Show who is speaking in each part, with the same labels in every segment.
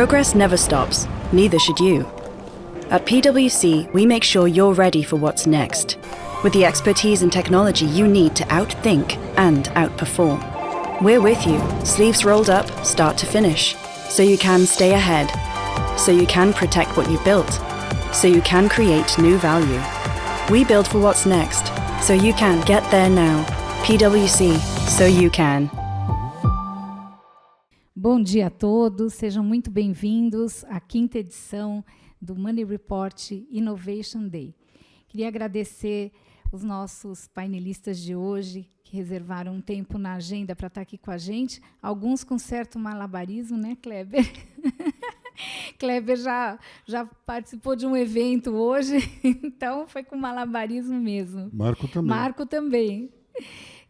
Speaker 1: Progress never stops, neither should you. At PwC, we make sure you're ready for what's next, with the expertise and technology you need to outthink and outperform. We're with you, sleeves rolled up, start to finish, so you can stay ahead, so you can protect what you built, so you can create new value. We build for what's next, so you can get there now. PwC, so you can.
Speaker 2: Bom dia a todos, sejam muito bem-vindos à 5ª edição do Money Report Innovation Day. Queria agradecer os nossos painelistas de hoje, que reservaram um tempo na agenda para estar aqui com a gente, alguns com certo malabarismo, né, Kleber? Kleber já participou de um evento hoje, então foi com malabarismo mesmo.
Speaker 3: Marco também.
Speaker 2: Marco também.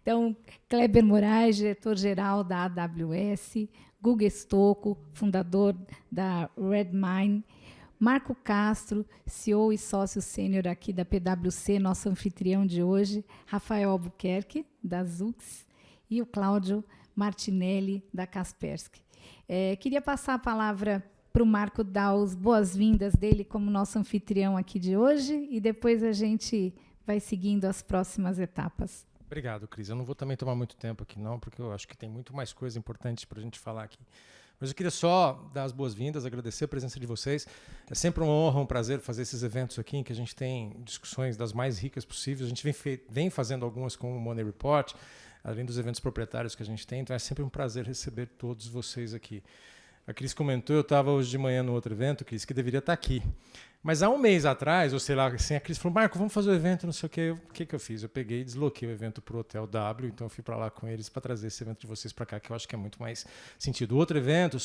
Speaker 2: Então, Kleber Moraes, diretor-geral da AWS, Guga Stocco, fundador da Redmine, Marco Castro, CEO e sócio sênior aqui da PwC, nosso anfitrião de hoje, Rafael Albuquerque, da Zux, e o Cláudio Martinelli, da Kaspersky. Queria passar a palavra para o Marco dar as boas-vindas dele como nosso anfitrião aqui de hoje, e depois a gente vai seguindo as próximas etapas.
Speaker 4: Obrigado, Cris. Eu não vou também tomar muito tempo aqui, não, porque eu acho que tem muito mais coisa importante para a gente falar aqui. Mas eu queria só dar as boas-vindas, agradecer a presença de vocês. É sempre uma honra, um prazer fazer esses eventos aqui, em que a gente tem discussões das mais ricas possíveis. A gente vem fazendo algumas com o Money Report, além dos eventos proprietários que a gente tem, então é sempre um prazer receber todos vocês aqui. A Cris comentou, eu estava hoje de manhã no outro evento, Cris, que deveria estar aqui. Mas há um mês atrás, ou sei lá, assim, a Cris falou, Marco, vamos fazer o evento, não sei o quê. O que eu fiz? Eu peguei e desloquei o evento para o Hotel W, então eu fui para lá com eles para trazer esse evento de vocês para cá, que eu acho que é muito mais sentido. O outro evento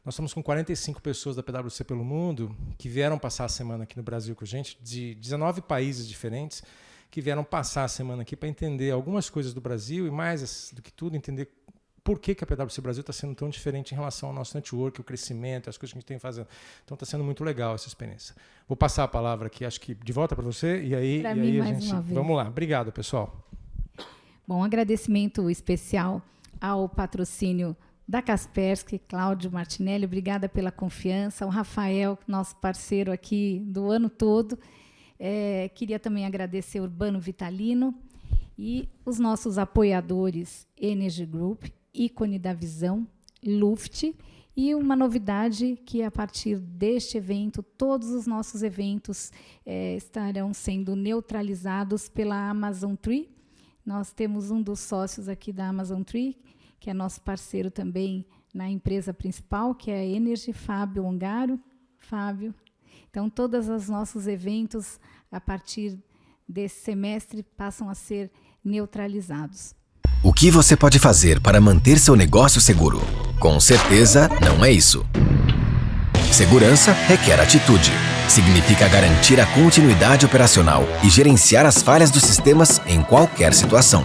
Speaker 4: nós estamos com 45 pessoas da PwC pelo mundo que vieram passar a semana aqui no Brasil com a gente, de 19 países diferentes, que vieram passar a semana aqui para entender algumas coisas do Brasil e mais do que tudo, entender por que a PwC Brasil está sendo tão diferente em relação ao nosso network, o crescimento, as coisas que a gente tem fazendo. Então está sendo muito legal essa experiência. Vou passar a palavra aqui, acho que de volta para você, e aí a gente... Vamos lá. Obrigado, pessoal.
Speaker 2: Bom, agradecimento especial ao patrocínio da Kaspersky, Cláudio Martinelli, obrigada pela confiança, o Rafael, nosso parceiro aqui do ano todo. Queria também agradecer o Urbano Vitalino e os nossos apoiadores Energy Group, Ícone da Visão, Luft, e uma novidade que, a partir deste evento, todos os nossos eventos estarão sendo neutralizados pela Amazon Tree. Nós temos um dos sócios aqui da Amazon Tree, que é nosso parceiro também na empresa principal, que é a Energy, Fábio Ongaro. Fábio. Então, todos os nossos eventos, a partir desse semestre, passam a ser neutralizados.
Speaker 5: O que você pode fazer para manter seu negócio seguro? Com certeza, não é isso. Segurança requer atitude. Significa garantir a continuidade operacional e gerenciar as falhas dos sistemas em qualquer situação.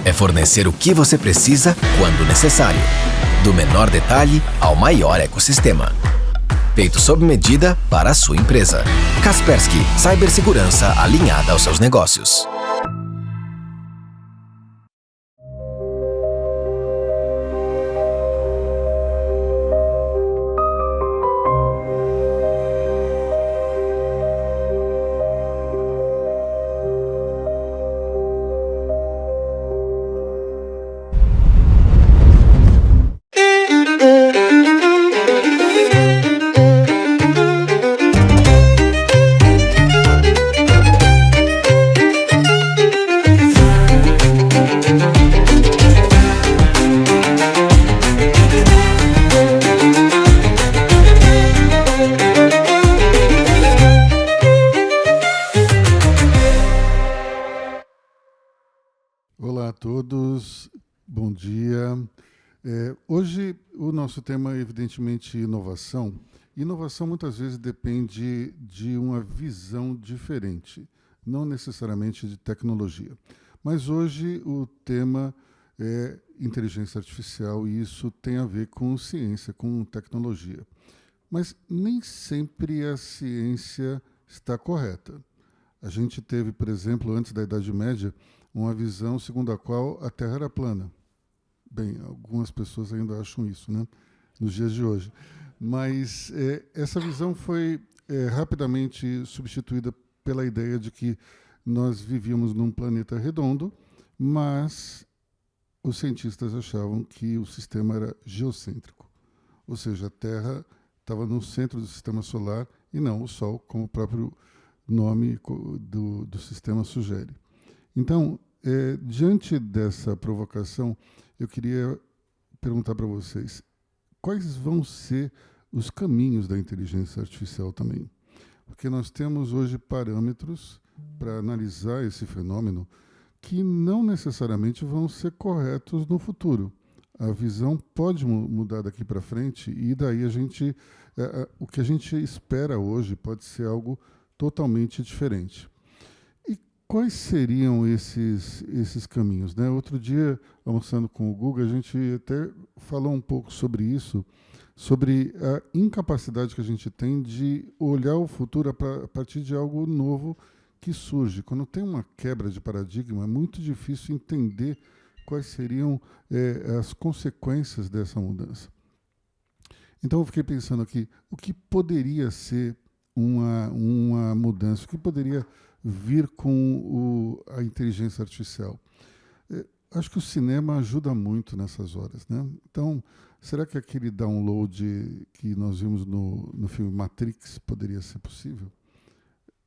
Speaker 5: É fornecer o que você precisa quando necessário, do menor detalhe ao maior ecossistema. Feito sob medida para a sua empresa. Kaspersky, cibersegurança alinhada aos seus negócios.
Speaker 3: Olá a todos, bom dia. Hoje o nosso tema é evidentemente inovação. Inovação muitas vezes depende de uma visão diferente, não necessariamente de tecnologia. Mas hoje o tema é inteligência artificial e isso tem a ver com ciência, com tecnologia. Mas nem sempre a ciência está correta. A gente teve, por exemplo, antes da Idade Média, uma visão segundo a qual a Terra era plana. Bem, algumas pessoas ainda acham isso, né? Nos dias de hoje. Mas essa visão foi rapidamente substituída pela ideia de que nós vivíamos num planeta redondo, mas os cientistas achavam que o sistema era geocêntrico, ou seja, a Terra estava no centro do sistema solar e não o Sol, como o próprio nome do sistema sugere. Então, diante dessa provocação, eu queria perguntar para vocês quais vão ser os caminhos da inteligência artificial também. Porque nós temos hoje parâmetros para analisar esse fenômeno que não necessariamente vão ser corretos no futuro. A visão pode mudar daqui para frente e daí o que a gente espera hoje pode ser algo totalmente diferente. E quais seriam esses caminhos, né? Outro dia, almoçando com o Guga, a gente até falou um pouco sobre isso, sobre a incapacidade que a gente tem de olhar o futuro a partir de algo novo que surge. Quando tem uma quebra de paradigma, é muito difícil entender quais seriam as consequências dessa mudança. Então eu fiquei pensando aqui, o que poderia ser uma mudança, o que poderia vir com a inteligência artificial? Acho que o cinema ajuda muito nessas horas, né? Então, será que aquele download que nós vimos no filme Matrix poderia ser possível?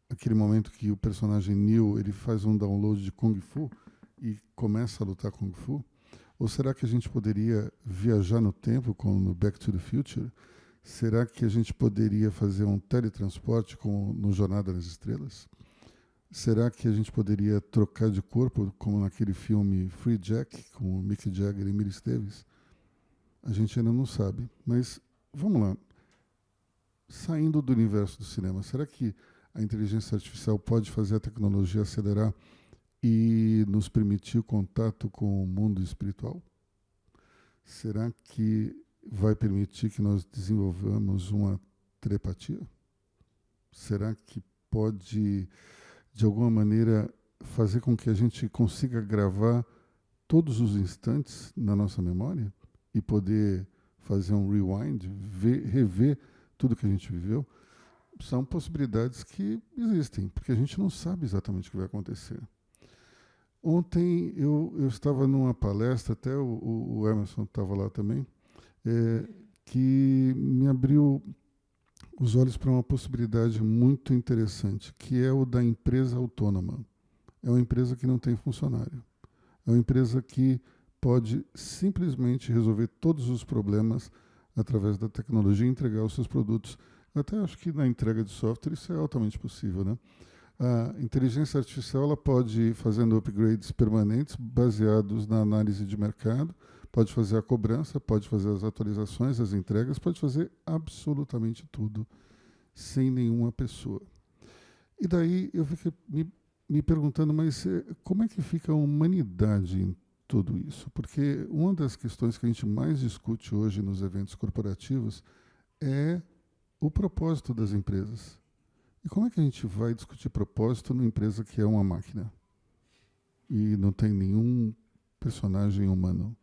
Speaker 3: Aquele momento que o personagem Neo ele faz um download de Kung Fu e começa a lutar Kung Fu? Ou será que a gente poderia viajar no tempo, como no Back to the Future? Será que a gente poderia fazer um teletransporte como no Jornada nas Estrelas? Será que a gente poderia trocar de corpo, como naquele filme Free Jack, com o Mick Jagger e Mira Esteves? A gente ainda não sabe. Mas, vamos lá. Saindo do universo do cinema, será que a inteligência artificial pode fazer a tecnologia acelerar e nos permitir o contato com o mundo espiritual? Será que vai permitir que nós desenvolvamos uma telepatia? Será que pode, de alguma maneira, fazer com que a gente consiga gravar todos os instantes na nossa memória e poder fazer um rewind, rever tudo que a gente viveu? São possibilidades que existem, porque a gente não sabe exatamente o que vai acontecer. Ontem eu estava numa palestra, até o Emerson estava lá também, que me abriu os olhos para uma possibilidade muito interessante, que é o da empresa autônoma. É uma empresa que não tem funcionário. É uma empresa que pode simplesmente resolver todos os problemas através da tecnologia e entregar os seus produtos. Eu até acho que na entrega de software isso é altamente possível, né? A inteligência artificial ela pode ir fazendo upgrades permanentes baseados na análise de mercado, pode fazer a cobrança, pode fazer as atualizações, as entregas, pode fazer absolutamente tudo, sem nenhuma pessoa. E daí eu fiquei me perguntando, mas como é que fica a humanidade em tudo isso? Porque uma das questões que a gente mais discute hoje nos eventos corporativos é o propósito das empresas. E como é que a gente vai discutir propósito numa empresa que é uma máquina e não tem nenhum personagem humano?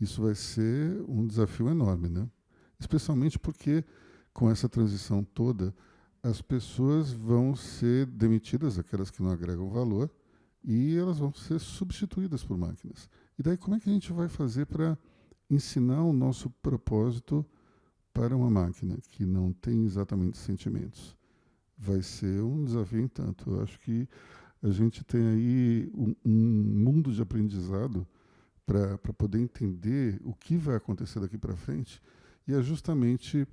Speaker 3: Isso vai ser um desafio enorme, né? Especialmente porque, com essa transição toda, as pessoas vão ser demitidas, aquelas que não agregam valor, e elas vão ser substituídas por máquinas. E daí como é que a gente vai fazer para ensinar o nosso propósito para uma máquina que não tem exatamente sentimentos? Vai ser um desafio em tanto. Eu acho que a gente tem aí um mundo de aprendizado para poder entender o que vai acontecer daqui para frente, e é justamente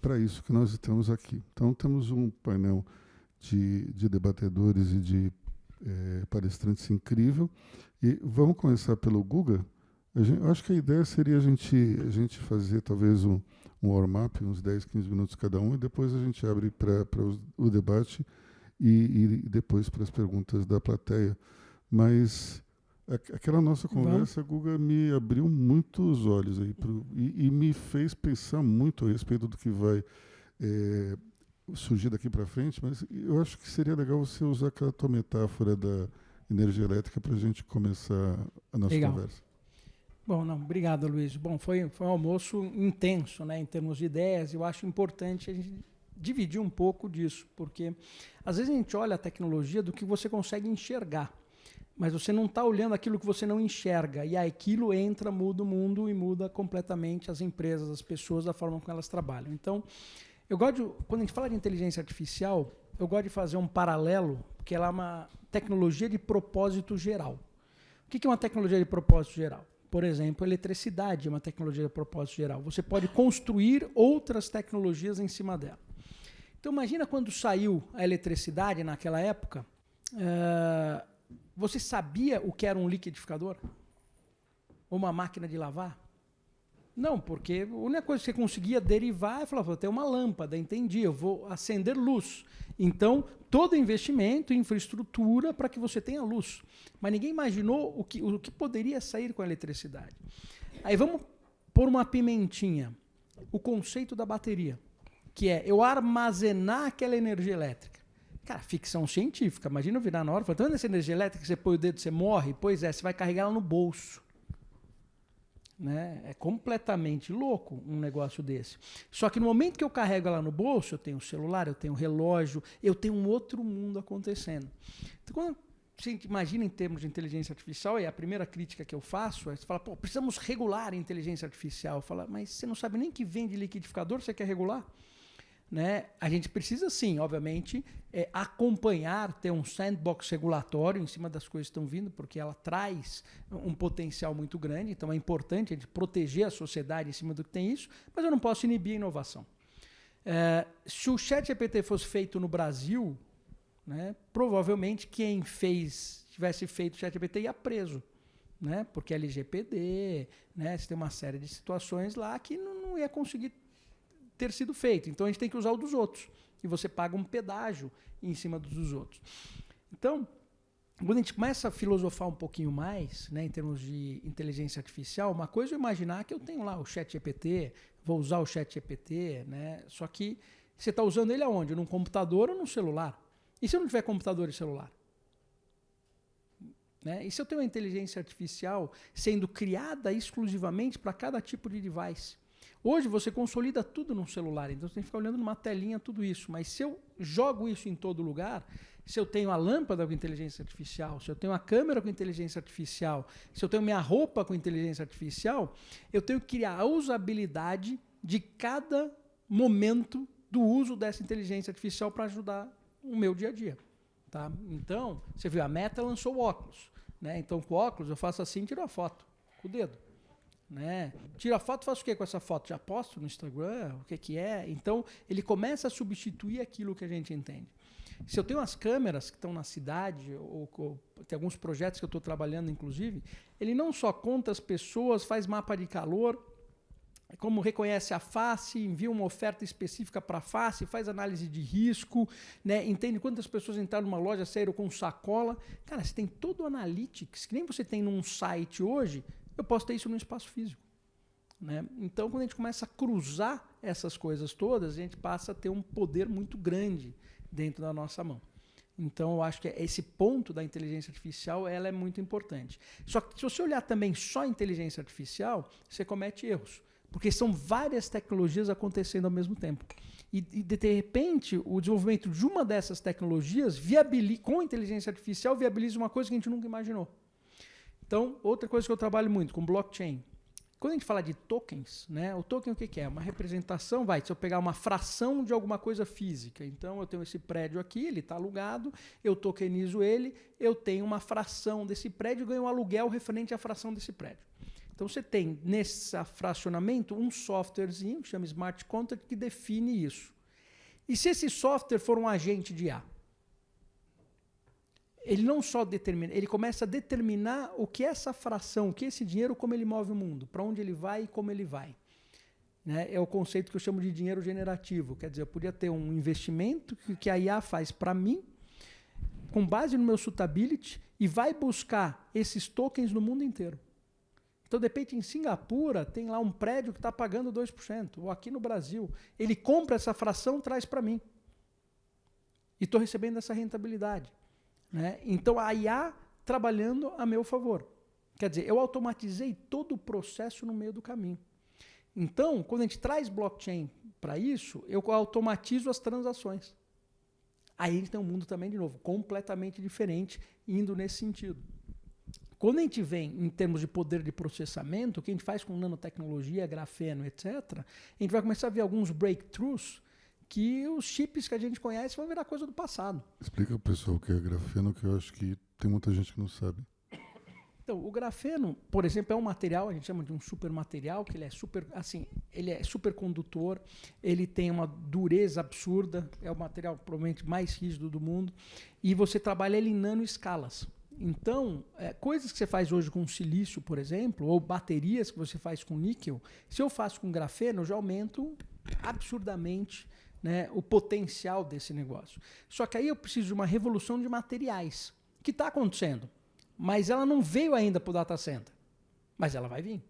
Speaker 3: para isso que nós estamos aqui. Então, temos um painel de debatedores e de palestrantes incrível, e vamos começar pelo Guga. Eu acho que a ideia seria a gente fazer talvez um warm-up, uns 10, 15 minutos cada um, e depois a gente abre para o debate e depois para as perguntas da plateia. Mas aquela nossa conversa, Guga, me abriu muito os olhos aí e me fez pensar muito a respeito do que vai surgir daqui para frente, mas eu acho que seria legal você usar aquela tua metáfora da energia elétrica para a gente começar a nossa conversa.
Speaker 6: Bom, não, obrigado, Luiz. Bom, foi um almoço intenso, né, em termos de ideias. Eu acho importante a gente dividir um pouco disso, porque às vezes a gente olha a tecnologia do que você consegue enxergar, mas você não está olhando aquilo que você não enxerga, e aquilo entra, muda o mundo e muda completamente as empresas, as pessoas, da forma como elas trabalham. Então, quando a gente fala de inteligência artificial, eu gosto de fazer um paralelo, porque ela é uma tecnologia de propósito geral. O que é uma tecnologia de propósito geral? Por exemplo, a eletricidade é uma tecnologia de propósito geral. Você pode construir outras tecnologias em cima dela. Então, imagina quando saiu a eletricidade naquela época, você sabia o que era um liquidificador? Ou uma máquina de lavar? Não, porque a única coisa que você conseguia derivar é falar, vou ter uma lâmpada, entendi, eu vou acender luz. Então, todo investimento em infraestrutura para que você tenha luz. Mas ninguém imaginou o que poderia sair com a eletricidade. Aí vamos pôr uma pimentinha. O conceito da bateria, que é eu armazenar aquela energia elétrica. Cara, ficção científica. Imagina eu virar na hora e falar, tá vendo essa energia elétrica que você põe o dedo e você morre? Pois é, você vai carregar ela no bolso. Né? É completamente louco um negócio desse. Só que no momento que eu carrego ela no bolso, eu tenho o celular, eu tenho o relógio, eu tenho um outro mundo acontecendo. Então, quando você imagina em termos de inteligência artificial, e a primeira crítica que eu faço é você fala, pô, precisamos regular a inteligência artificial. Fala, mas você não sabe nem que vem de liquidificador, você quer regular? Né? A gente precisa sim, obviamente, acompanhar, ter um sandbox regulatório em cima das coisas que estão vindo, porque ela traz um potencial muito grande, então é importante a gente proteger a sociedade em cima do que tem isso, mas eu não posso inibir a inovação. Se o ChatGPT fosse feito no Brasil, né, provavelmente quem tivesse feito o ChatGPT ia preso, né, porque LGPD, né, você tem uma série de situações lá que não ia conseguir ter sido feito. Então a gente tem que usar o dos outros. E você paga um pedágio em cima dos outros. Então, quando a gente começa a filosofar um pouquinho mais, né, em termos de inteligência artificial, uma coisa é imaginar que eu tenho lá o ChatGPT, vou usar o ChatGPT, né, só que você está usando ele aonde? Num computador ou num celular? E se eu não tiver computador e celular? Né? E se eu tenho uma inteligência artificial sendo criada exclusivamente para cada tipo de device? Hoje você consolida tudo num celular, então você tem que ficar olhando numa telinha tudo isso. Mas se eu jogo isso em todo lugar, se eu tenho a lâmpada com inteligência artificial, se eu tenho a câmera com inteligência artificial, se eu tenho minha roupa com inteligência artificial, eu tenho que criar a usabilidade de cada momento do uso dessa inteligência artificial para ajudar o meu dia a dia. Tá? Então, você viu, a Meta lançou o óculos. Né? Então, com o óculos, eu faço assim e tiro a foto com o dedo. Né? Tira a foto, faço o que com essa foto? Já posto no Instagram? O que é? Então, ele começa a substituir aquilo que a gente entende. Se eu tenho as câmeras que estão na cidade, ou tem alguns projetos que eu estou trabalhando, inclusive, ele não só conta as pessoas, faz mapa de calor, como reconhece a face, envia uma oferta específica para a face, faz análise de risco, né? Entende quantas pessoas entraram numa loja, saíram com sacola. Cara, você tem todo o analytics, que nem você tem num site hoje. Eu posso ter isso no espaço físico. Né? Então, quando a gente começa a cruzar essas coisas todas, a gente passa a ter um poder muito grande dentro da nossa mão. Então, eu acho que esse ponto da inteligência artificial ela é muito importante. Só que se você olhar também só a inteligência artificial, você comete erros. Porque são várias tecnologias acontecendo ao mesmo tempo. E de repente, o desenvolvimento de uma dessas tecnologias com a inteligência artificial viabiliza uma coisa que a gente nunca imaginou. Então, outra coisa que eu trabalho muito com blockchain. Quando a gente fala de tokens, né, o token o que é? Uma representação, se eu pegar uma fração de alguma coisa física. Então, eu tenho esse prédio aqui, ele está alugado, eu tokenizo ele, eu tenho uma fração desse prédio e ganho um aluguel referente à fração desse prédio. Então, você tem nesse fracionamento um softwarezinho, que chama Smart Contract, que define isso. E se esse software for um agente de IA? Ele não só determina, ele começa a determinar o que é essa fração, o que é esse dinheiro, como ele move o mundo, para onde ele vai e como ele vai. Né? É o conceito que eu chamo de dinheiro generativo. Quer dizer, eu podia ter um investimento que a IA faz para mim, com base no meu suitability, e vai buscar esses tokens no mundo inteiro. Então, de repente, em Singapura, tem lá um prédio que está pagando 2%, ou aqui no Brasil. Ele compra essa fração, traz para mim. E estou recebendo essa rentabilidade. Né? Então, a IA trabalhando a meu favor. Quer dizer, eu automatizei todo o processo no meio do caminho. Então, quando a gente traz blockchain para isso, eu automatizo as transações. Aí a gente tem um mundo também, de novo, completamente diferente, indo nesse sentido. Quando a gente vem em termos de poder de processamento, o que a gente faz com nanotecnologia, grafeno, etc., a gente vai começar a ver alguns breakthroughs que os chips que a gente conhece vão virar coisa do passado.
Speaker 3: Explica para o pessoal o que é grafeno, que eu acho que tem muita gente que não sabe.
Speaker 6: Então, o grafeno, por exemplo, é um material, a gente chama de um supermaterial, que ele é supercondutor, ele tem uma dureza absurda, é o material provavelmente mais rígido do mundo, e você trabalha ele em nanoescalas. Então, coisas que você faz hoje com silício, por exemplo, ou baterias que você faz com níquel, se eu faço com grafeno, eu já aumento absurdamente, né, o potencial desse negócio. Só que aí eu preciso de uma revolução de materiais, que está acontecendo. Mas ela não veio ainda para o data center. Mas ela vai vir.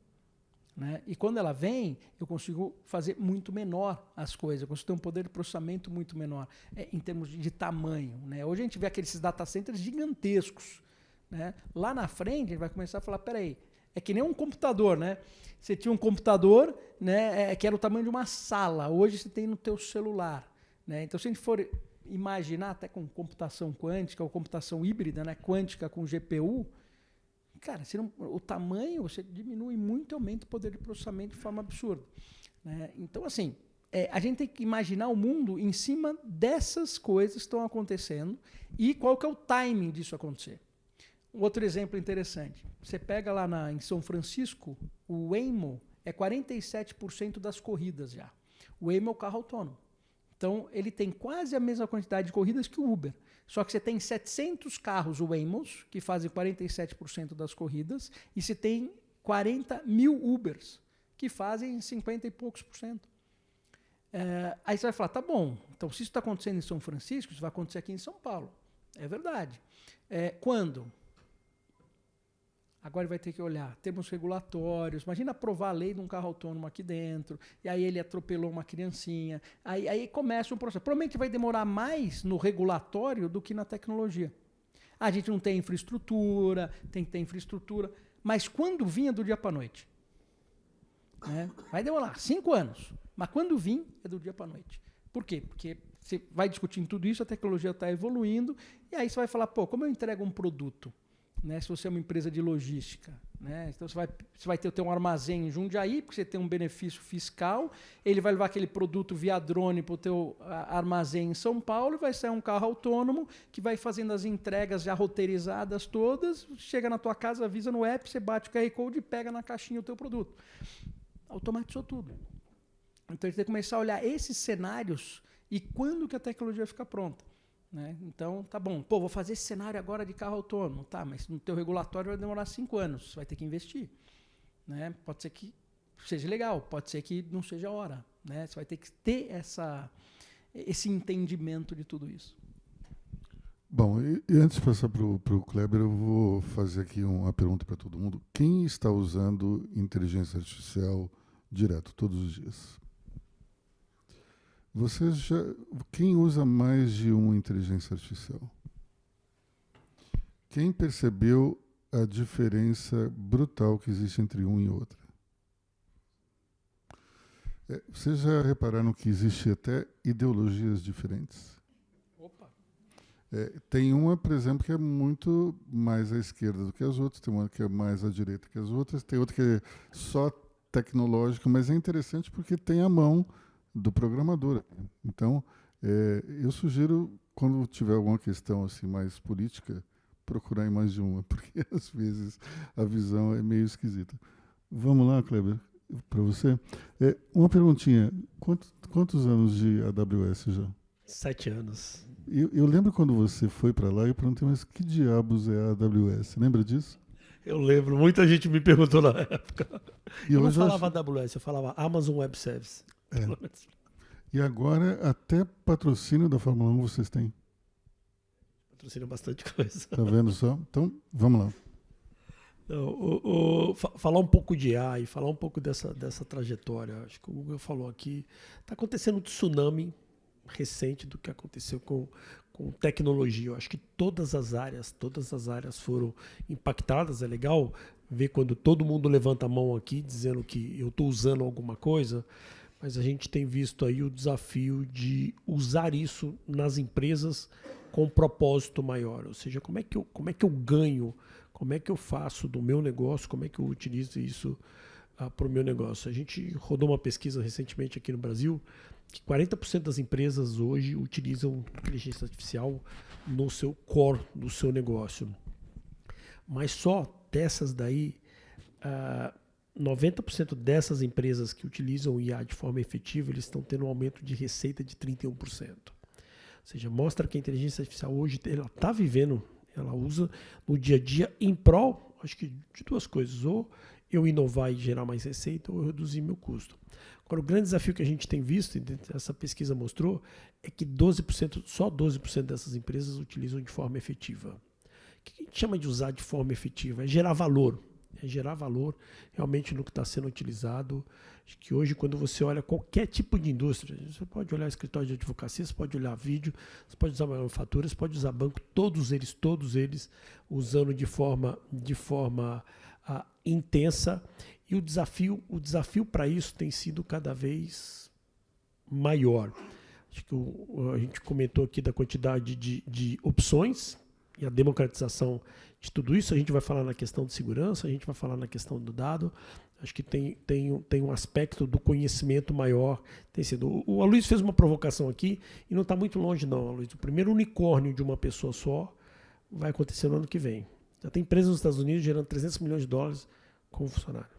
Speaker 6: Né? E quando ela vem, eu consigo fazer muito menor as coisas. Eu consigo ter um poder de processamento muito menor, em termos de tamanho. Né? Hoje a gente vê aqueles data centers gigantescos. Né? Lá na frente, a gente vai começar a falar, peraí, é que nem um computador. Né? Você tinha um computador, né, que era o tamanho de uma sala. Hoje você tem no teu celular. Né? Então, se a gente for imaginar até com computação quântica ou computação híbrida, né, quântica com GPU, cara, o tamanho você diminui muito e aumenta o poder de processamento de forma absurda. Né? Então, assim, a gente tem que imaginar o mundo em cima dessas coisas que estão acontecendo e qual que é o timing disso acontecer. Outro exemplo interessante. Você pega lá em São Francisco, o Waymo é 47% das corridas já. O Waymo é o carro autônomo. Então, ele tem quase a mesma quantidade de corridas que o Uber. Só que você tem 700 carros Waymos, que fazem 47% das corridas, e você tem 40 mil Ubers, que fazem 50 e poucos por cento. Aí você vai falar, tá bom, então se isso está acontecendo em São Francisco, isso vai acontecer aqui em São Paulo. É verdade. Quando? Agora ele vai ter que olhar termos regulatórios. Imagina aprovar a lei de um carro autônomo aqui dentro, e aí ele atropelou uma criancinha. Aí começa um processo. Provavelmente vai demorar mais no regulatório do que na tecnologia. A gente não tem infraestrutura, tem que ter infraestrutura. Mas quando vinha do dia para a noite? Né? Vai demorar 5 anos. Mas quando vir, é do dia para a noite. Por quê? Porque você vai discutindo tudo isso, a tecnologia está evoluindo, e aí você vai falar, pô, como eu entrego um produto? Né, se você é uma empresa de logística, né, então você vai ter um armazém em Jundiaí, porque você tem um benefício fiscal, ele vai levar aquele produto via drone para o teu armazém em São Paulo, e vai sair um carro autônomo que vai fazendo as entregas já roteirizadas todas, chega na tua casa, avisa no app, você bate o QR Code e pega na caixinha o teu produto. Automatizou tudo. Então a gente tem que começar a olhar esses cenários e quando que a tecnologia fica pronta. Né? Então, tá bom. Pô, vou fazer esse cenário agora de carro autônomo. Tá, mas no teu regulatório vai demorar 5 anos. Você vai ter que investir. Né? Pode ser que seja legal, pode ser que não seja a hora. Né? Você vai ter que ter esse entendimento de tudo isso.
Speaker 3: Bom, e antes de passar para o Kleber, eu vou fazer aqui uma pergunta para todo mundo. Quem está usando inteligência artificial direto, todos os dias? Quem usa mais de uma inteligência artificial? Quem percebeu a diferença brutal que existe entre um e outra? Vocês já repararam que existe até ideologias diferentes?
Speaker 6: Opa.
Speaker 3: Tem uma, por exemplo, que é muito mais à esquerda do que as outras, tem uma que é mais à direita que as outras, tem outra que é só tecnológica, mas é interessante porque tem a mão do programador. Então, eu sugiro, quando tiver alguma questão assim mais política, procurar em mais de uma, porque às vezes a visão é meio esquisita. Vamos lá, Kleber, para você. Uma perguntinha, quantos anos de AWS já?
Speaker 7: 7 anos.
Speaker 3: Eu lembro quando você foi para lá, eu perguntei, mas que diabos é a AWS? Lembra disso?
Speaker 7: Eu lembro, muita gente me perguntou na época. Eu não falava AWS, eu falava Amazon Web Service.
Speaker 3: E agora até patrocínio da Fórmula 1 vocês têm.
Speaker 7: Patrocina bastante coisa.
Speaker 3: Tá vendo só? Então, vamos lá.
Speaker 7: Falar um pouco de AI, falar um pouco dessa trajetória. Acho que o Google falou aqui. Está acontecendo um tsunami recente do que aconteceu com tecnologia. Eu acho que todas as áreas foram impactadas. É legal ver quando todo mundo levanta a mão aqui dizendo que eu estou usando alguma coisa, mas a gente tem visto aí o desafio de usar isso nas empresas com um propósito maior. Ou seja, como é que eu ganho, como é que eu faço do meu negócio, como é que eu utilizo isso para o meu negócio. A gente rodou uma pesquisa recentemente aqui no Brasil que 40% das empresas hoje utilizam inteligência artificial no seu core, do seu negócio. Mas só dessas daí, 90% dessas empresas que utilizam o IA de forma efetiva, eles estão tendo um aumento de receita de 31%. Ou seja, mostra que a inteligência artificial hoje ela está vivendo, ela usa no dia a dia em prol, acho que de duas coisas, ou eu inovar e gerar mais receita, ou eu reduzir meu custo. Agora, o grande desafio que a gente tem visto, e essa pesquisa mostrou, é que só 12% dessas empresas utilizam de forma efetiva. O que a gente chama de usar de forma efetiva? É gerar valor. É gerar valor realmente no que está sendo utilizado. Acho que hoje, quando você olha qualquer tipo de indústria, você pode olhar escritório de advocacia, você pode olhar vídeo, você pode usar manufatura, você pode usar banco, todos eles usando de forma intensa. E o desafio para isso tem sido cada vez maior. Acho que a gente comentou aqui da quantidade de opções e a democratização de tudo isso. A gente vai falar na questão de segurança, a gente vai falar na questão do dado. Acho que tem um aspecto do conhecimento maior. Tem sido. O Aloysio fez uma provocação aqui e não está muito longe não, Aloysio. O primeiro unicórnio de uma pessoa só vai acontecer no ano que vem. Já tem empresas nos Estados Unidos gerando $300 milhões como funcionário.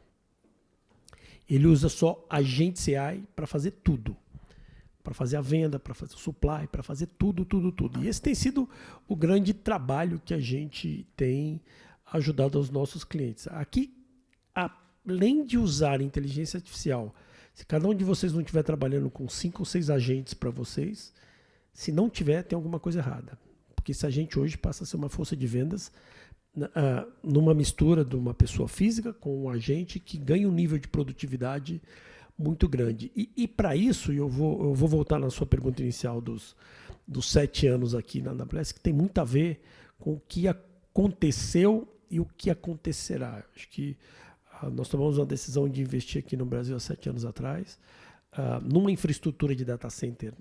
Speaker 7: Ele usa só agentes AI para fazer tudo. Para fazer a venda, para fazer o supply, para fazer tudo. E esse tem sido o grande trabalho que a gente tem ajudado aos nossos clientes. Aqui, além de usar inteligência artificial, se cada um de vocês não estiver trabalhando com 5 ou 6 agentes para vocês, se não tiver, tem alguma coisa errada. Porque esse agente hoje passa a ser uma força de vendas numa mistura de uma pessoa física com um agente que ganha um nível de produtividade muito grande. E para isso, eu vou voltar na sua pergunta inicial dos 7 anos aqui na AWS, que tem muito a ver com o que aconteceu e o que acontecerá. Acho que nós tomamos uma decisão de investir aqui no Brasil há 7 anos atrás, numa infraestrutura de data center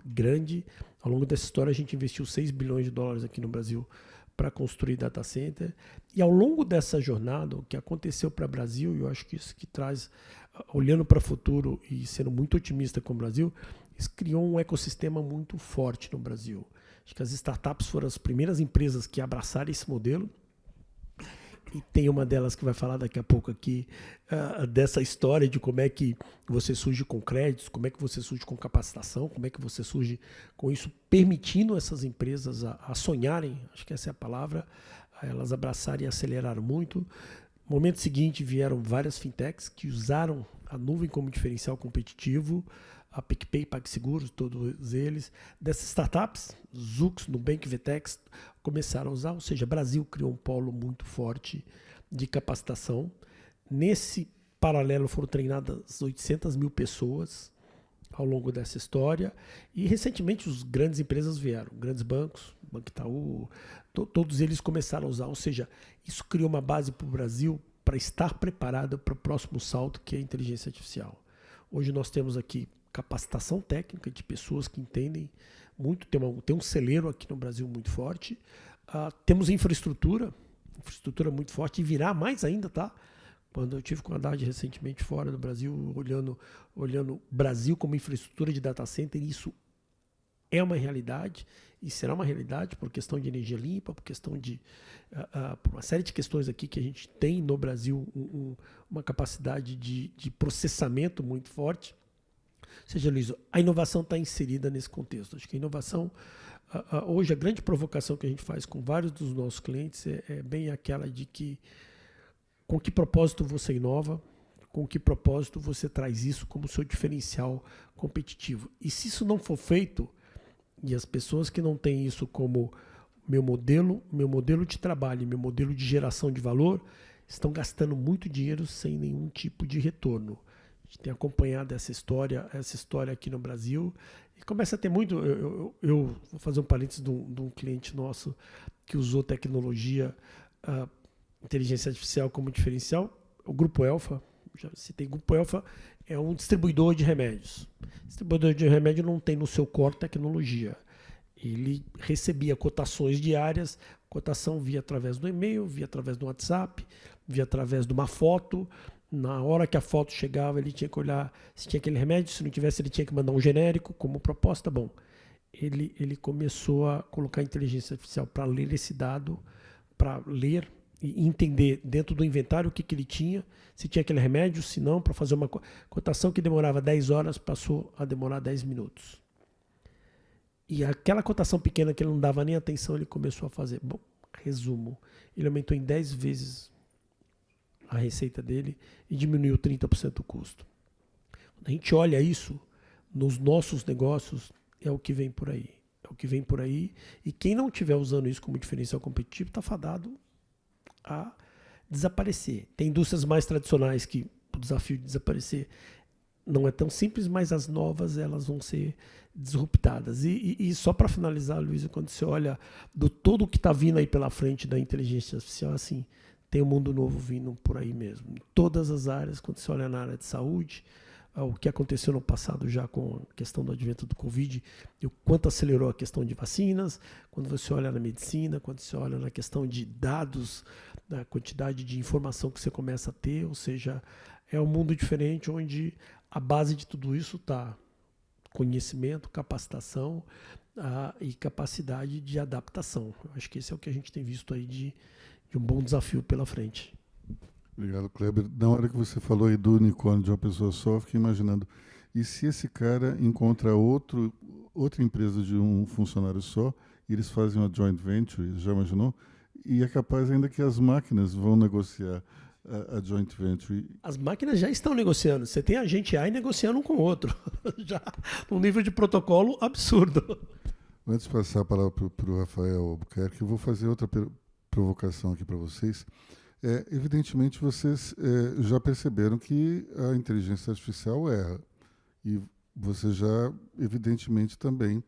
Speaker 7: grande. Ao longo dessa história, a gente investiu $6 bilhões aqui no Brasil para construir data center. E ao longo dessa jornada, o que aconteceu para o Brasil, e eu acho que isso que traz, olhando para o futuro e sendo muito otimista com o Brasil, isso criou um ecossistema muito forte no Brasil. Acho que as startups foram as primeiras empresas que abraçaram esse modelo. E tem uma delas que vai falar daqui a pouco aqui dessa história de como é que você surge com créditos, como é que você surge com capacitação, como é que você surge com isso, permitindo essas empresas a sonharem, acho que essa é a palavra, elas abraçarem e aceleraram muito. No momento seguinte vieram várias fintechs que usaram a nuvem como diferencial competitivo, a PicPay, PagSeguro, todos eles. Dessas startups, Zux, Nubank, Vtex, começaram a usar, ou seja, o Brasil criou um polo muito forte de capacitação. Nesse paralelo foram treinadas 800 mil pessoas ao longo dessa história e recentemente os grandes empresas vieram, grandes bancos, Banco Itaú, todos eles começaram a usar, ou seja, isso criou uma base para o Brasil para estar preparado para o próximo salto, que é a inteligência artificial. Hoje nós temos aqui capacitação técnica de pessoas que entendem muito, tem um celeiro aqui no Brasil muito forte, temos infraestrutura muito forte e virá mais ainda, tá? Quando eu tive com a Haddad recentemente fora do Brasil, olhando o Brasil como infraestrutura de data center, isso é uma realidade e será uma realidade por questão de energia limpa, por questão de por uma série de questões aqui que a gente tem no Brasil uma capacidade de processamento muito forte. Ou seja, Luiz, a inovação está inserida nesse contexto. Acho que a inovação, hoje a grande provocação que a gente faz com vários dos nossos clientes é bem aquela de que com que propósito você inova, com que propósito você traz isso como seu diferencial competitivo. E se isso não for feito, e as pessoas que não têm isso como meu modelo de trabalho, meu modelo de geração de valor, estão gastando muito dinheiro sem nenhum tipo de retorno. A gente tem acompanhado essa história aqui no Brasil e começa a ter muito. Eu vou fazer um parênteses de um cliente nosso que usou tecnologia inteligência artificial como diferencial, o Grupo Elfa, já citei, o Grupo Elfa é um distribuidor de remédios. Distribuidor de remédio não tem no seu core tecnologia. Ele recebia cotações diárias, cotação via através do e-mail, via através do WhatsApp, via através de uma foto. Na hora que a foto chegava, ele tinha que olhar se tinha aquele remédio, se não tivesse, ele tinha que mandar um genérico como proposta. Bom, ele começou a colocar inteligência artificial para ler esse dado, para ler e entender dentro do inventário o que ele tinha, se tinha aquele remédio, se não, para fazer uma cotação que demorava 10 horas, passou a demorar 10 minutos. E aquela cotação pequena que ele não dava nem atenção, ele começou a fazer. Bom, resumo, ele aumentou em 10 vezes a receita dele e diminuiu 30% o custo. Quando a gente olha isso nos nossos negócios, é o que vem por aí. É o que vem por aí. E quem não estiver usando isso como diferencial competitivo está fadado a desaparecer. Tem indústrias mais tradicionais que o desafio de desaparecer não é tão simples, mas as novas elas vão ser disruptadas. E só para finalizar, Luiz, quando você olha do todo o que está vindo aí pela frente da inteligência artificial, assim, tem um mundo novo vindo por aí mesmo. Em todas as áreas, quando você olha na área de saúde, o que aconteceu no passado já com a questão do advento do Covid, e o quanto acelerou a questão de vacinas, quando você olha na medicina, quando você olha na questão de dados, da quantidade de informação que você começa a ter, ou seja, é um mundo diferente onde a base de tudo isso está conhecimento, capacitação e capacidade de adaptação. Eu acho que esse é o que a gente tem visto aí de um bom desafio pela frente.
Speaker 3: Obrigado, Kleber. Na hora que você falou aí do unicórnio de uma pessoa só, eu fiquei imaginando, e se esse cara encontra outra empresa de um funcionário só, e eles fazem uma joint venture, já imaginou? E é capaz ainda que as máquinas vão negociar a joint venture. As
Speaker 7: máquinas já estão negociando. Você tem a gente AI negociando um com o outro. Já num nível de protocolo absurdo.
Speaker 3: Antes de passar a palavra para o Rafael Albuquerque, eu vou fazer outra provocação aqui para vocês. Evidentemente, vocês já perceberam que a inteligência artificial erra. E vocês já, evidentemente, também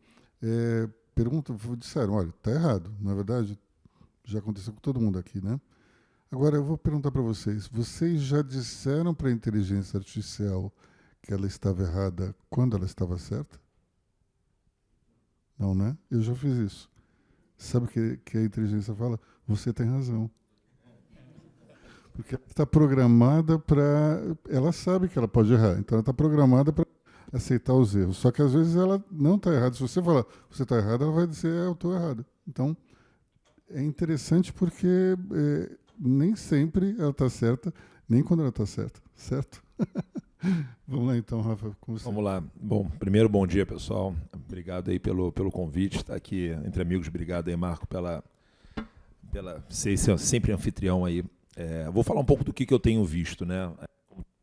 Speaker 3: disseram, olha, está errado. Na verdade, já aconteceu com todo mundo aqui, né? Agora, eu vou perguntar para vocês. Vocês já disseram para a inteligência artificial que ela estava errada quando ela estava certa? Não, né? Eu já fiz isso. Sabe o que a inteligência fala? Você tem razão. Porque ela está programada para... Ela sabe que ela pode errar, então ela está programada para aceitar os erros. Só que às vezes ela não está errada. Se você falar você está errado, ela vai dizer eu estou errado. Então, é interessante porque nem sempre ela está certa, nem quando ela está certa. Certo? Vamos lá então, Rafa. Com você.
Speaker 8: Vamos lá. Bom, primeiro, bom dia, pessoal. Obrigado aí pelo convite. Estar aqui entre amigos. Obrigado aí, Marco, pela ser sempre anfitrião aí. Vou falar um pouco do que eu tenho visto, né?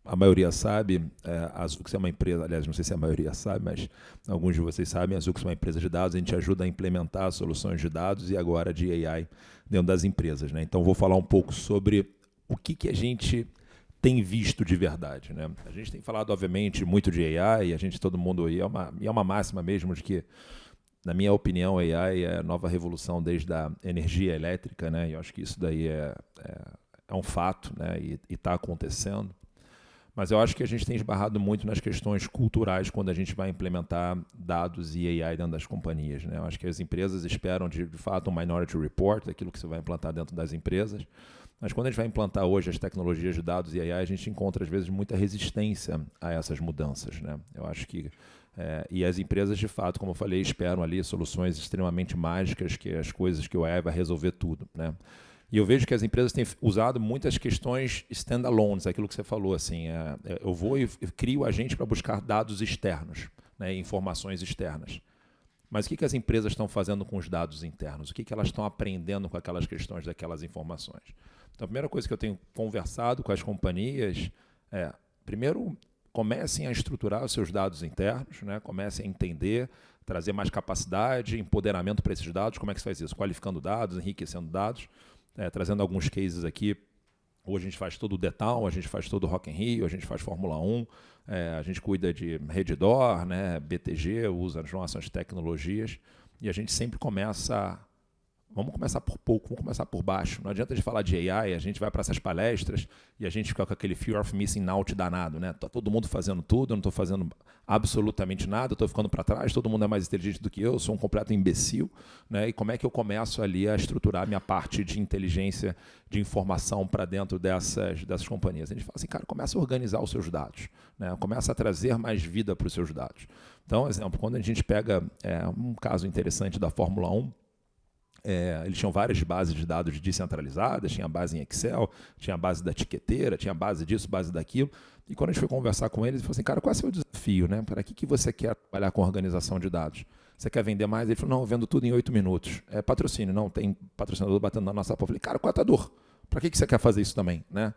Speaker 8: A maioria sabe, a Zux é uma empresa, aliás, não sei se a maioria sabe, mas alguns de vocês sabem, a Zux é uma empresa de dados, a gente ajuda a implementar soluções de dados e agora de AI dentro das empresas, né? Então, vou falar um pouco sobre o que a gente tem visto de verdade, né? A gente tem falado, obviamente, muito de AI, e a gente, todo mundo, e é uma máxima mesmo de que, na minha opinião, a AI é a nova revolução desde a energia elétrica, né? E eu acho que isso daí é um fato, né? E está acontecendo. Mas eu acho que a gente tem esbarrado muito nas questões culturais quando a gente vai implementar dados e AI dentro das companhias, né? Eu acho que as empresas esperam, de fato, um Minority Report, aquilo que você vai implantar dentro das empresas. Mas quando a gente vai implantar hoje as tecnologias de dados e AI, a gente encontra, às vezes, muita resistência a essas mudanças, né? Eu acho que... e as empresas, de fato, como eu falei, esperam ali soluções extremamente mágicas, que as coisas que o AI vai resolver tudo, né? E eu vejo que as empresas têm usado muitas questões standalones, aquilo que você falou, assim, eu vou e crio agente para buscar dados externos, né, informações externas. Mas o que as empresas estão fazendo com os dados internos? O que elas estão aprendendo com aquelas questões daquelas informações? Então, a primeira coisa que eu tenho conversado com as companhias primeiro, comecem a estruturar os seus dados internos, né, comecem a entender, trazer mais capacidade, empoderamento para esses dados. Como é que se faz isso? Qualificando dados, enriquecendo dados. Trazendo alguns cases aqui, hoje a gente faz todo o Detal, a gente faz todo o Rock in Rio, a gente faz Fórmula 1, a gente cuida de Redditor, né, BTG, usa as nossas tecnologias, e a gente sempre começa Vamos começar por pouco, vamos começar por baixo. Não adianta a gente falar de AI, a gente vai para essas palestras e a gente fica com aquele fear of missing out danado, né? Tá todo mundo fazendo tudo, eu não estou fazendo absolutamente nada, estou ficando para trás, todo mundo é mais inteligente do que eu sou um completo imbecil, né? E como é que eu começo ali a estruturar minha parte de inteligência, de informação para dentro dessas companhias? A gente fala assim, cara, começa a organizar os seus dados, né? Começa a trazer mais vida para os seus dados. Então, exemplo, quando a gente pega um caso interessante da Fórmula 1, eles tinham várias bases de dados descentralizadas, tinha base em Excel, tinha base da tiqueteira, tinha base disso, base daquilo. E quando a gente foi conversar com eles, ele falou assim, cara, qual é o seu desafio, né? Para que você quer trabalhar com organização de dados? Você quer vender mais? Ele falou, não, eu vendo tudo em 8 minutos. É patrocínio, não, tem patrocinador batendo na nossa porta. Eu falei, cara, qual é a tua dor? Para que você quer fazer isso também, né?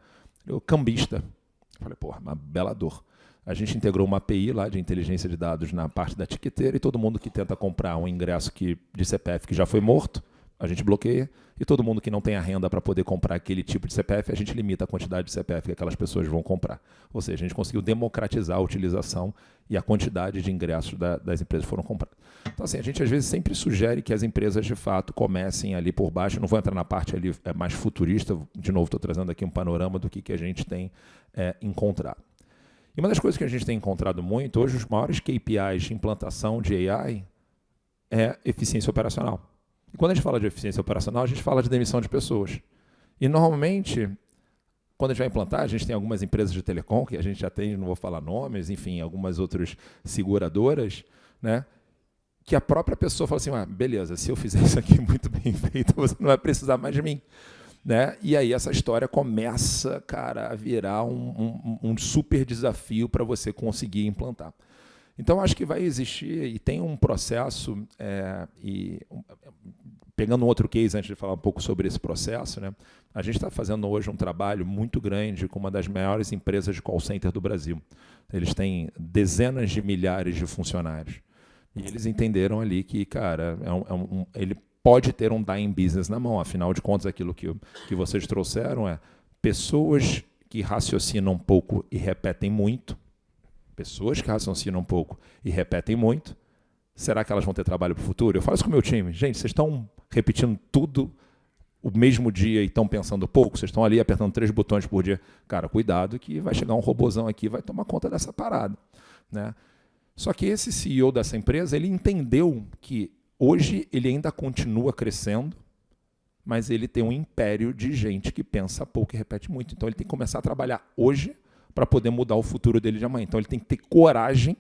Speaker 8: Eu, cambista. Eu falei, porra, uma bela dor. A gente integrou uma API lá de inteligência de dados na parte da tiqueteira e todo mundo que tenta comprar um ingresso de CPF que já foi morto, a gente bloqueia, e todo mundo que não tem a renda para poder comprar aquele tipo de CPF, a gente limita a quantidade de CPF que aquelas pessoas vão comprar. Ou seja, a gente conseguiu democratizar a utilização e a quantidade de ingressos das empresas que foram comprados. Então, assim, a gente às vezes sempre sugere que as empresas, de fato, comecem ali por baixo. Não vou entrar na parte ali mais futurista, de novo, estou trazendo aqui um panorama do que a gente tem encontrado. E uma das coisas que a gente tem encontrado muito, hoje os maiores KPIs de implantação de AI é eficiência operacional. E quando a gente fala de eficiência operacional, a gente fala de demissão de pessoas. E normalmente, quando a gente vai implantar, a gente tem algumas empresas de telecom, que a gente já tem, não vou falar nomes, enfim, algumas outras seguradoras, né, que a própria pessoa fala assim, beleza, se eu fizer isso aqui muito bem feito, você não vai precisar mais de mim. Né? E aí essa história começa, cara, a virar um super desafio para você conseguir implantar. Então, acho que vai existir, e tem um processo, pegando um outro case antes de falar um pouco sobre esse processo, né? A gente está fazendo hoje um trabalho muito grande com uma das maiores empresas de call center do Brasil. Eles têm dezenas de milhares de funcionários. E eles entenderam ali que, cara, ele pode ter um dying business na mão. Afinal de contas, aquilo que vocês trouxeram é pessoas que raciocinam pouco e repetem muito. Pessoas que raciocinam um pouco e repetem muito, será que elas vão ter trabalho para o futuro? Eu falo isso com o meu time. Gente, vocês estão repetindo tudo o mesmo dia e estão pensando pouco? Vocês estão ali apertando 3 botões por dia. Cara, cuidado que vai chegar um robozão aqui e vai tomar conta dessa parada. Né? Só que esse CEO dessa empresa, ele entendeu que hoje ele ainda continua crescendo, mas ele tem um império de gente que pensa pouco e repete muito. Então ele tem que começar a trabalhar hoje para poder mudar o futuro dele de amanhã. Então ele tem que ter coragem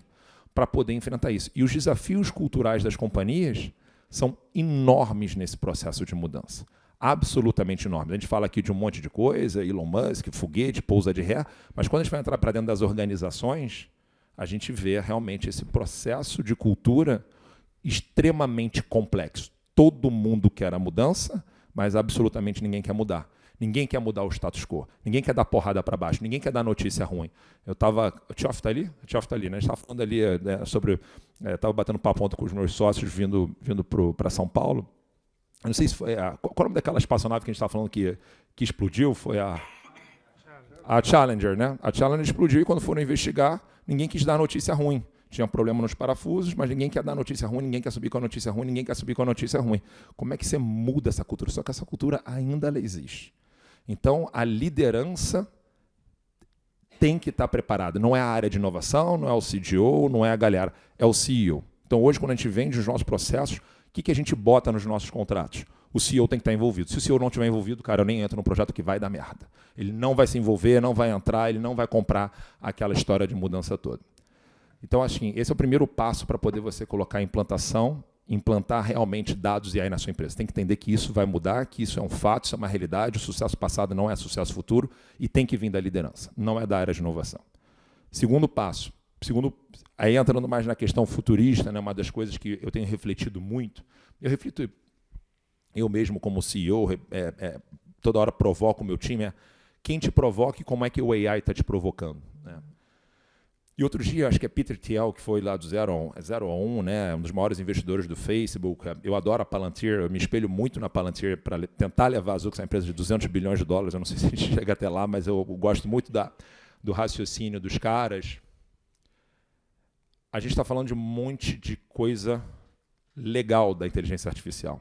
Speaker 8: para poder enfrentar isso. E os desafios culturais das companhias são enormes nesse processo de mudança. Absolutamente enormes. A gente fala aqui de um monte de coisa, Elon Musk, foguete, pousa de ré, mas quando a gente vai entrar para dentro das organizações, a gente vê realmente esse processo de cultura extremamente complexo. Todo mundo quer a mudança, mas absolutamente ninguém quer mudar. Ninguém quer mudar o status quo. Ninguém quer dar porrada para baixo. Ninguém quer dar notícia ruim. O Tioff está ali? O Tioff está ali, né? A gente estava falando ali sobre... Estava batendo papo ontem com os meus sócios vindo para São Paulo. Eu não sei se foi... Qual é o nome daquela espaçonave que a gente estava falando que explodiu? Foi a Challenger, né? A Challenger explodiu e quando foram investigar, ninguém quis dar notícia ruim. Tinha problema nos parafusos, mas ninguém quer dar notícia ruim, ninguém quer subir com a notícia ruim, ninguém quer subir com a notícia ruim. Como é que você muda essa cultura? Só que essa cultura ainda existe. Então, a liderança tem que estar preparada. Não é a área de inovação, não é o CDO, não é a galera, é o CEO. Então, hoje, quando a gente vende os nossos processos, o que a gente bota nos nossos contratos? O CEO tem que estar envolvido. Se o CEO não estiver envolvido, cara, eu nem entro no projeto que vai dar merda. Ele não vai se envolver, não vai entrar, ele não vai comprar aquela história de mudança toda. Então, assim, esse é o primeiro passo para poder você colocar a implantação, implantar realmente dados e AI na sua empresa. Você tem que entender que isso vai mudar, que isso é um fato, isso é uma realidade, o sucesso passado não é sucesso futuro e tem que vir da liderança, não é da área de inovação. Segundo passo, aí entrando mais na questão futurista, né, uma das coisas que eu tenho refletido muito, eu mesmo como CEO, toda hora provoco o meu time, quem te provoca e como é que o AI está te provocando, né? E outro dia, acho que é Peter Thiel, que foi lá do 0 a 1, né, um dos maiores investidores do Facebook. Eu adoro a Palantir, eu me espelho muito na Palantir para tentar levar a Zux, a empresa de $200 bilhões. Eu não sei se a gente chega até lá, mas eu gosto muito do raciocínio dos caras. A gente está falando de um monte de coisa legal da inteligência artificial.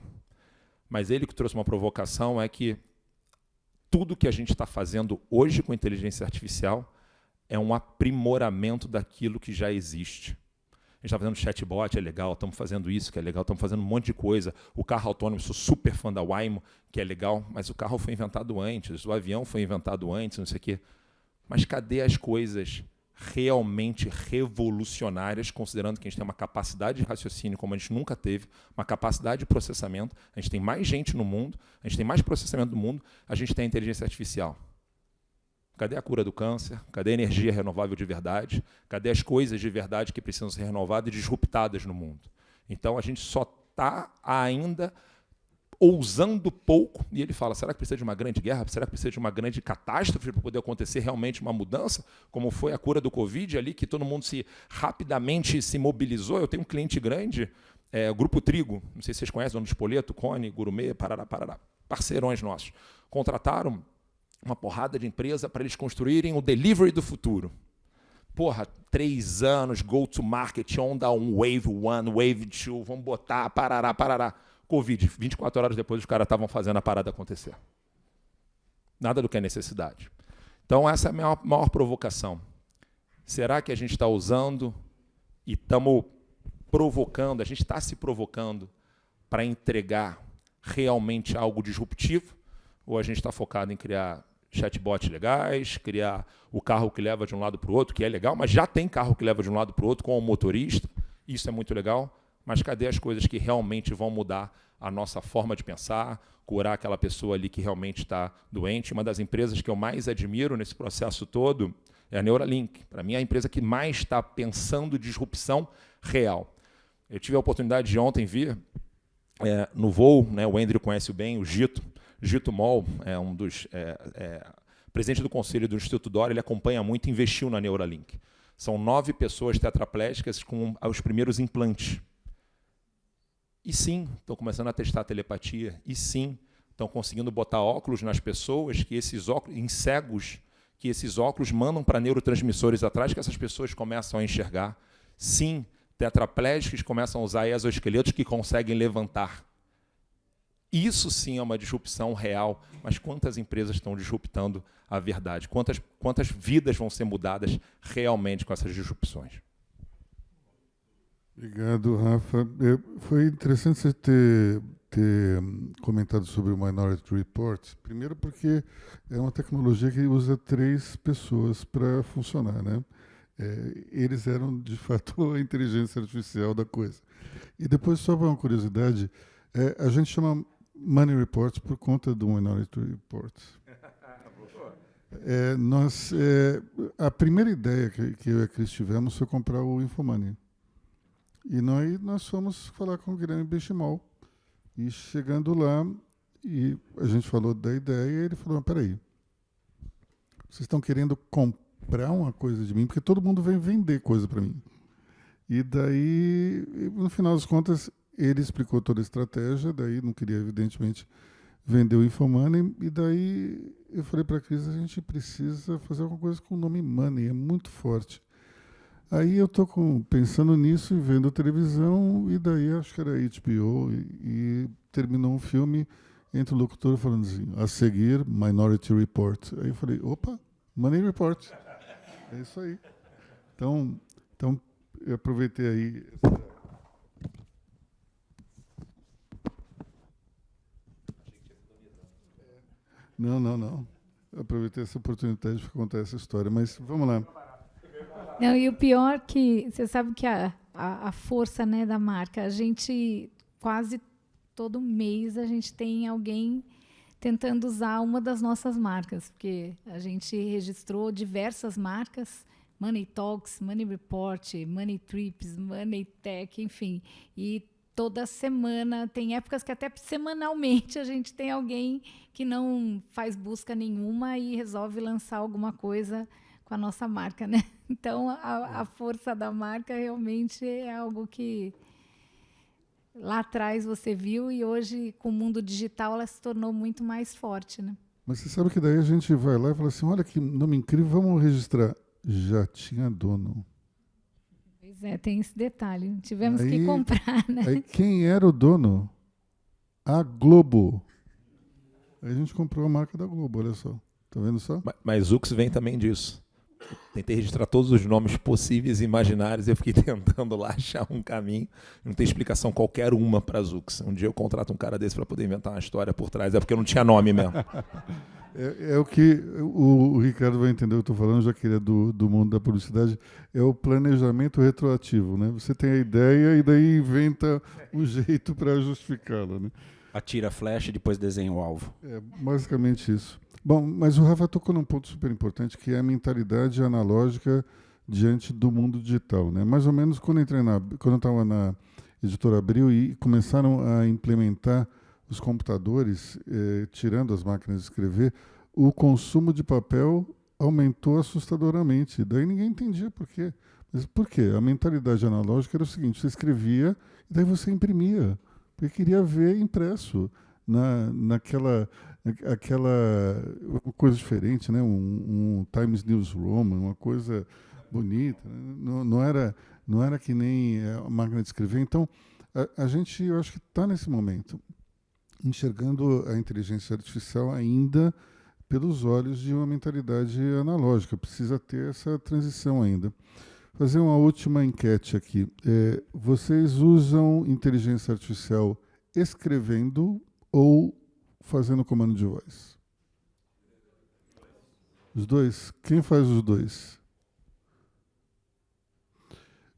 Speaker 8: mas ele que trouxe uma provocação é que tudo que a gente está fazendo hoje com inteligência artificial é um aprimoramento daquilo que já existe. A gente está fazendo chatbot, é legal, estamos fazendo isso, que é legal, estamos fazendo um monte de coisa. O carro autônomo, sou super fã da Waymo, que é legal, mas o carro foi inventado antes, o avião foi inventado antes, não sei o quê. Mas cadê as coisas realmente revolucionárias, considerando que a gente tem uma capacidade de raciocínio como a gente nunca teve, uma capacidade de processamento, a gente tem mais gente no mundo, a gente tem mais processamento do mundo, a gente tem a inteligência artificial. Cadê a cura do câncer? Cadê a energia renovável de verdade? Cadê as coisas de verdade que precisam ser renovadas e disruptadas no mundo? Então, a gente só está ainda ousando pouco, e ele fala, será que precisa de uma grande guerra? Será que precisa de uma grande catástrofe para poder acontecer realmente uma mudança? Como foi a cura do Covid ali, que todo mundo rapidamente se mobilizou. Eu tenho um cliente grande, o Grupo Trigo, não sei se vocês conhecem, dono de Spoleto, Cone, Gourmet, parará, parceirões nossos. Contrataram uma porrada de empresa para eles construírem o delivery do futuro. 3 anos, go to market, onda 1, wave 1, wave 2, vamos botar, parará. Covid, 24 horas depois os caras estavam fazendo a parada acontecer. Nada do que é necessidade. Então essa é a minha maior provocação. Será que a gente está usando e estamos provocando, a gente está se provocando para entregar realmente algo disruptivo? Ou a gente está focado em criar chatbots legais, criar o carro que leva de um lado para o outro, que é legal, mas já tem carro que leva de um lado para o outro com o motorista, isso é muito legal, mas cadê as coisas que realmente vão mudar a nossa forma de pensar, curar aquela pessoa ali que realmente está doente? Uma das empresas que eu mais admiro nesse processo todo é a Neuralink. Para mim, é a empresa que mais está pensando disrupção real. Eu tive a oportunidade de ontem vir no voo, né, o Andrew conhece bem, o Gito Moll é um dos presidente do conselho do Instituto Dora, ele acompanha muito e investiu na Neuralink. São 9 pessoas tetraplégicas com os primeiros implantes. E sim, estão começando a testar a telepatia. E sim, estão conseguindo botar óculos nas pessoas, que esses óculos, em cegos, que esses óculos mandam para neurotransmissores atrás, que essas pessoas começam a enxergar. Sim, tetraplégicos começam a usar exoesqueletos que conseguem levantar. Isso sim é uma disrupção real, mas quantas empresas estão disruptando a verdade? Quantas vidas vão ser mudadas realmente com essas disrupções?
Speaker 3: Obrigado, Rafa. Foi interessante você ter comentado sobre o Minority Report. Primeiro porque é uma tecnologia que usa 3 pessoas para funcionar, né? Eles eram, de fato, a inteligência artificial da coisa. E depois, só para uma curiosidade, a gente chama Money Report por conta do Minority Report. A primeira ideia que eu e a Cris tivemos foi comprar o Infomoney. E nós fomos falar com o Guilherme Benchimol. E chegando lá, e a gente falou da ideia, e ele falou, peraí, vocês estão querendo comprar uma coisa de mim? Porque todo mundo vem vender coisa para mim. E daí, no final das contas, ele explicou toda a estratégia, daí não queria, evidentemente, vender o Infomoney, e daí eu falei para a Cris, a gente precisa fazer alguma coisa com o nome Money, é muito forte. Aí eu estou pensando nisso e vendo televisão, e daí acho que era HBO, e terminou um filme entre o locutor falando assim, a seguir, Minority Report. Aí eu falei, opa, Money Report. É isso aí. Então eu aproveitei aí. Não. Eu aproveitei essa oportunidade para contar essa história, mas vamos lá.
Speaker 2: Não, e o pior que você sabe que a força, né, da marca, a gente quase todo mês a gente tem alguém tentando usar uma das nossas marcas, porque a gente registrou diversas marcas, Money Talks, Money Report, Money Trips, Money Tech, enfim, e toda semana, tem épocas que até semanalmente a gente tem alguém que não faz busca nenhuma e resolve lançar alguma coisa com a nossa marca, né? Então, a força da marca realmente é algo que lá atrás você viu e hoje, com o mundo digital, ela se tornou muito mais forte, né?
Speaker 3: Mas você sabe que daí a gente vai lá e fala assim, olha que nome incrível, vamos registrar. Já tinha dono.
Speaker 2: Pois é, tem esse detalhe. Tivemos que comprar, né?
Speaker 3: Aí quem era o dono? A Globo. Aí a gente comprou a marca da Globo, olha só. Tá vendo só?
Speaker 8: Mas Zux vem também disso. Tentei registrar todos os nomes possíveis e imaginários e eu fiquei tentando lá achar um caminho. Não tem explicação qualquer uma para Zux. Um dia eu contrato um cara desse para poder inventar uma história por trás. É porque não tinha nome mesmo.
Speaker 3: É o que o Ricardo vai entender o que eu estou falando, já que ele é do mundo da publicidade. É o planejamento retroativo, né? Você tem a ideia e daí inventa um jeito para justificá-la, né?
Speaker 9: Atira a flecha e depois desenha o alvo.
Speaker 3: É basicamente isso. Bom, mas o Rafa tocou num ponto super importante, que é a mentalidade analógica diante do mundo digital, né? Mais ou menos quando eu estava na Editora Abril e começaram a implementar os computadores, tirando as máquinas de escrever, o consumo de papel aumentou assustadoramente. Daí ninguém entendia por quê. Mas por quê? A mentalidade analógica era o seguinte: você escrevia e daí você imprimia, porque queria ver impresso naquela coisa diferente, né? Um Times News Roman, uma coisa bonita. Não era que nem a máquina de escrever. Então, a gente, eu acho que está nesse momento enxergando a inteligência artificial ainda pelos olhos de uma mentalidade analógica. Precisa ter essa transição ainda. Fazer uma última enquete aqui. Vocês usam inteligência artificial escrevendo ou fazendo comando de voz? Os dois? Quem faz os dois?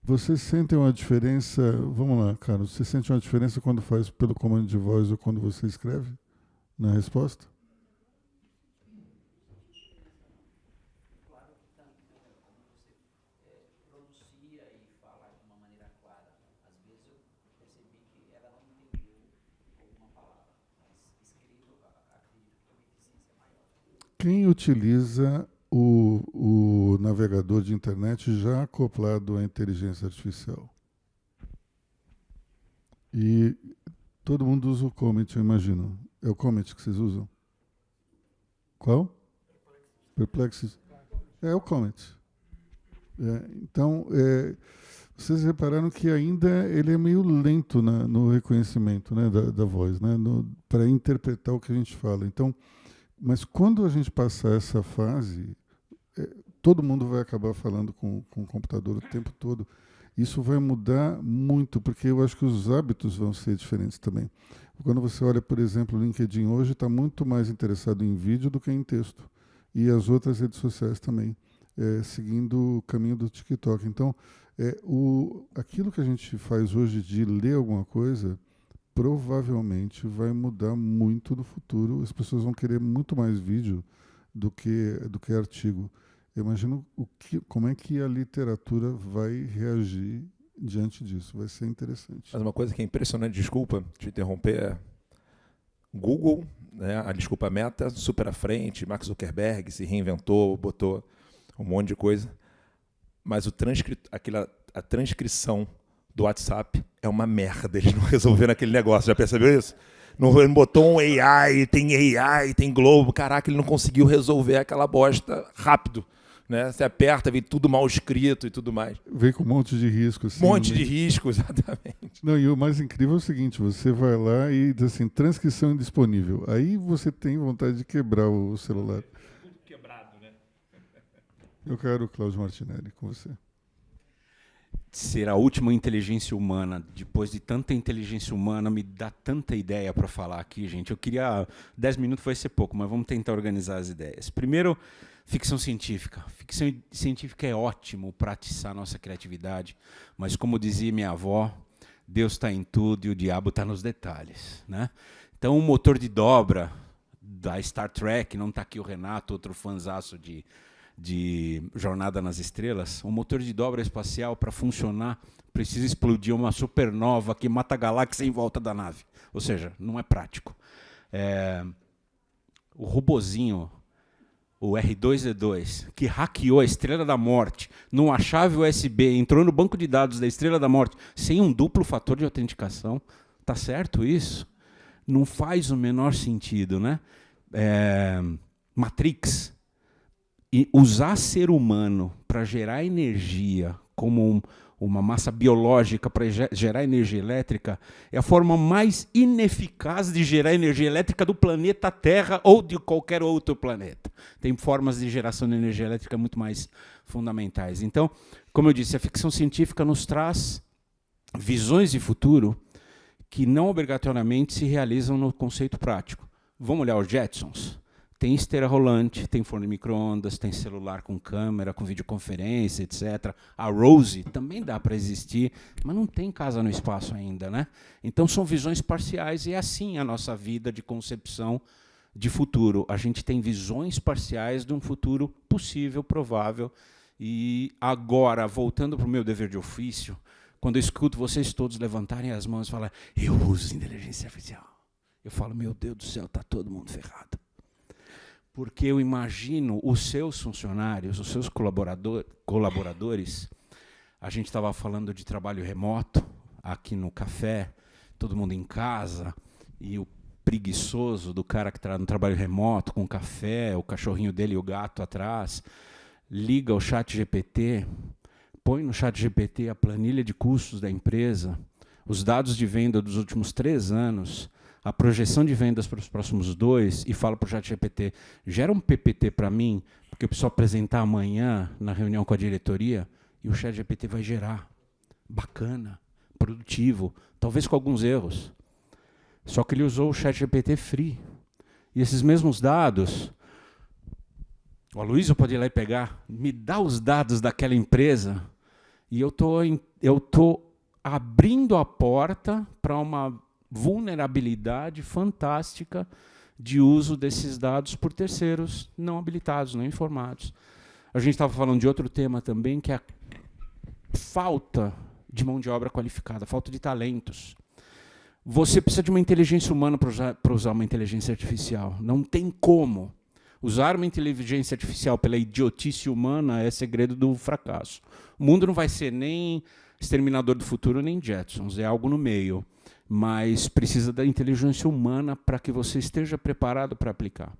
Speaker 3: Vocês sentem uma diferença? Vamos lá, Carlos. Você sente uma diferença quando faz pelo comando de voz ou quando você escreve na resposta? Quem utiliza o navegador de internet já acoplado à inteligência artificial? E todo mundo usa o Comet, eu imagino. É o Comet que vocês usam? Qual? Perplexity. É o Comet. Então, vocês repararam que ainda ele é meio lento no reconhecimento, né, da voz, né, para interpretar o que a gente fala. Então, mas quando a gente passar essa fase, todo mundo vai acabar falando com o computador o tempo todo. Isso vai mudar muito, porque eu acho que os hábitos vão ser diferentes também. Quando você olha, por exemplo, o LinkedIn hoje está muito mais interessado em vídeo do que em texto. E as outras redes sociais também, seguindo o caminho do TikTok. Então, aquilo que a gente faz hoje de ler alguma coisa provavelmente vai mudar muito no futuro. As pessoas vão querer muito mais vídeo do que artigo. Eu imagino como é que a literatura vai reagir diante disso. Vai ser interessante.
Speaker 8: Mas uma coisa que é impressionante, desculpa te interromper, é Google, né, a Meta, super à frente, Mark Zuckerberg se reinventou, botou um monte de coisa, mas a transcrição do WhatsApp é uma merda. Eles não resolveram aquele negócio. Já percebeu isso? Não botou um AI, tem Globo. Caraca, ele não conseguiu resolver aquela bosta rápido. Né? Você aperta, vem tudo mal escrito e tudo mais.
Speaker 3: Vem com um monte de risco. Assim,
Speaker 8: de risco, exatamente.
Speaker 3: Não, e o mais incrível é o seguinte, você vai lá e diz assim, transcrição indisponível. Aí você tem vontade de quebrar o celular.
Speaker 8: Tudo quebrado, né?
Speaker 3: Eu quero o Cláudio Martinelli com você.
Speaker 9: Ser a última inteligência humana, depois de tanta inteligência humana, me dá tanta ideia para falar aqui, gente. Eu queria... 10 minutos vai ser pouco, mas vamos tentar organizar as ideias. Primeiro, ficção científica. Ficção científica é ótimo para atiçar a nossa criatividade, mas como dizia minha avó, Deus está em tudo e o diabo está nos detalhes. Né? Então, o motor de dobra da Star Trek, não está aqui o Renato, outro fanzaço de Jornada nas Estrelas, o motor de dobra espacial, para funcionar, precisa explodir uma supernova que mata a galáxia em volta da nave. Ou seja, não é prático. O robozinho, o R2-D2, que hackeou a Estrela da Morte numa chave USB, entrou no banco de dados da Estrela da Morte sem um duplo fator de autenticação. Tá certo isso? Não faz o menor sentido, né? Matrix. E usar ser humano para gerar energia como uma massa biológica para gerar energia elétrica, é a forma mais ineficaz de gerar energia elétrica do planeta Terra ou de qualquer outro planeta. Tem formas de geração de energia elétrica muito mais fundamentais. Então, como eu disse, a ficção científica nos traz visões de futuro que não obrigatoriamente se realizam no conceito prático. Vamos olhar os Jetsons. Tem esteira rolante, tem forno de micro-ondas, tem celular com câmera, com videoconferência, etc. A Rose também dá para existir, mas não tem casa no espaço ainda, né? Então são visões parciais e é assim a nossa vida de concepção de futuro. A gente tem visões parciais de um futuro possível, provável. E agora, voltando para o meu dever de ofício, quando eu escuto vocês todos levantarem as mãos e falar, eu uso inteligência artificial, eu falo, meu Deus do céu, está todo mundo ferrado. Porque eu imagino os seus funcionários, os seus colaboradores, a gente estava falando de trabalho remoto, aqui no café, todo mundo em casa, e o preguiçoso do cara que está no trabalho remoto, com café, o cachorrinho dele e o gato atrás, liga o ChatGPT, põe no ChatGPT a planilha de custos da empresa, os dados de venda dos últimos 3 anos, a projeção de vendas para os próximos 2 e fala para o ChatGPT, gera um PPT para mim, porque eu preciso apresentar amanhã na reunião com a diretoria, e o ChatGPT vai gerar. Bacana, produtivo, talvez com alguns erros. Só que ele usou o ChatGPT free. E esses mesmos dados, o Aloysio pode ir lá e pegar, me dá os dados daquela empresa, e eu tô abrindo a porta para uma vulnerabilidade fantástica de uso desses dados por terceiros não habilitados, não informados. A gente estava falando de outro tema também, que é a falta de mão de obra qualificada, falta de talentos. Você precisa de uma inteligência humana para usar uma inteligência artificial. Não tem como. Usar uma inteligência artificial pela idiotice humana é segredo do fracasso. O mundo não vai ser nem Exterminador do Futuro, nem Jetsons, é algo no meio. Mas precisa da inteligência humana para que você esteja preparado para aplicar.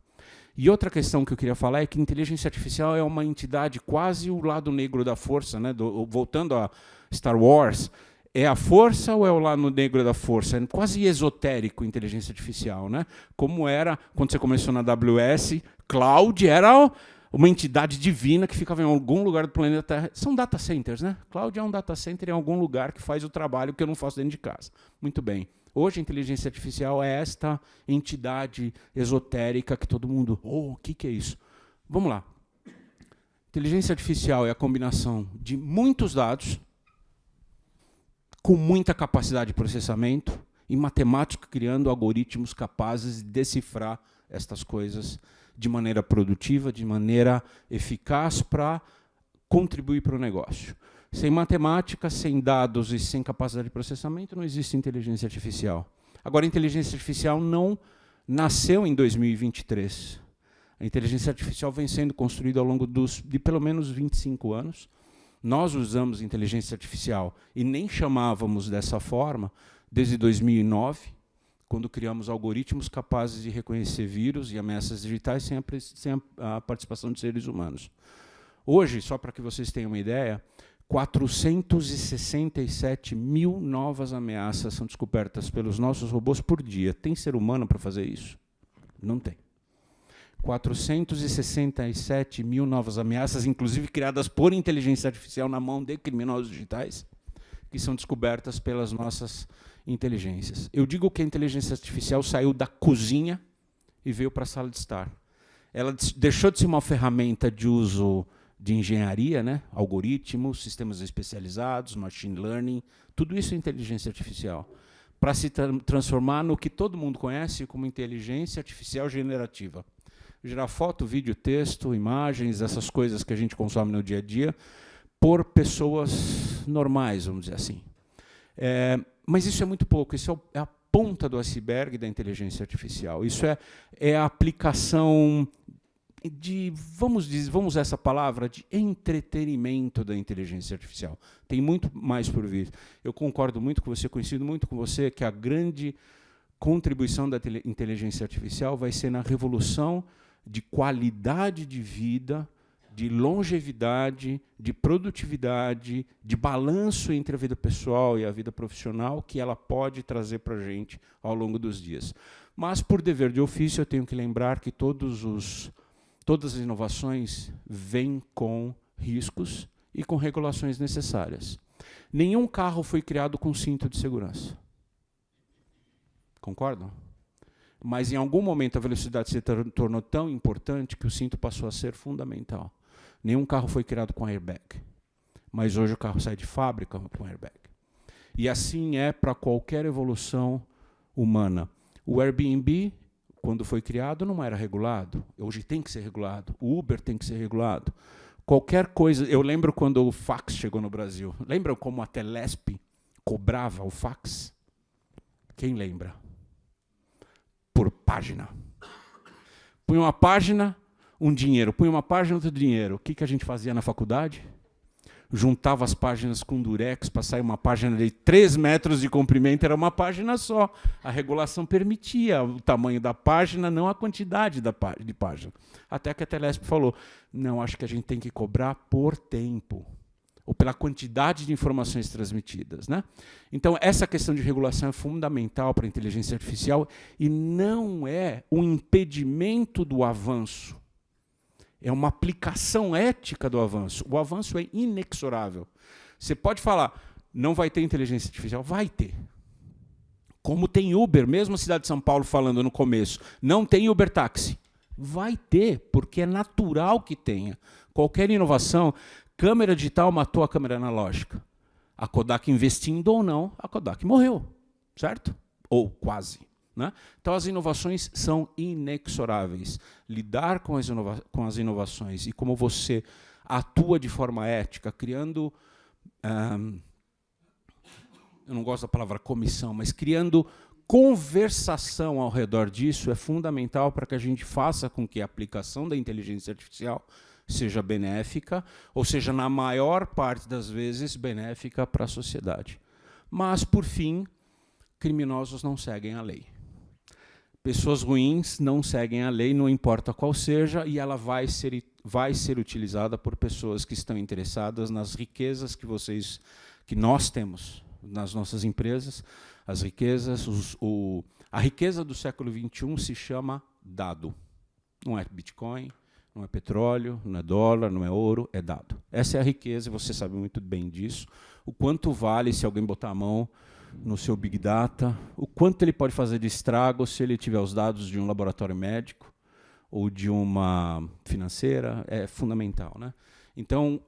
Speaker 9: E outra questão que eu queria falar é que inteligência artificial é uma entidade quase o lado negro da força, né? Voltando a Star Wars, é a força ou é o lado negro da força? É quase esotérico inteligência artificial, né? Como era quando você começou na AWS, Cloud era uma entidade divina que ficava em algum lugar do planeta Terra. São data centers, né? Cloud é um data center em algum lugar que faz o trabalho que eu não faço dentro de casa. Muito bem. Hoje a inteligência artificial é esta entidade esotérica que todo mundo... o que é isso? Vamos lá. Inteligência artificial é a combinação de muitos dados com muita capacidade de processamento e matemática criando algoritmos capazes de decifrar estas coisas de maneira produtiva, de maneira eficaz para contribuir para o negócio. Sem matemática, sem dados e sem capacidade de processamento, não existe inteligência artificial. Agora, a inteligência artificial não nasceu em 2023. A inteligência artificial vem sendo construída ao longo de pelo menos 25 anos. Nós usamos inteligência artificial e nem chamávamos dessa forma desde 2009, quando criamos algoritmos capazes de reconhecer vírus e ameaças digitais sem a participação de seres humanos. Hoje, só para que vocês tenham uma ideia, 467 mil novas ameaças são descobertas pelos nossos robôs por dia. Tem ser humano para fazer isso? Não tem. 467 mil novas ameaças, inclusive criadas por inteligência artificial na mão de criminosos digitais, que são descobertas pelas nossas inteligências. Eu digo que a inteligência artificial saiu da cozinha e veio para a sala de estar. Ela deixou de ser uma ferramenta de uso de engenharia, né? Algoritmos, sistemas especializados, machine learning, tudo isso é inteligência artificial, para se transformar no que todo mundo conhece como inteligência artificial generativa. Gerar foto, vídeo, texto, imagens, essas coisas que a gente consome no dia a dia, por pessoas normais, vamos dizer assim. Mas isso é muito pouco, isso é a ponta do iceberg da inteligência artificial. Isso é a aplicação de, vamos usar essa palavra, de entretenimento da inteligência artificial. Tem muito mais por vir. Eu concordo muito com você, coincido muito com você, que a grande contribuição da inteligência artificial vai ser na revolução de qualidade de vida de longevidade, de produtividade, de balanço entre a vida pessoal e a vida profissional que ela pode trazer para a gente ao longo dos dias. Mas, por dever de ofício, eu tenho que lembrar que todas as inovações vêm com riscos e com regulações necessárias. Nenhum carro foi criado com cinto de segurança. Concordam? Mas, em algum momento, a velocidade se tornou tão importante que o cinto passou a ser fundamental. Nenhum carro foi criado com airbag. Mas hoje o carro sai de fábrica com airbag. E assim é para qualquer evolução humana. O Airbnb, quando foi criado, não era regulado. Hoje tem que ser regulado. O Uber tem que ser regulado. Qualquer coisa... Eu lembro quando o fax chegou no Brasil. Lembram como a Telesp cobrava o fax? Quem lembra? Por página. Punha uma página, um dinheiro. Punha uma página, outro dinheiro. O que a gente fazia na faculdade? Juntava as páginas com durex para sair uma página de 3 metros de comprimento, era uma página só. A regulação permitia o tamanho da página, não a quantidade de página. Até que a Telesp falou, não, acho que a gente tem que cobrar por tempo, ou pela quantidade de informações transmitidas, né? Então, essa questão de regulação é fundamental para a inteligência artificial e não é um impedimento do avanço. É uma aplicação ética do avanço. O avanço é inexorável. Você pode falar, não vai ter inteligência artificial? Vai ter. Como tem Uber, mesmo a cidade de São Paulo falando no começo, não tem Uber táxi. Vai ter, porque é natural que tenha. Qualquer inovação... Câmera digital matou a câmera analógica. A Kodak investindo ou não, a Kodak morreu, certo? Ou quase. Né? Então, as inovações são inexoráveis. Lidar com as inovações e como você atua de forma ética, criando... eu não gosto da palavra comissão, mas criando conversação ao redor disso é fundamental para que a gente faça com que a aplicação da inteligência artificial seja benéfica, ou seja, na maior parte das vezes, benéfica para a sociedade. Mas, por fim, criminosos não seguem a lei. Pessoas ruins não seguem a lei, não importa qual seja, e ela vai ser utilizada por pessoas que estão interessadas nas riquezas que nós temos nas nossas empresas. As riquezas, a riqueza do século XXI se chama dado. Não é Bitcoin, não é petróleo, não é dólar, não é ouro, é dado. Essa é a riqueza, e você sabe muito bem disso. O quanto vale se alguém botar a mão no seu Big Data, o quanto ele pode fazer de estrago se ele tiver os dados de um laboratório médico ou de uma financeira, é fundamental, né? Então,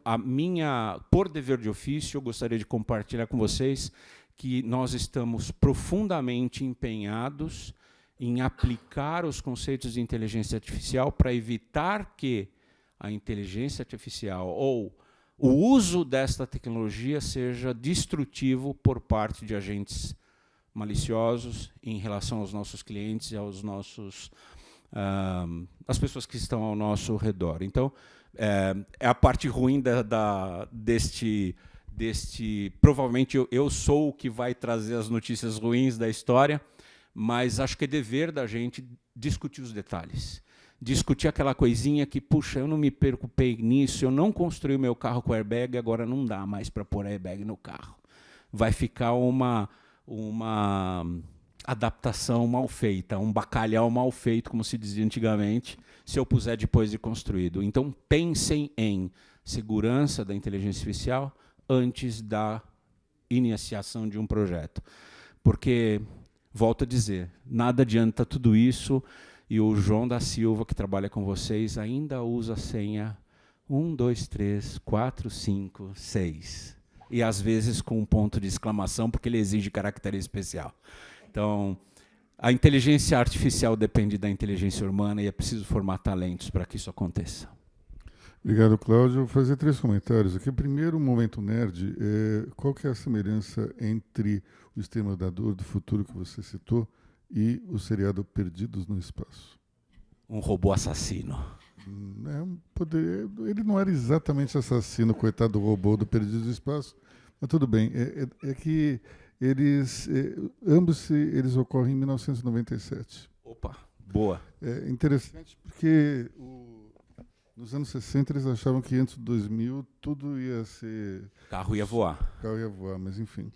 Speaker 9: por dever de ofício, eu gostaria de compartilhar com vocês que nós estamos profundamente empenhados em aplicar os conceitos de inteligência artificial para evitar que a inteligência artificial ou o uso desta tecnologia seja destrutivo por parte de agentes maliciosos em relação aos nossos clientes e aos às pessoas que estão ao nosso redor. Então, é a parte ruim deste provavelmente eu sou o que vai trazer as notícias ruins da história, mas acho que é dever da gente discutir os detalhes. Discutir aquela coisinha que, puxa, eu não me preocupei nisso, eu não construí o meu carro com airbag, agora não dá mais para pôr airbag no carro. Vai ficar uma adaptação mal feita, um bacalhau mal feito, como se dizia antigamente, se eu puser depois de construído. Então, pensem em segurança da inteligência artificial antes da iniciação de um projeto. Porque, volto a dizer, nada adianta tudo isso e o João da Silva, que trabalha com vocês, ainda usa a senha 1, 2, 3, 4, 5, 6. E, às vezes, com um ponto de exclamação, porque ele exige caractere especial. Então, a inteligência artificial depende da inteligência humana e é preciso formar talentos para que isso aconteça.
Speaker 3: Obrigado, Cláudio. Vou fazer 3 comentários aqui. Primeiro, momento nerd. Qual que é a semelhança entre o Exterminador do Futuro que você citou e o seriado Perdidos no Espaço?
Speaker 9: Um robô assassino.
Speaker 3: Ele não era exatamente assassino, coitado do robô do Perdidos no Espaço, mas tudo bem. É que ambos eles ocorrem em 1997.
Speaker 9: Opa, boa.
Speaker 3: É interessante porque Nos anos 60 eles achavam que antes de 2000 tudo ia ser...
Speaker 9: Carro ia voar.
Speaker 3: Carro ia voar, mas enfim.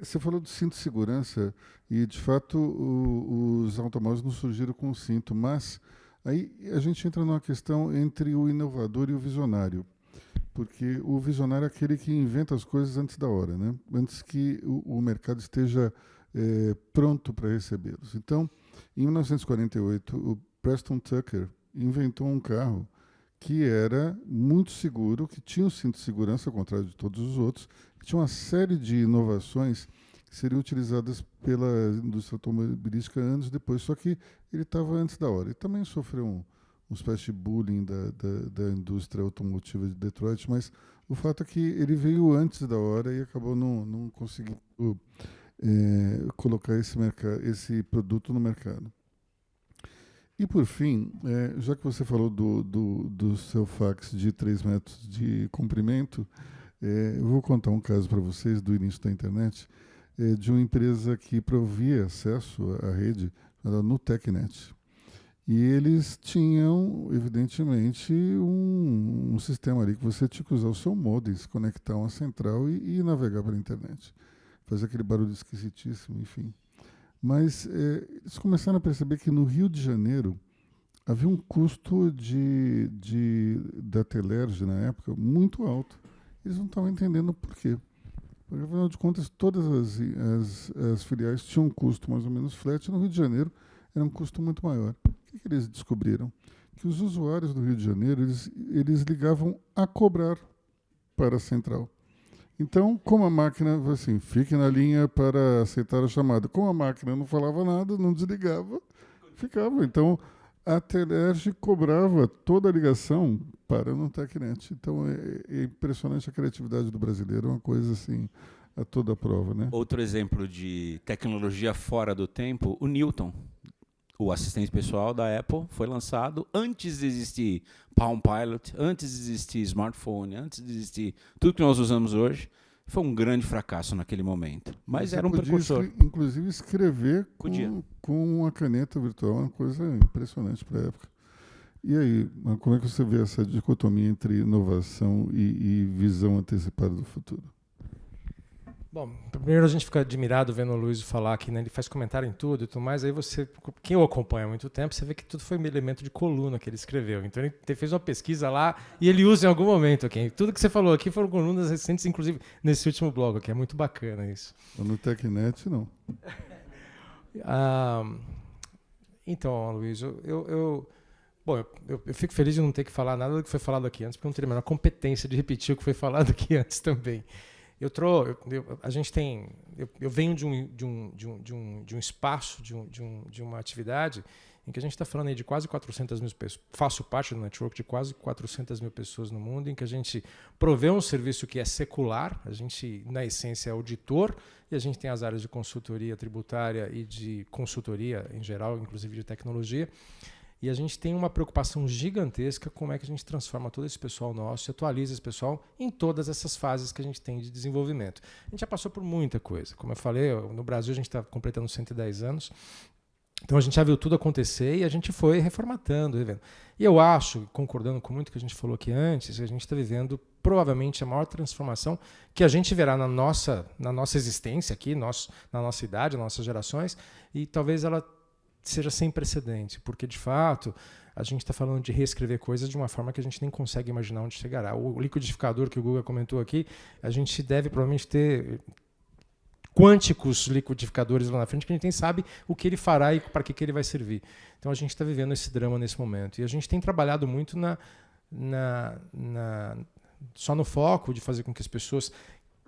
Speaker 3: Você falou do cinto de segurança e, de fato, os automóveis não surgiram com o cinto, mas aí a gente entra numa questão entre o inovador e o visionário. Porque o visionário é aquele que inventa as coisas antes da hora, né? Antes que o mercado esteja pronto para recebê-los. Então, em 1948, o Preston Tucker inventou um carro que era muito seguro, que tinha um cinto de segurança, ao contrário de todos os outros, que tinha uma série de inovações que seriam utilizadas pela indústria automobilística anos depois, só que ele estava antes da hora. Ele também sofreu uma espécie de bullying da indústria automotiva de Detroit, mas o fato é que ele veio antes da hora e acabou não conseguindo colocar esse produto no mercado. E, por fim, já que você falou do seu fax de 3 metros de comprimento, eu vou contar um caso para vocês do início da internet, de uma empresa que provia acesso à rede, chamada Nutecnet. E eles tinham, evidentemente, um sistema ali que você tinha que usar o seu modem, se conectar a uma central e navegar pela internet. Fazer aquele barulho esquisitíssimo, enfim. Mas eles começaram a perceber que no Rio de Janeiro havia um custo da Telerge, na época, muito alto. Eles não estavam entendendo por quê. Porque, afinal de contas, todas as filiais tinham um custo mais ou menos flat. No Rio de Janeiro era um custo muito maior. O que eles descobriram? Que os usuários do Rio de Janeiro eles ligavam a cobrar para a central. Então, como a máquina, assim, fique na linha para aceitar a chamada. Como a máquina não falava nada, não desligava, ficava. Então, a Telerge cobrava toda a ligação para a Nutecnet. Então, é impressionante a criatividade do brasileiro, é uma coisa assim, a toda prova, né?
Speaker 9: Outro exemplo de tecnologia fora do tempo, o Newton. O assistente pessoal da Apple foi lançado antes de existir Palm Pilot, antes de existir smartphone, antes de existir tudo que nós usamos hoje. Foi um grande fracasso naquele momento. Mas
Speaker 3: você
Speaker 9: era um precursor.
Speaker 3: Inclusive escrever com uma caneta virtual, uma coisa impressionante para a época. E aí, como é que você vê essa dicotomia entre inovação e visão antecipada do futuro?
Speaker 4: Bom, primeiro a gente fica admirado vendo o Luiz falar que, né, ele faz comentário em tudo e tudo mais, aí você, quem o acompanha há muito tempo, você vê que tudo foi um elemento de coluna que ele escreveu. Então ele fez uma pesquisa lá e ele usa em algum momento aqui. Tudo que você falou aqui foram colunas recentes, inclusive nesse último blog aqui. É muito bacana isso.
Speaker 3: No Tecnet, não.
Speaker 4: Então, Luiz, eu fico feliz de não ter que falar nada do que foi falado aqui antes, porque eu não teria a menor competência de repetir o que foi falado aqui antes também. Eu venho de um espaço, de uma atividade em que a gente está falando aí de quase 400 mil pessoas. Faço parte do network de quase 400 mil pessoas no mundo, em que a gente provê um serviço que é secular, a gente, na essência, é auditor, e a gente tem as áreas de consultoria tributária e de consultoria em geral, inclusive de tecnologia. E a gente tem uma preocupação gigantesca como é que a gente transforma todo esse pessoal nosso e atualiza esse pessoal em todas essas fases que a gente tem de desenvolvimento. A gente já passou por muita coisa. Como eu falei, no Brasil a gente está completando 110 anos. Então a gente já viu tudo acontecer e a gente foi reformatando, revendo. E eu acho, concordando com muito que a gente falou aqui antes, que a gente está vivendo provavelmente a maior transformação que a gente verá na nossa existência aqui, na nossa idade, nas nossas gerações, e talvez ela seja sem precedente, porque de fato a gente está falando de reescrever coisas de uma forma que a gente nem consegue imaginar onde chegará. O liquidificador que o Guga comentou aqui, a gente deve provavelmente ter quânticos liquidificadores lá na frente que a gente nem sabe o que ele fará e para que ele vai servir. Então a gente está vivendo esse drama nesse momento. E a gente tem trabalhado muito só no foco de fazer com que as pessoas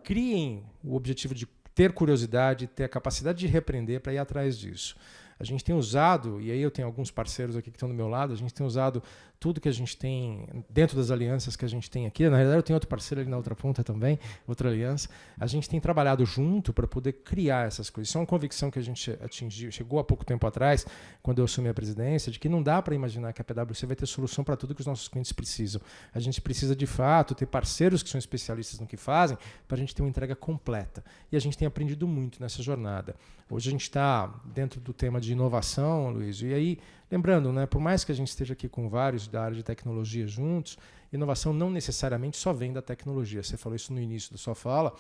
Speaker 4: criem o objetivo de ter curiosidade, ter a capacidade de reaprender para ir atrás disso. A gente tem usado, e aí eu tenho alguns parceiros aqui que estão do meu lado, a gente tem usado tudo que a gente tem dentro das alianças que a gente tem aqui. Na realidade, eu tenho outro parceiro ali na outra ponta também, outra aliança. A gente tem trabalhado junto para poder criar essas coisas. Isso é uma convicção que a gente atingiu, chegou há pouco tempo atrás, quando eu assumi a presidência, de que não dá para imaginar que a PwC vai ter solução para tudo que os nossos clientes precisam. A gente precisa, de fato, ter parceiros que são especialistas no que fazem para a gente ter uma entrega completa. E a gente tem aprendido muito nessa jornada. Hoje a gente está dentro do tema de inovação, Luiz. E aí, lembrando, né, por mais que a gente esteja aqui com vários da área de tecnologia juntos, inovação não necessariamente só vem da tecnologia. Você falou isso no início da sua fala.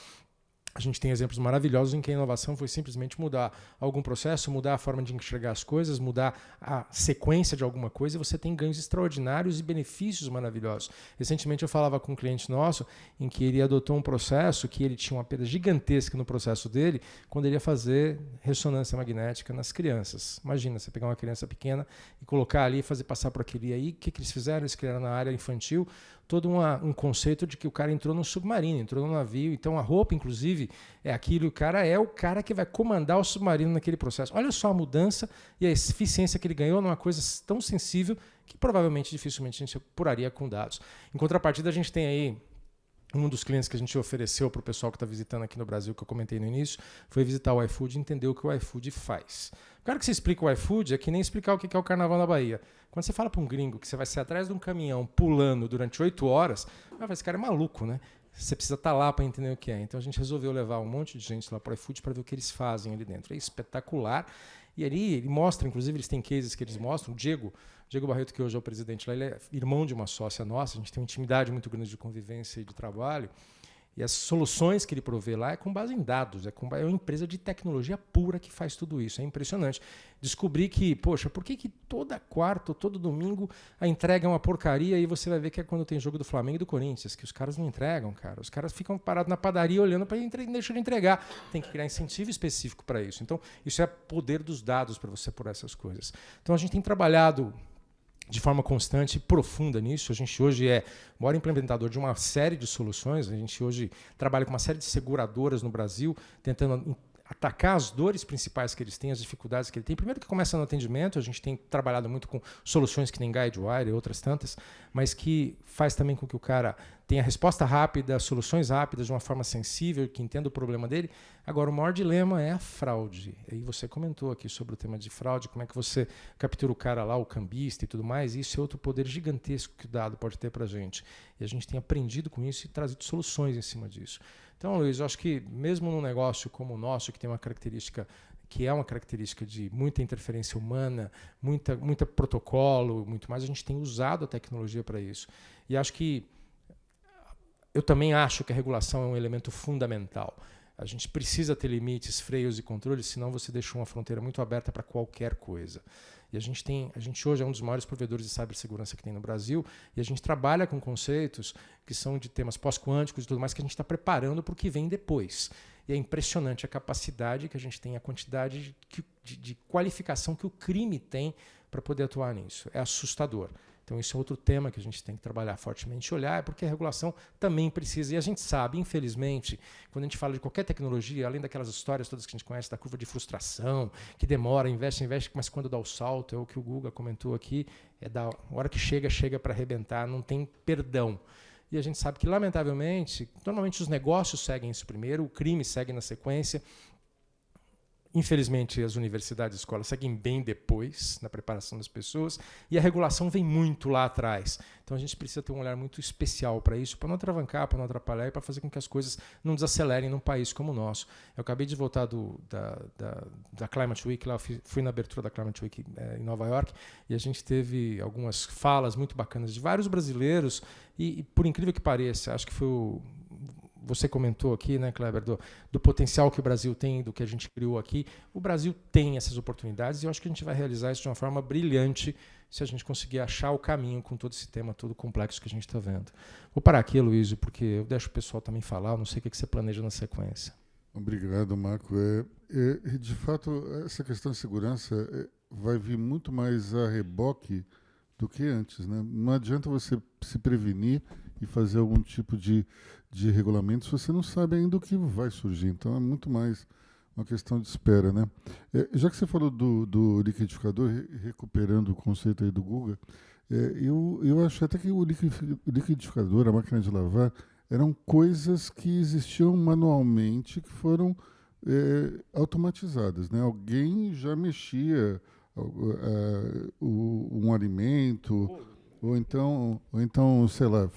Speaker 4: A gente tem exemplos maravilhosos em que a inovação foi simplesmente mudar algum processo, mudar a forma de enxergar as coisas, mudar a sequência de alguma coisa, e você tem ganhos extraordinários e benefícios maravilhosos. Recentemente eu falava com um cliente nosso em que ele adotou um processo que ele tinha uma perda gigantesca no processo dele quando ele ia fazer ressonância magnética nas crianças. Imagina, você pegar uma criança pequena e colocar ali e fazer passar por aquilo. E aí, o que eles fizeram? Eles criaram na área infantil todo um conceito de que o cara entrou num submarino, entrou num navio. Então a roupa, inclusive, é aquilo, o cara que vai comandar o submarino naquele processo. Olha só a mudança e a eficiência que ele ganhou numa coisa tão sensível que provavelmente, dificilmente, a gente apuraria com dados. Em contrapartida, a gente tem aí um dos clientes que a gente ofereceu para o pessoal que está visitando aqui no Brasil, que eu comentei no início, foi visitar o iFood e entender o que o iFood faz. O cara que você explica o iFood é que nem explicar o que é o Carnaval na Bahia. Quando você fala para um gringo que você vai ser atrás de um caminhão pulando durante 8 horas, esse cara é maluco, né? Você precisa estar lá para entender o que é. Então a gente resolveu levar um monte de gente lá para o iFood para ver o que eles fazem ali dentro. É espetacular. E ali ele mostra, inclusive eles têm cases que eles mostram. O Diego Barreto, que hoje é o presidente lá, ele é irmão de uma sócia nossa. A gente tem uma intimidade muito grande de convivência e de trabalho. E as soluções que ele provê lá é com base em dados, é uma empresa de tecnologia pura que faz tudo isso. É impressionante. Descobri que, poxa, por que toda quarta, todo domingo a entrega é uma porcaria e você vai ver que é quando tem jogo do Flamengo e do Corinthians, que os caras não entregam, cara. Os caras ficam parados na padaria olhando para deixar de entregar. Tem que criar incentivo específico para isso. Então, isso é poder dos dados para você apurar essas coisas. Então, a gente tem trabalhado de forma constante e profunda nisso. A gente hoje é o maior implementador de uma série de soluções. A gente hoje trabalha com uma série de seguradoras no Brasil, tentando atacar as dores principais que eles têm, as dificuldades que ele tem. Primeiro que começa no atendimento, a gente tem trabalhado muito com soluções que nem Guidewire e outras tantas, mas que faz também com que o cara tenha resposta rápida, soluções rápidas, de uma forma sensível, que entenda o problema dele. Agora, o maior dilema é a fraude. E você comentou aqui sobre o tema de fraude, como é que você captura o cara lá, o cambista e tudo mais. E isso é outro poder gigantesco que o dado pode ter para a gente. E a gente tem aprendido com isso e trazido soluções em cima disso. Então, Luiz, eu acho que mesmo num negócio como o nosso, que tem uma característica que é uma característica de muita interferência humana, muita protocolo, muito mais, a gente tem usado a tecnologia para isso. E acho que eu também acho que a regulação é um elemento fundamental. A gente precisa ter limites, freios e controles, senão você deixa uma fronteira muito aberta para qualquer coisa. E a gente hoje é um dos maiores provedores de cibersegurança que tem no Brasil, e a gente trabalha com conceitos que são de temas pós-quânticos e tudo mais, que a gente está preparando para o que vem depois. E é impressionante a capacidade que a gente tem, a quantidade de qualificação que o crime tem para poder atuar nisso. É assustador. Então, isso é outro tema que a gente tem que trabalhar fortemente e olhar, porque a regulação também precisa. E a gente sabe, infelizmente, quando a gente fala de qualquer tecnologia, além daquelas histórias todas que a gente conhece da curva de frustração, que demora, investe, mas quando dá o salto, é o que o Guga comentou aqui, a hora que chega para arrebentar, não tem perdão. E a gente sabe que, lamentavelmente, normalmente os negócios seguem isso primeiro, o crime segue na sequência. Infelizmente, as universidades e escolas seguem bem depois na preparação das pessoas e a regulação vem muito lá atrás. Então, a gente precisa ter um olhar muito especial para isso, para não atravancar, para não atrapalhar e para fazer com que as coisas não desacelerem num país como o nosso. Eu acabei de voltar da Climate Week, lá fui na abertura da Climate Week em Nova York, e a gente teve algumas falas muito bacanas de vários brasileiros e por incrível que pareça, acho que foi você comentou aqui, né, Kleber, do potencial que o Brasil tem, do que a gente criou aqui. O Brasil tem essas oportunidades e eu acho que a gente vai realizar isso de uma forma brilhante se a gente conseguir achar o caminho com todo esse tema todo complexo que a gente está vendo. Vou parar aqui, Luísio, porque eu deixo o pessoal também falar, eu não sei o que você planeja na sequência.
Speaker 3: Obrigado, Marco. De fato, essa questão de segurança vai vir muito mais a reboque do que antes, né? Não adianta você se prevenir e fazer algum tipo de regulamento se você não sabe ainda o que vai surgir. Então, é muito mais uma questão de espera, né? Já que você falou do liquidificador, recuperando o conceito aí do Guga, eu acho até que o liquidificador, a máquina de lavar, eram coisas que existiam manualmente, que foram automatizadas, né? Alguém já mexia um alimento, ou então, sei lá,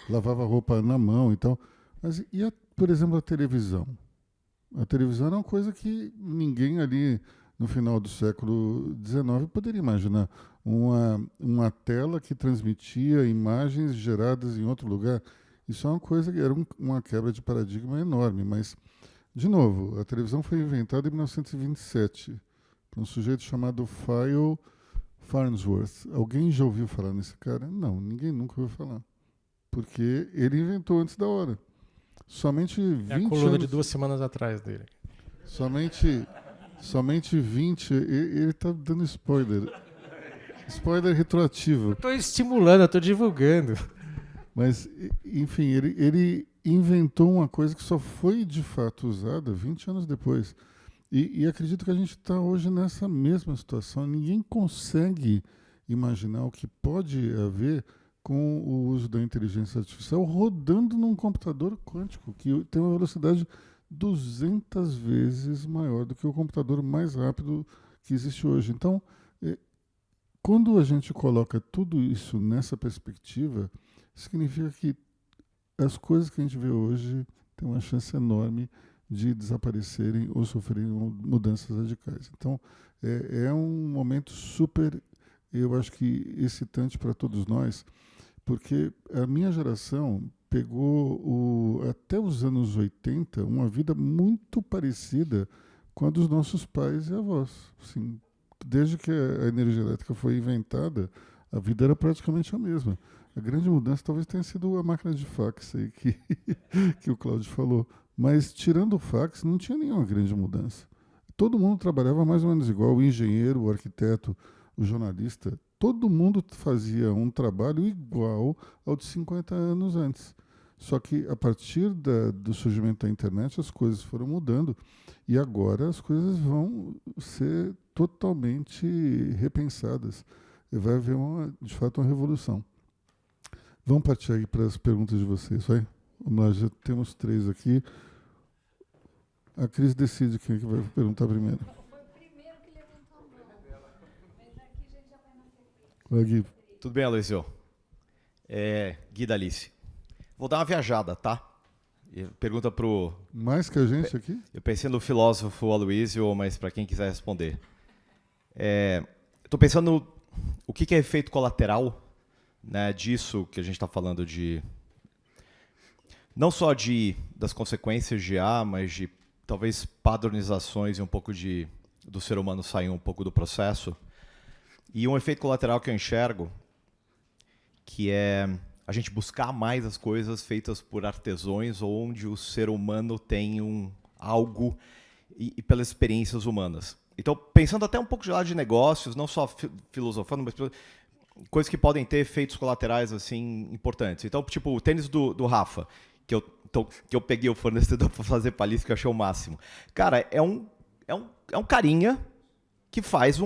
Speaker 3: lavava roupa na mão e tal. Mas por exemplo, a televisão? A televisão é uma coisa que ninguém ali no final do século XIX, poderia imaginar uma tela que transmitia imagens geradas em outro lugar. Isso é uma coisa que era uma quebra de paradigma enorme, mas, de novo, a televisão foi inventada em 1927 por um sujeito chamado Phil Farnsworth. Alguém já ouviu falar nesse cara? Não, ninguém nunca ouviu falar, porque ele inventou antes da hora. Somente 20
Speaker 4: É a coluna
Speaker 3: anos,
Speaker 4: de 2 semanas atrás dele.
Speaker 3: somente 20, ele está dando spoiler. Spoiler retroativo.
Speaker 4: Eu estou estimulando, eu estou divulgando.
Speaker 3: Mas, enfim, ele inventou uma coisa que só foi de fato usada 20 anos depois. E acredito que a gente está hoje nessa mesma situação. Ninguém consegue imaginar o que pode haver com o uso da inteligência artificial rodando num computador quântico, que tem uma velocidade 200 vezes maior do que o computador mais rápido que existe hoje. Então, quando a gente coloca tudo isso nessa perspectiva, significa que as coisas que a gente vê hoje têm uma chance enorme de desaparecerem ou sofrerem mudanças radicais. Então, é um momento super, eu acho que excitante para todos nós, porque a minha geração pegou, até os anos 80, uma vida muito parecida com a dos nossos pais e avós. Assim, desde que a energia elétrica foi inventada, a vida era praticamente a mesma. A grande mudança talvez tenha sido a máquina de fax aí que o Cláudio falou. Mas, tirando o fax, não tinha nenhuma grande mudança. Todo mundo trabalhava mais ou menos igual, o engenheiro, o arquiteto, o jornalista. Todo mundo fazia um trabalho igual ao de 50 anos antes. Só que, a partir do surgimento da internet, as coisas foram mudando. E agora as coisas vão ser totalmente repensadas. E vai haver, de fato, uma revolução. Vamos partir aí para as perguntas de vocês, vai? Vamos lá, já temos 3 aqui. A Cris decide quem é que vai perguntar primeiro.
Speaker 2: Foi o primeiro que levantou a mão. Mas aqui a gente já vai na sequência.
Speaker 3: Gui.
Speaker 10: Tudo bem, Aloysio? Gui da Alice. Vou dar uma viajada, tá? Pergunta pro...
Speaker 3: Mais que a gente aqui?
Speaker 10: Eu pensei no filósofo Aloysio, mas para quem quiser responder. Estou pensando o que é efeito colateral, né, disso que a gente está falando de... Não só das consequências de IA, mas de talvez padronizações e um pouco do ser humano sair um pouco do processo. E um efeito colateral que eu enxergo, que é a gente buscar mais as coisas feitas por artesãos, onde o ser humano tem algo e pelas experiências humanas. Então, pensando até um pouco de lado de negócios, não só filosofando, mas coisas que podem ter efeitos colaterais assim importantes. Então, tipo, o tênis do Rafa, que eu peguei o fornecedor para fazer palito, que eu achei o máximo. Cara, é um carinha que faz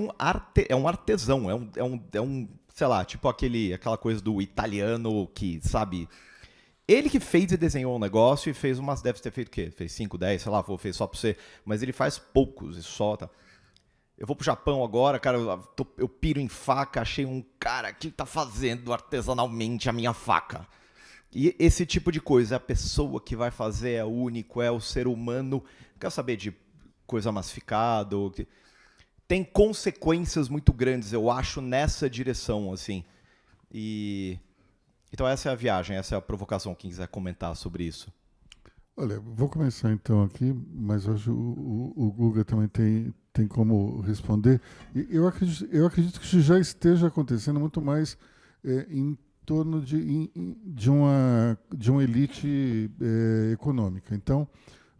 Speaker 10: é um artesão, sei lá, tipo aquela coisa do italiano que, sabe, ele que fez e desenhou um negócio e fez deve ter feito o quê? Fez 5, 10, sei lá, fez só para você, mas ele faz poucos e só, tá? Eu vou pro Japão agora, cara, eu piro em faca, achei um cara que tá fazendo artesanalmente a minha faca. E esse tipo de coisa, a pessoa que vai fazer é único, é o ser humano. Não quero saber de coisa massificada. Tem consequências muito grandes, eu acho, nessa direção, assim. Então essa é a viagem, essa é a provocação, quem quiser comentar sobre isso.
Speaker 3: Olha, vou começar então aqui, mas hoje o Guga também tem como responder. E eu acredito que isso já esteja acontecendo muito mais em torno de uma elite econômica. Então,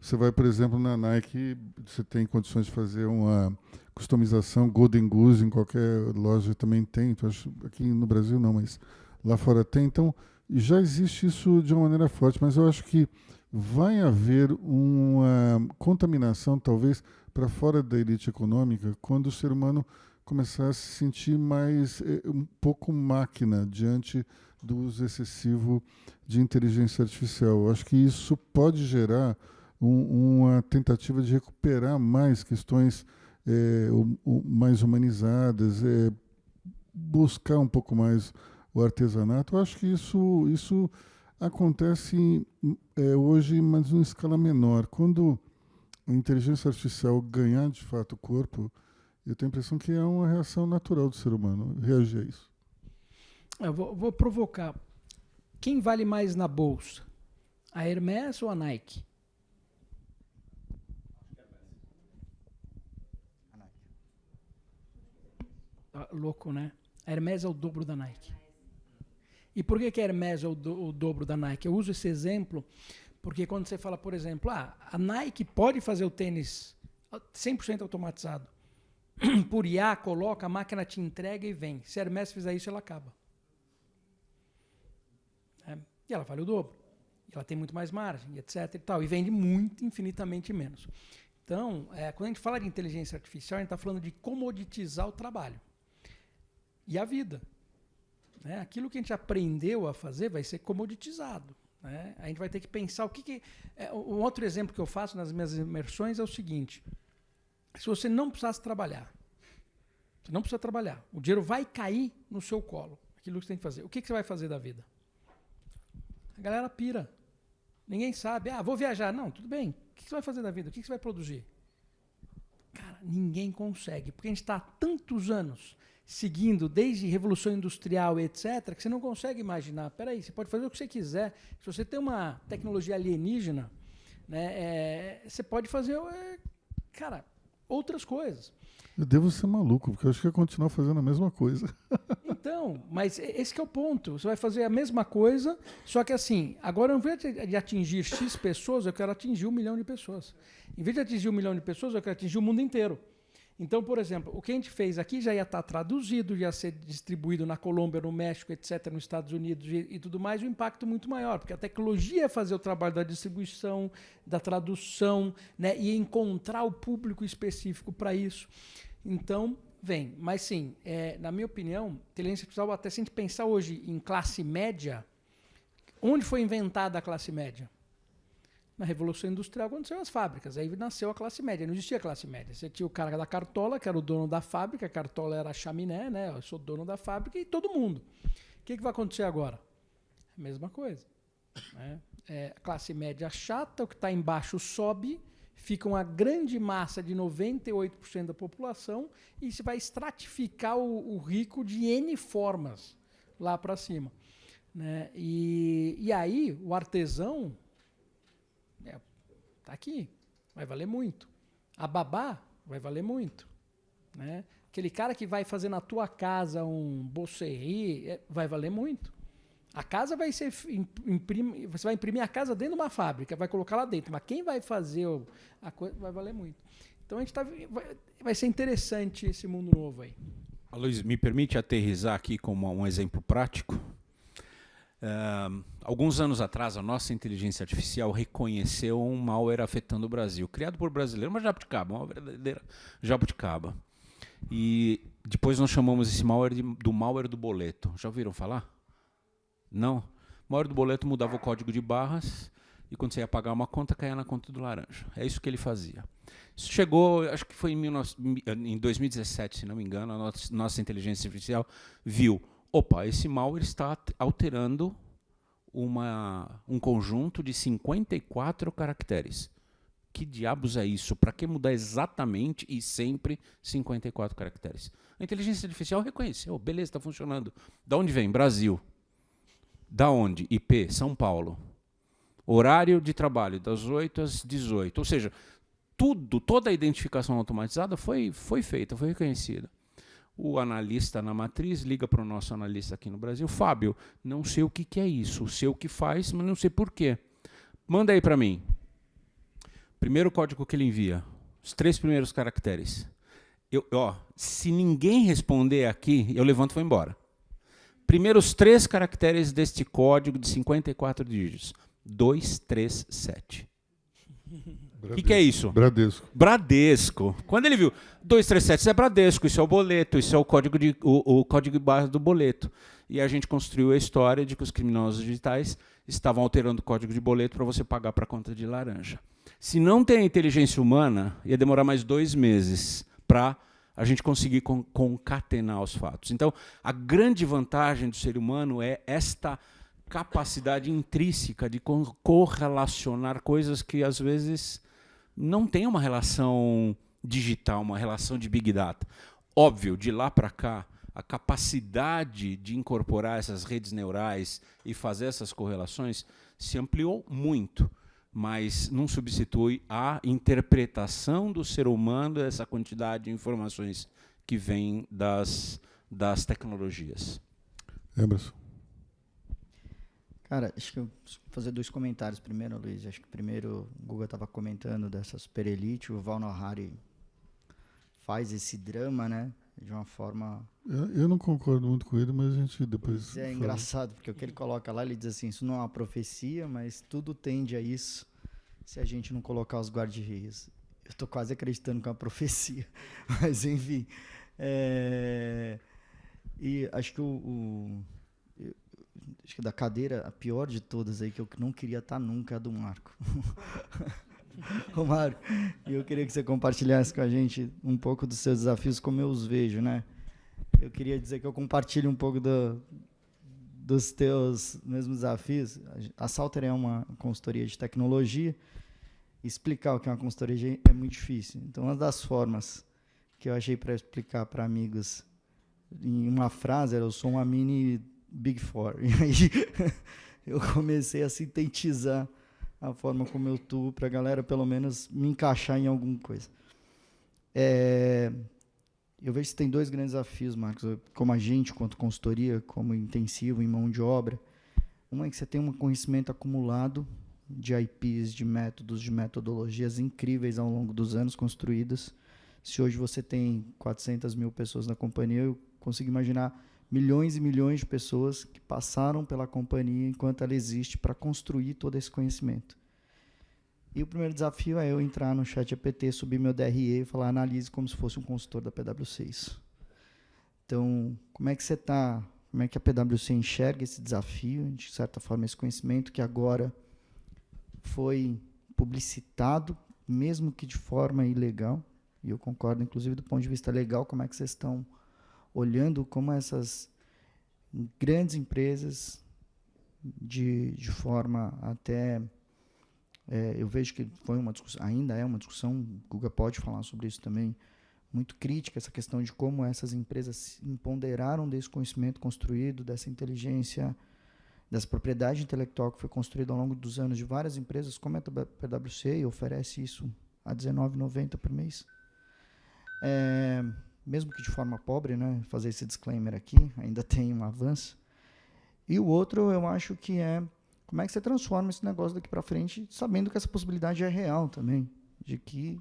Speaker 3: você vai, por exemplo, na Nike, você tem condições de fazer uma customização Golden Goose, em qualquer loja também tem. Então, aqui no Brasil não, mas lá fora tem. Então, já existe isso de uma maneira forte, mas eu acho que vai haver uma contaminação, talvez, para fora da elite econômica, quando o ser humano começar a se sentir mais um pouco máquina diante do uso excessivo de inteligência artificial. Eu acho que isso pode gerar uma tentativa de recuperar mais questões mais humanizadas, buscar um pouco mais o artesanato. Eu acho que isso acontece hoje, mas em escala menor. Quando a inteligência artificial ganhar de fato corpo, Eu tenho a impressão que é uma reação natural do ser humano reagir a isso.
Speaker 6: Eu vou provocar. Quem vale mais na bolsa? A Hermès ou a Nike? Louco, né? A Hermès é o dobro da Nike. E por que a Hermès é o dobro da Nike? Eu uso esse exemplo porque quando você fala, por exemplo, a Nike pode fazer o tênis 100% automatizado. Por IA, coloca, a máquina te entrega e vem. Se a Hermès fizer isso, ela acaba. E ela vale o dobro. E ela tem muito mais margem, etc. E tal. E vende muito, infinitamente menos. Então, quando a gente fala de inteligência artificial, a gente está falando de comoditizar o trabalho. E a vida. Né? Aquilo que a gente aprendeu a fazer vai ser comoditizado. Né? A gente vai ter que pensar o que... Um outro exemplo que eu faço nas minhas imersões é o seguinte. Se você não precisasse trabalhar, você não precisa trabalhar, o dinheiro vai cair no seu colo. Aquilo que você tem que fazer. O que você vai fazer da vida? A galera pira. Ninguém sabe. Vou viajar. Não, tudo bem. O que você vai fazer da vida? O que você vai produzir? Cara, ninguém consegue. Porque a gente está há tantos anos seguindo, desde Revolução Industrial, etc., que você não consegue imaginar. Peraí, você pode fazer o que você quiser. Se você tem uma tecnologia alienígena, né, você pode fazer, outras coisas.
Speaker 3: Eu devo ser maluco, porque eu acho que ia continuar fazendo a mesma coisa.
Speaker 6: Então, mas esse que é o ponto. Você vai fazer a mesma coisa, só que assim, agora, ao invés de atingir X pessoas, eu quero atingir 1 milhão de pessoas. Em vez de atingir 1 milhão de pessoas, eu quero atingir o mundo inteiro. Então, por exemplo, o que a gente fez aqui já ia estar traduzido, já ia ser distribuído na Colômbia, no México, etc., nos Estados Unidos e tudo mais, um impacto muito maior, porque a tecnologia é fazer o trabalho da distribuição, da tradução, né, e encontrar o público específico para isso. Então, vem. Mas sim, na minha opinião, inteligência artificial, até se a gente pensar hoje em classe média, onde foi inventada a classe média? Na Revolução Industrial, quando saiu as fábricas. Aí nasceu a classe média. Não existia classe média. Você tinha o cara da cartola, que era o dono da fábrica. A cartola era a chaminé, né? Eu sou dono da fábrica e todo mundo. O que vai acontecer agora? A mesma coisa. Né? A classe média chata, o que está embaixo sobe, fica uma grande massa de 98% da população e se vai estratificar o rico de N formas lá para cima. Né? E aí, o artesão... Está aqui, vai valer muito. A babá vai valer muito. Né? Aquele cara que vai fazer na tua casa um bosserie vai valer muito. A casa vai ser... você vai imprimir a casa dentro de uma fábrica, vai colocar lá dentro, mas quem vai fazer a coisa vai valer muito. Então, a gente vai ser interessante esse mundo novo aí.
Speaker 9: Luiz, me permite aterrissar aqui com um exemplo prático? Alguns anos atrás, a nossa inteligência artificial reconheceu um malware afetando o Brasil, criado por brasileiro, uma jabuticaba, uma verdadeira jabuticaba. E depois nós chamamos esse malware do malware do boleto. Já ouviram falar? Não? O malware do boleto mudava o código de barras e quando você ia pagar uma conta, caía na conta do laranja. É isso que ele fazia. Isso chegou, acho que foi em 2017, se não me engano, a nossa inteligência artificial viu: opa, esse malware está alterando um conjunto de 54 caracteres. Que diabos é isso? Para que mudar exatamente e sempre 54 caracteres? A inteligência artificial reconheceu, beleza, está funcionando. Da onde vem? Brasil. Da onde? IP, São Paulo. Horário de trabalho, das 8 às 18. Ou seja, toda a identificação automatizada foi feita, foi reconhecida. O analista na matriz liga para o nosso analista aqui no Brasil: Fábio, não sei o que é isso, sei o que faz, mas não sei por quê. Manda aí para mim. Primeiro código que ele envia, os 3 primeiros caracteres. Se ninguém responder aqui, eu levanto e vou embora. Primeiros 3 caracteres deste código de 54 dígitos. 237. O que é isso?
Speaker 3: Bradesco.
Speaker 9: Bradesco. Quando ele viu 237, isso é Bradesco, isso é o boleto, isso é o código de barra do boleto. E a gente construiu a história de que os criminosos digitais estavam alterando o código de boleto para você pagar para a conta de laranja. Se não tem inteligência humana, ia demorar mais 2 meses para a gente conseguir concatenar os fatos. Então, a grande vantagem do ser humano é esta capacidade intrínseca de correlacionar coisas que, às vezes, não tem uma relação digital, uma relação de Big Data. Óbvio, de lá para cá, a capacidade de incorporar essas redes neurais e fazer essas correlações se ampliou muito, mas não substitui a interpretação do ser humano dessa quantidade de informações que vem das tecnologias.
Speaker 3: Emerson.
Speaker 11: Cara, acho que eu vou fazer 2 comentários primeiro, Luiz. Acho que primeiro o Guga estava comentando dessa super elite, o Val Nohari faz esse drama, né? De uma forma...
Speaker 3: Eu não concordo muito com ele, mas a gente depois...
Speaker 11: É engraçado, porque o que ele coloca lá, ele diz assim, isso não é uma profecia, mas tudo tende a isso se a gente não colocar os guarda-rios. Eu estou quase acreditando que é uma profecia, mas enfim. E acho que acho que da cadeira, a pior de todas aí, que eu não queria estar nunca, é a do Marco. Ô Marco, eu queria que você compartilhasse com a gente um pouco dos seus desafios, como eu os vejo, né? Eu queria dizer que eu compartilho um pouco dos teus mesmos desafios. A Salter é uma consultoria de tecnologia. Explicar o que é uma consultoria é muito difícil. Então, uma das formas que eu achei para explicar para amigos em uma frase era: eu sou uma mini Big Four. E aí eu comecei a sintetizar a forma como eu atuo para a galera, pelo menos, me encaixar em alguma coisa. Eu vejo que tem 2 grandes desafios, Marcos, como agente, quanto consultoria, como intensivo em mão de obra. Uma é que você tem um conhecimento acumulado de IPs, de métodos, de metodologias incríveis ao longo dos anos construídas. Se hoje você tem 400 mil pessoas na companhia, eu consigo imaginar milhões e milhões de pessoas que passaram pela companhia enquanto ela existe para construir todo esse conhecimento. E o primeiro desafio é eu entrar no ChatGPT, subir meu DRE e falar: analise como se fosse um consultor da PwC. Então, como é que você está? Como é que a PwC enxerga esse desafio, de certa forma, esse conhecimento que agora foi publicitado, mesmo que de forma ilegal? E eu concordo, inclusive, do ponto de vista legal, como é que vocês estão olhando como essas grandes empresas, de forma até... eu vejo que foi uma discussão, ainda é uma discussão, o Guga pode falar sobre isso também, muito crítica, essa questão de como essas empresas se empoderaram desse conhecimento construído, dessa inteligência, dessa propriedade intelectual que foi construída ao longo dos anos de várias empresas, como a PwC oferece isso a R$19,90 por mês. Mesmo que de forma pobre, né, fazer esse disclaimer aqui, ainda tem um avanço. E o outro, eu acho que é como é que você transforma esse negócio daqui para frente, sabendo que essa possibilidade é real também, de que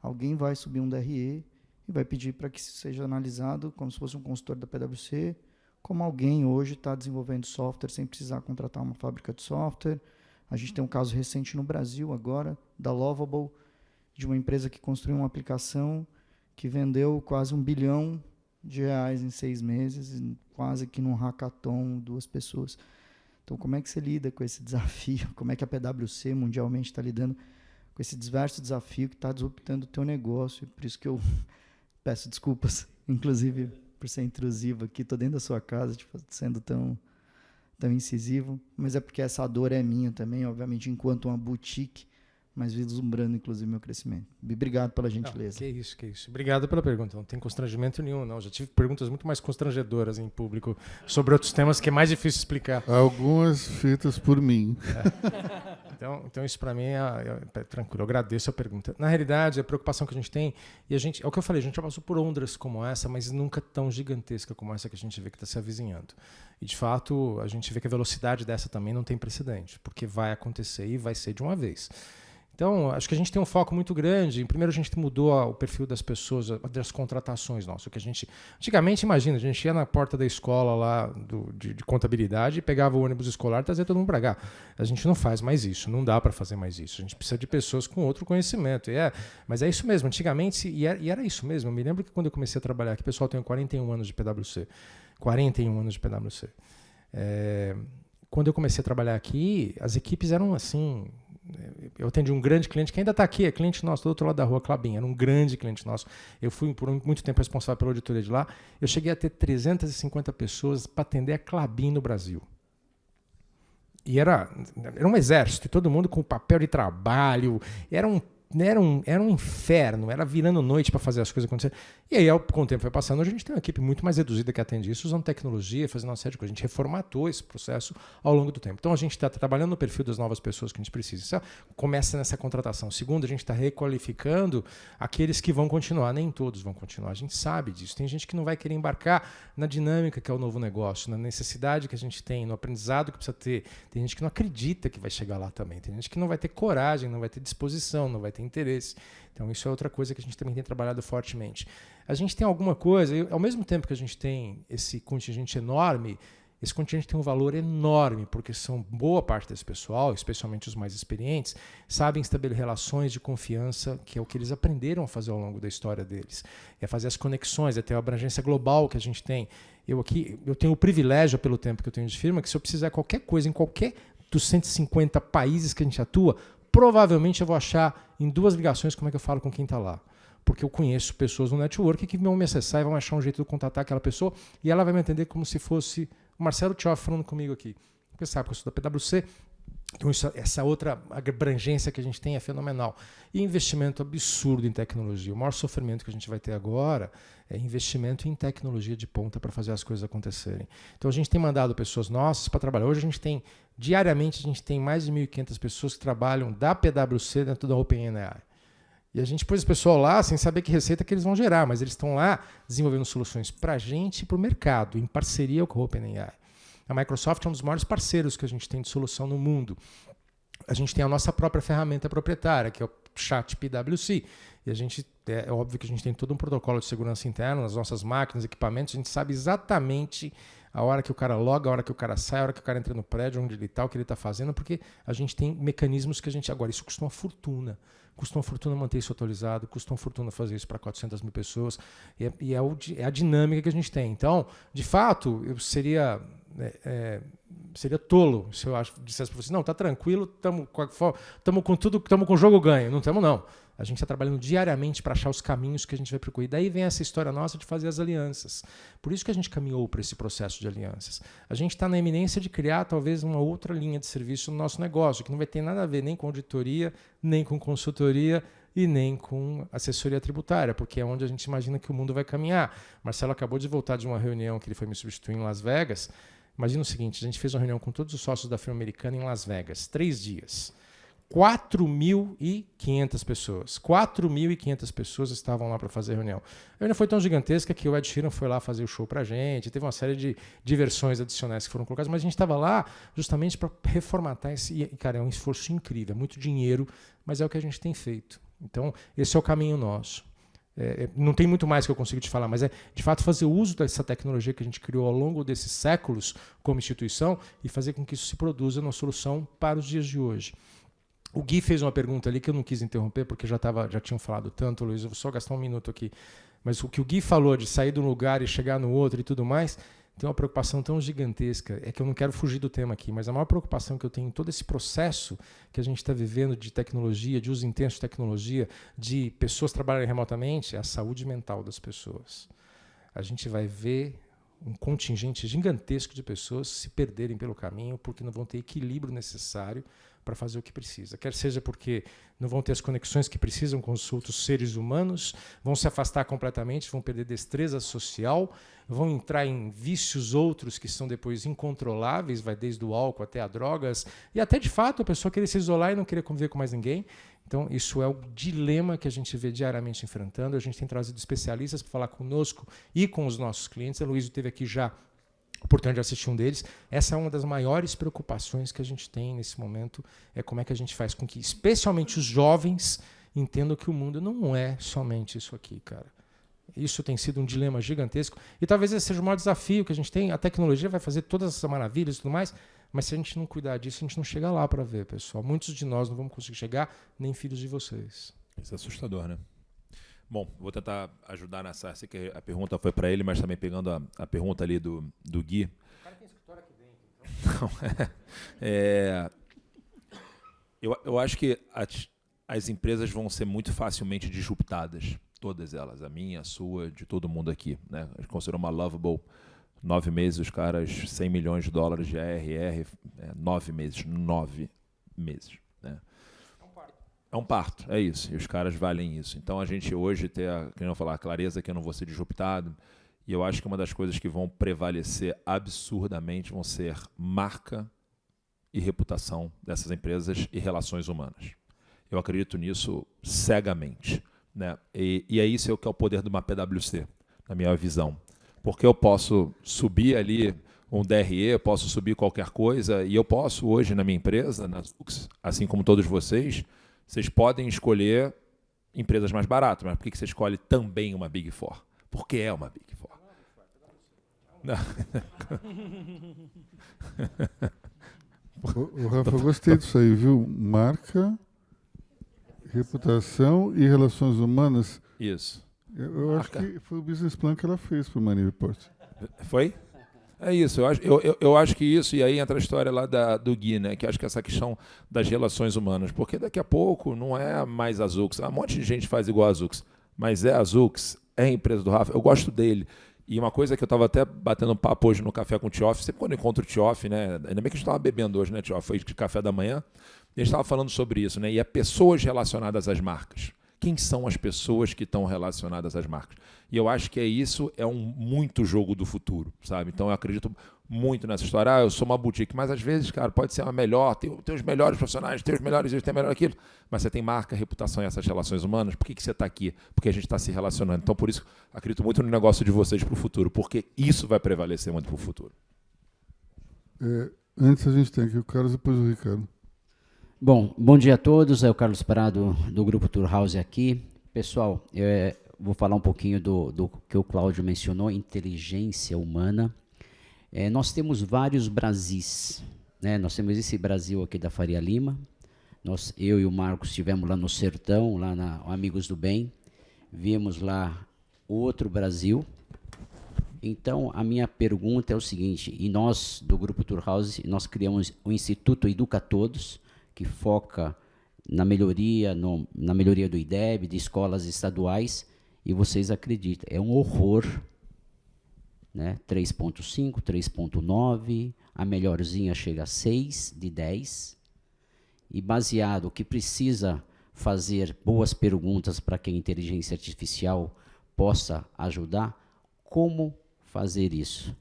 Speaker 11: alguém vai subir um DRE e vai pedir para que seja analisado como se fosse um consultor da PwC, como alguém hoje está desenvolvendo software sem precisar contratar uma fábrica de software. A gente tem um caso recente no Brasil agora, da Lovable, de uma empresa que construiu uma aplicação que vendeu quase R$1 bilhão em 6 meses, quase que num hackathon, 2 pessoas. Então, como é que você lida com esse desafio? Como é que a PwC mundialmente está lidando com esse diverso desafio que está disruptando o teu negócio? Por isso que eu peço desculpas, inclusive, por ser intrusivo aqui. Estou dentro da sua casa, sendo tão incisivo, mas é porque essa dor é minha também, obviamente, enquanto uma boutique, mas vislumbrando, inclusive, meu crescimento. Obrigado pela gentileza.
Speaker 4: Que isso. Obrigado pela pergunta. Não tem constrangimento nenhum, não. Já tive perguntas muito mais constrangedoras em público sobre outros temas que é mais difícil explicar.
Speaker 3: Algumas feitas por mim.
Speaker 4: Então isso para mim é tranquilo. Eu agradeço a pergunta. Na realidade, a preocupação que a gente tem, e é o que eu falei, a gente já passou por ondas como essa, mas nunca tão gigantesca como essa que a gente vê que está se avizinhando. E, de fato, a gente vê que a velocidade dessa também não tem precedente, porque vai acontecer e vai ser de uma vez. Então, acho que a gente tem um foco muito grande. Primeiro, a gente mudou o perfil das pessoas, das contratações nossas. Que a gente, antigamente, imagina, a gente ia na porta da escola lá de contabilidade e pegava o ônibus escolar e trazia todo mundo para cá. A gente não faz mais isso, não dá para fazer mais isso. A gente precisa de pessoas com outro conhecimento. Mas é isso mesmo. Antigamente, e era isso mesmo. Eu me lembro que quando eu comecei a trabalhar aqui, pessoal, eu tenho 41 anos de PwC. 41 anos de PwC. Quando eu comecei a trabalhar aqui, as equipes eram assim... Eu atendi um grande cliente que ainda está aqui, é cliente nosso do outro lado da rua, Klabin, era um grande cliente nosso. Eu fui por muito tempo responsável pela auditoria de lá. Eu cheguei a ter 350 pessoas para atender a Klabin no Brasil. E era um exército, e todo mundo com papel de trabalho. Era era um inferno, era virando noite para fazer as coisas acontecerem. E aí, com o tempo foi passando, hoje a gente tem uma equipe muito mais reduzida que atende isso, usando tecnologia, fazendo uma série de coisas. A gente reformatou esse processo ao longo do tempo. Então, a gente está trabalhando no perfil das novas pessoas que a gente precisa. Isso começa nessa contratação. Segundo, a gente está requalificando aqueles que vão continuar. Nem todos vão continuar. A gente sabe disso. Tem gente que não vai querer embarcar na dinâmica que é o novo negócio, na necessidade que a gente tem, no aprendizado que precisa ter. Tem gente que não acredita que vai chegar lá também. Tem gente que não vai ter coragem, não vai ter disposição, não vai ter interesse. Então, isso é outra coisa que a gente também tem trabalhado fortemente. A gente tem alguma coisa, ao mesmo tempo que a gente tem esse contingente enorme, esse contingente tem um valor enorme, porque boa parte desse pessoal, especialmente os mais experientes, sabem estabelecer relações de confiança, que é o que eles aprenderam a fazer ao longo da história deles. É fazer as conexões, é ter a abrangência global que a gente tem. Eu tenho o privilégio, pelo tempo que eu tenho de firma, que se eu precisar qualquer coisa em qualquer dos 150 países que a gente atua, provavelmente eu vou achar em 2 ligações como é que eu falo com quem está lá. Porque eu conheço pessoas no network que vão me acessar e vão achar um jeito de contatar aquela pessoa e ela vai me atender como se fosse o Marcelo Tchoff falando comigo aqui. Porque sabe que eu sou da PwC, então essa outra abrangência que a gente tem é fenomenal. E investimento absurdo em tecnologia. O maior sofrimento que a gente vai ter agora é investimento em tecnologia de ponta para fazer as coisas acontecerem. Então a gente tem mandado pessoas nossas para trabalhar. Hoje diariamente a gente tem mais de 1.500 pessoas que trabalham da PwC dentro da OpenAI. E a gente pôs esse pessoal lá sem saber que receita que eles vão gerar, mas eles estão lá desenvolvendo soluções para a gente e para o mercado, em parceria com a OpenAI. A Microsoft é um dos maiores parceiros que a gente tem de solução no mundo. A gente tem a nossa própria ferramenta proprietária, que é o Chat PwC. E é óbvio que a gente tem todo um protocolo de segurança interna nas nossas máquinas, equipamentos, a gente sabe exatamente a hora que o cara loga, a hora que o cara sai, a hora que o cara entra no prédio, onde ele está, o que ele está fazendo, porque a gente tem mecanismos que a gente... Agora, isso custa uma fortuna. Custa uma fortuna manter isso atualizado, custa uma fortuna fazer isso para 400 mil pessoas. E é a dinâmica que a gente tem. Então, de fato, eu seria tolo se eu dissesse para você, não, tá tranquilo, estamos com tudo, estamos com o jogo ganho. Não estamos, não. A gente está trabalhando diariamente para achar os caminhos que a gente vai percorrer. Daí vem essa história nossa de fazer as alianças. Por isso que a gente caminhou para esse processo de alianças. A gente está na iminência de criar talvez uma outra linha de serviço no nosso negócio, que não vai ter nada a ver nem com auditoria, nem com consultoria e nem com assessoria tributária, porque é onde a gente imagina que o mundo vai caminhar. Marcelo acabou de voltar de uma reunião que ele foi me substituir em Las Vegas. Imagina o seguinte, a gente fez uma reunião com todos os sócios da firma americana em Las Vegas, 3 dias. 4.500 pessoas. 4.500 pessoas estavam lá para fazer a reunião. A reunião foi tão gigantesca que o Ed Sheeran foi lá fazer o show para a gente, teve uma série de diversões adicionais que foram colocadas, mas a gente estava lá justamente para reformatar esse... E, cara, é um esforço incrível, é muito dinheiro, mas é o que a gente tem feito. Então, esse é o caminho nosso. Não tem muito mais que eu consigo te falar, mas é de fato fazer uso dessa tecnologia que a gente criou ao longo desses séculos como instituição e fazer com que isso se produza numa solução para os dias de hoje. O Gui fez uma pergunta ali que eu não quis interromper porque já tinham falado tanto, Luiz, eu vou só gastar um minuto aqui. Mas o que o Gui falou de sair de um lugar e chegar no outro e tudo mais, tem uma preocupação tão gigantesca, é que eu não quero fugir do tema aqui, mas a maior preocupação que eu tenho em todo esse processo que a gente está vivendo de tecnologia, de uso intenso de tecnologia, de pessoas trabalharem remotamente, é a saúde mental das pessoas. A gente vai ver um contingente gigantesco de pessoas se perderem pelo caminho porque não vão ter equilíbrio necessário para fazer o que precisa. Quer seja porque não vão ter as conexões que precisam com os outros seres humanos, vão se afastar completamente, vão perder destreza social, vão entrar em vícios outros que são depois incontroláveis, vai desde o álcool até a drogas, e até de fato a pessoa querer se isolar e não querer conviver com mais ninguém. Então, isso é o dilema que a gente vê diariamente enfrentando. A gente tem trazido especialistas para falar conosco e com os nossos clientes. A Luísa esteve aqui já oportunidade de assistir um deles. Essa é uma das maiores preocupações que a gente tem nesse momento, é como é que a gente faz com que, especialmente os jovens, entendam que o mundo não é somente isso aqui, cara. Isso tem sido um dilema gigantesco e talvez esse seja o maior desafio que a gente tem. A tecnologia vai fazer todas essas maravilhas e tudo mais, mas se a gente não cuidar disso, a gente não chega lá para ver, pessoal. Muitos de nós não vamos conseguir chegar, nem filhos de vocês.
Speaker 8: Isso é assustador, né? Bom, vou tentar ajudar nessa. Sei que a pergunta foi para ele, mas também pegando a pergunta ali do Gui.
Speaker 4: O cara tem escritório aqui dentro.
Speaker 8: Então. Eu acho que as empresas vão ser muito facilmente disruptadas. Todas elas. A minha, a sua, de todo mundo aqui. Né? A gente considera uma Lovable. 9 meses, os caras, $100 milhões de ARR. 9 meses. 9 meses. Né? É um parto, é isso. E os caras valem isso. Então a gente hoje tem a clareza que eu não vou ser disruptado. E eu acho que uma das coisas que vão prevalecer absurdamente vão ser marca e reputação dessas empresas e relações humanas. Eu acredito nisso cegamente, né? E é isso que é o poder de uma PwC, na minha visão. Porque eu posso subir ali um DRE, posso subir qualquer coisa, e eu posso hoje na minha empresa, na Zux, assim como todos vocês podem escolher empresas mais baratas, mas por que você escolhe também uma Big Four? Porque é uma Big Four. Não.
Speaker 3: Ô, Rafa, eu gostei disso aí, viu? Marca, reputação e relações humanas.
Speaker 8: Isso.
Speaker 3: Eu acho que foi o business plan que ela fez para o Money Report.
Speaker 8: Foi? É isso, eu acho que isso, e aí entra a história lá do Gui, né, que acho que essa questão das relações humanas, porque daqui a pouco não é mais a Zux, um monte de gente faz igual a Zux, mas é a Zux, é a empresa do Rafa, eu gosto dele. E uma coisa que eu estava até batendo um papo hoje no café com o Tioff, sempre quando eu encontro o Tioff, né, ainda bem que a gente estava bebendo hoje, né, Tioff, foi de café da manhã, e a gente estava falando sobre isso, né, e é pessoas relacionadas às marcas. Quem são as pessoas que estão relacionadas às marcas? E eu acho que isso é muito jogo do futuro, sabe? Então eu acredito muito nessa história. Eu sou uma boutique, mas às vezes, cara, pode ser uma melhor, tem os melhores profissionais, tem os melhores isso, tem o melhor aquilo, mas você tem marca, reputação e essas relações humanas. Por que você está aqui? Porque a gente está se relacionando. Então, por isso, acredito muito no negócio de vocês para o futuro, porque isso vai prevalecer muito para o futuro.
Speaker 3: Antes a gente tem aqui o Carlos, depois o Ricardo.
Speaker 12: Bom dia a todos, é o Carlos Prado do Grupo Tour House aqui. Pessoal, vou falar um pouquinho do que o Cláudio mencionou, inteligência humana. Nós temos vários Brasis, né? Nós temos esse Brasil aqui da Faria Lima, eu e o Marcos estivemos lá no Sertão, lá na Amigos do Bem, vimos lá outro Brasil. Então, a minha pergunta é o seguinte, e nós do Grupo Tour House, nós criamos o Instituto Educa Todos, que foca na melhoria do IDEB, de escolas estaduais, e vocês acreditam, é um horror, né? 3.5, 3.9, a melhorzinha chega a 6 de 10, e baseado que precisa fazer boas perguntas para que a inteligência artificial possa ajudar, como fazer isso?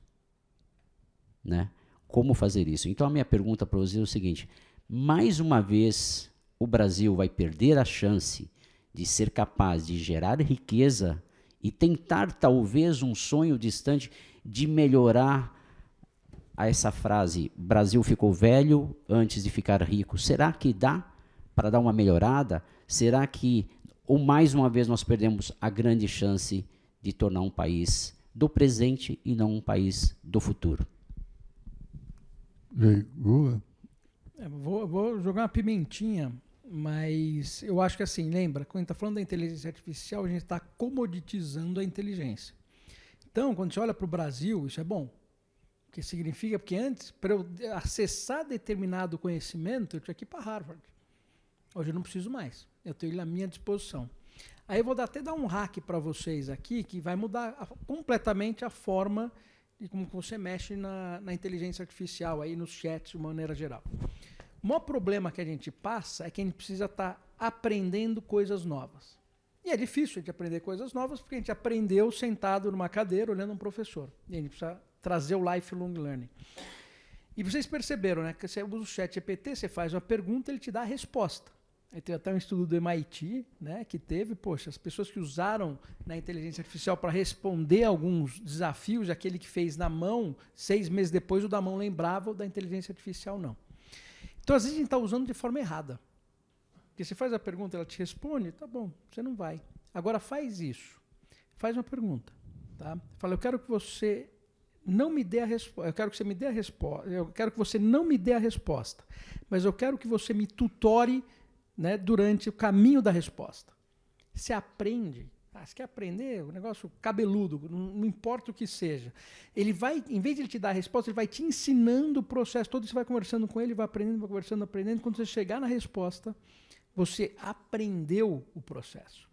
Speaker 12: Né? Como fazer isso? Então, a minha pergunta para vocês é o seguinte, mais uma vez, o Brasil vai perder a chance de ser capaz de gerar riqueza e tentar, talvez, um sonho distante de melhorar essa frase, Brasil ficou velho antes de ficar rico. Será que dá para dar uma melhorada? Será que, ou mais uma vez, nós perdemos a grande chance de tornar um país do presente e não um país do futuro?
Speaker 3: E aí, Gula?
Speaker 6: Vou jogar uma pimentinha, mas eu acho que assim, lembra, quando a gente está falando da inteligência artificial, a gente está comoditizando a inteligência. Então, quando você olha para o Brasil, isso é bom. Porque significa, porque antes, para eu acessar determinado conhecimento, eu tinha que ir para Harvard. Hoje eu não preciso mais, eu tenho ele à minha disposição. Aí eu vou até dar um hack para vocês aqui, que vai mudar completamente a forma de como você mexe na inteligência artificial, aí nos chats de maneira geral. O maior problema que a gente passa é que a gente precisa estar aprendendo coisas novas. E é difícil de aprender coisas novas porque a gente aprendeu sentado numa cadeira olhando um professor. E a gente precisa trazer o lifelong learning. E vocês perceberam, né, que você usa o chat GPT, você faz uma pergunta, ele te dá a resposta. Aí tem até um estudo do MIT, né, que teve, poxa, as pessoas que usaram na inteligência artificial para responder alguns desafios, aquele que fez na mão, 6 meses depois o da mão lembrava, o da inteligência artificial não. Então, às vezes, a gente está usando de forma errada. Porque você faz a pergunta, ela te responde, tá bom, você não vai. Agora, faz isso. Faz uma pergunta. Tá? Fala, eu quero que você não me dê a resposta. Eu quero que você me dê a resposta. Eu quero que você não me dê a resposta. Mas eu quero que você me tutore, né, durante o caminho da resposta. Você aprende. Você quer aprender? O negócio cabeludo, não importa o que seja. Ele vai, em vez de ele te dar a resposta, ele vai te ensinando o processo todo. Você vai conversando com ele, vai aprendendo, vai conversando, aprendendo. Quando você chegar na resposta, você aprendeu o processo.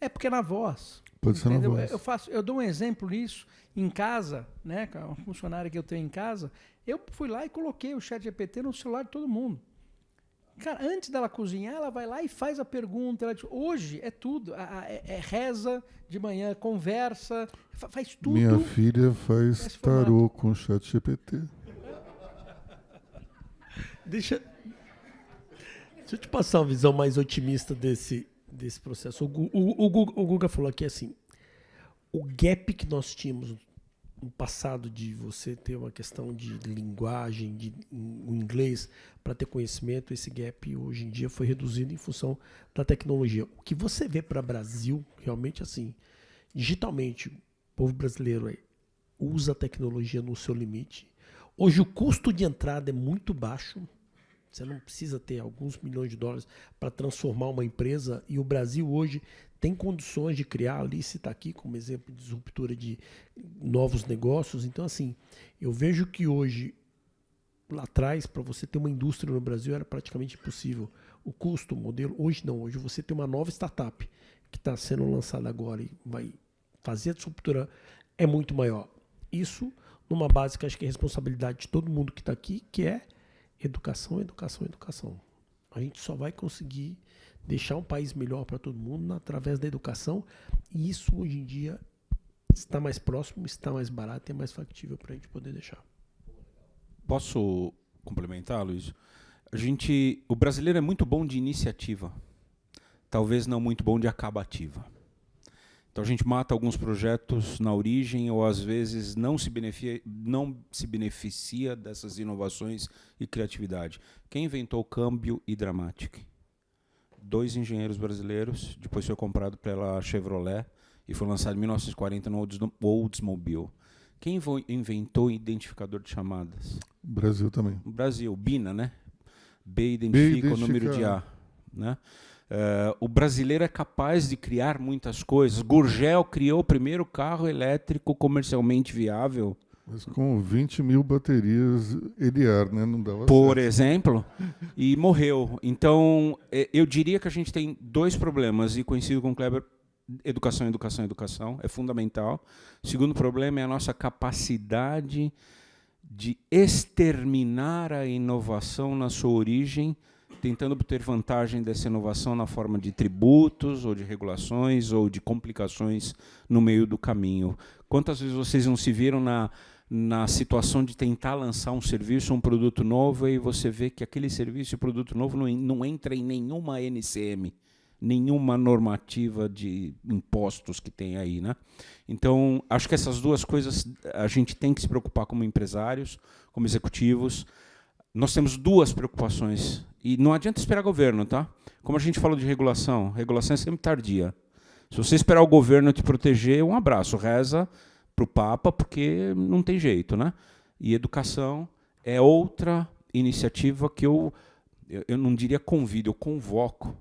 Speaker 6: É porque é na voz.
Speaker 3: Pode ser na voz.
Speaker 6: Eu dou um exemplo nisso em casa, né, com uma funcionária que eu tenho em casa. Eu fui lá e coloquei o chat GPT no celular de todo mundo. Cara, antes dela cozinhar, ela vai lá e faz a pergunta. Hoje é tudo. É reza de manhã, conversa, faz tudo.
Speaker 3: Minha filha faz tarô com o ChatGPT.
Speaker 7: Deixa eu te passar uma visão mais otimista desse processo. O Guga falou aqui assim, o gap que nós tínhamos no passado de você ter uma questão de linguagem, de o inglês para ter conhecimento, esse gap hoje em dia foi reduzido em função da tecnologia. O que você vê para o Brasil, realmente assim, digitalmente, o povo brasileiro aí, usa a tecnologia no seu limite. Hoje o custo de entrada é muito baixo. Você não precisa ter alguns milhões de dólares para transformar uma empresa, e o Brasil hoje tem condições de criar. A Alice está aqui como exemplo de disruptura de novos negócios. Então, assim, eu vejo que hoje, lá atrás, para você ter uma indústria no Brasil era praticamente impossível. O custo, o modelo, hoje não. Hoje você tem uma nova startup que está sendo lançada agora e vai fazer a disruptura, é muito maior. Isso numa base que acho que é responsabilidade de todo mundo que está aqui, que é educação, educação, educação. A gente só vai conseguir deixar um país melhor para todo mundo através da educação, e isso hoje em dia está mais próximo, está mais barato e é mais factível para a gente poder deixar.
Speaker 9: Posso complementar, Luiz? O brasileiro é muito bom de iniciativa, talvez não muito bom de acabativa. Então a gente mata alguns projetos na origem, ou às vezes não se beneficia dessas inovações e criatividade. Quem inventou o câmbio Hidramatic? 2 engenheiros brasileiros, depois foi comprado pela Chevrolet e foi lançado em 1940 no Oldsmobile. Quem inventou o identificador de chamadas?
Speaker 3: Brasil também.
Speaker 9: O Brasil, BINA, né? B identifica o número de A, né? O brasileiro é capaz de criar muitas coisas. Gurgel criou o primeiro carro elétrico comercialmente viável.
Speaker 3: Mas com 20 mil baterias Eliar, né? Não dava
Speaker 9: por
Speaker 3: certo.
Speaker 9: Exemplo, e morreu. Então, eu diria que a gente tem 2 problemas, e coincido com o Kleber: educação, educação, educação, é fundamental. O segundo problema é a nossa capacidade de exterminar a inovação na sua origem, tentando obter vantagem dessa inovação na forma de tributos, ou de regulações, ou de complicações no meio do caminho. Quantas vezes vocês não se viram na situação de tentar lançar um serviço, um produto novo, e você vê que aquele serviço e produto novo não entra em nenhuma NCM, nenhuma normativa de impostos que tem aí, né? Então, acho que essas 2 coisas a gente tem que se preocupar como empresários, como executivos. Nós temos 2 preocupações, e não adianta esperar governo, tá? Como a gente falou de regulação é sempre tardia. Se você esperar o governo te proteger, um abraço, reza para o Papa, porque não tem jeito, né? E educação é outra iniciativa que eu não diria convido, eu convoco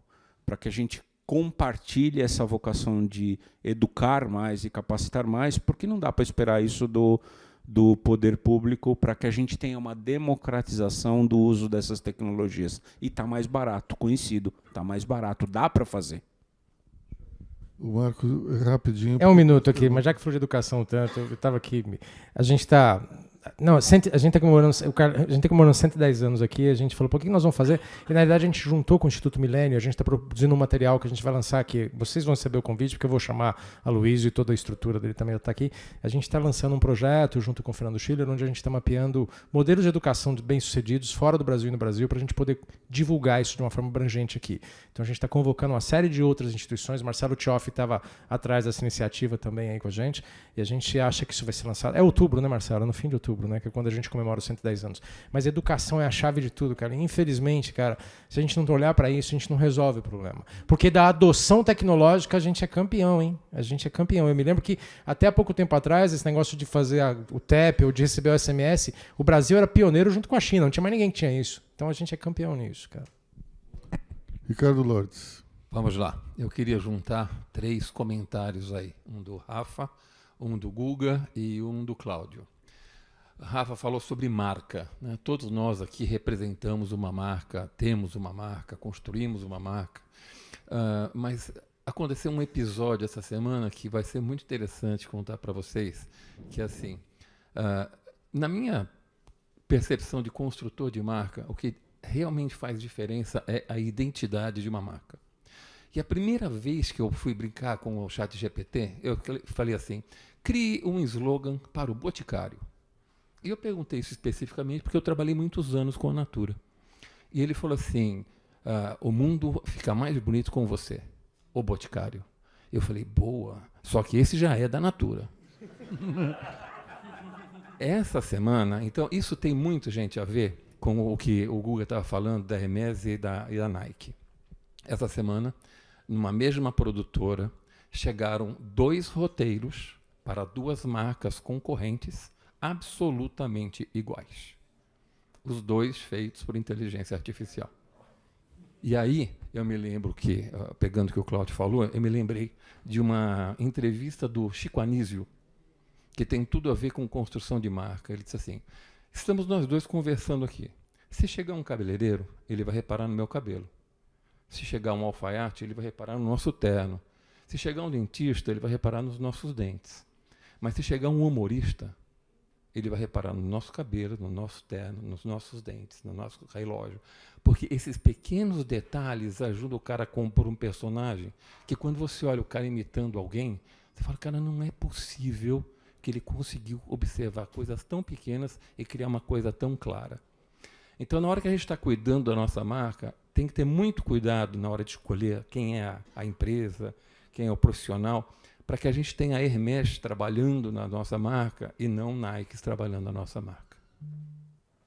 Speaker 9: para que a gente compartilhe essa vocação de educar mais e capacitar mais, porque não dá para esperar isso do poder público, para que a gente tenha uma democratização do uso dessas tecnologias. E está mais barato, conhecido, está mais barato, dá para fazer.
Speaker 3: O Marcos, rapidinho.
Speaker 4: É 1 minuto aqui, mas já que falou de educação tanto, eu estava aqui. A gente está. Não, a gente está comemorando 110 anos aqui. A gente falou, por que nós vamos fazer? E na verdade a gente juntou com o Instituto Milênio, a gente está produzindo um material que a gente vai lançar aqui. Vocês vão receber o convite, porque eu vou chamar a Luiz, e toda a estrutura dele também está aqui. A gente está lançando um projeto junto com o Fernando Schiller, onde a gente está mapeando modelos de educação bem-sucedidos fora do Brasil e no Brasil, para a gente poder divulgar isso de uma forma abrangente aqui. Então a gente está convocando uma série de outras instituições. Marcelo Tioff estava atrás dessa iniciativa também aí com a gente, e a gente acha que isso vai ser lançado. É outubro, né, Marcelo? É no fim de outubro, né? Que é quando a gente comemora os 110 anos. Mas educação é a chave de tudo, cara. E, infelizmente, cara, se a gente não olhar para isso, a gente não resolve o problema. Porque da adoção tecnológica a gente é campeão, hein? A gente é campeão. Eu me lembro que até há pouco tempo atrás, esse negócio de fazer o TEP ou de receber o SMS, o Brasil era pioneiro junto com a China. Não tinha mais ninguém que tinha isso. Então a gente é campeão nisso, cara.
Speaker 3: Ricardo Lourdes.
Speaker 13: Vamos lá. Eu queria juntar 3 comentários aí. Um do Rafa, um do Guga e um do Cláudio. Rafa falou sobre marca, né? Todos nós aqui representamos uma marca, temos uma marca, construímos uma marca, mas aconteceu um episódio essa semana que vai ser muito interessante contar para vocês, que é assim, na minha percepção de construtor de marca, o que realmente faz diferença é a identidade de uma marca. E a primeira vez que eu fui brincar com o ChatGPT, eu falei assim, crie um slogan para o Boticário. E eu perguntei isso especificamente porque eu trabalhei muitos anos com a Natura. E ele falou assim, o mundo fica mais bonito com você, o Boticário. Eu falei, boa, só que esse já é da Natura. Essa semana, então, isso tem muito, gente, a ver com o que o Guga estava falando da Hermès e da Nike. Essa semana, numa mesma produtora, chegaram 2 roteiros para 2 marcas concorrentes absolutamente iguais. Os 2 feitos por inteligência artificial. E aí, eu me lembro que, pegando o que o Cláudio falou, eu me lembrei de uma entrevista do Chico Anísio, que tem tudo a ver com construção de marca. Ele disse assim, estamos nós 2 conversando aqui. Se chegar um cabeleireiro, ele vai reparar no meu cabelo. Se chegar um alfaiate, ele vai reparar no nosso terno. Se chegar um dentista, ele vai reparar nos nossos dentes. Mas se chegar um humorista, ele vai reparar no nosso cabelo, no nosso terno, nos nossos dentes, no nosso relógio. Porque esses pequenos detalhes ajudam o cara a compor um personagem que quando você olha o cara imitando alguém, você fala, cara, não é possível que ele conseguiu observar coisas tão pequenas e criar uma coisa tão clara. Então, na hora que a gente está cuidando da nossa marca, tem que ter muito cuidado na hora de escolher quem é a empresa, quem é o profissional, para que a gente tenha a Hermès trabalhando na nossa marca e não Nike trabalhando na nossa marca.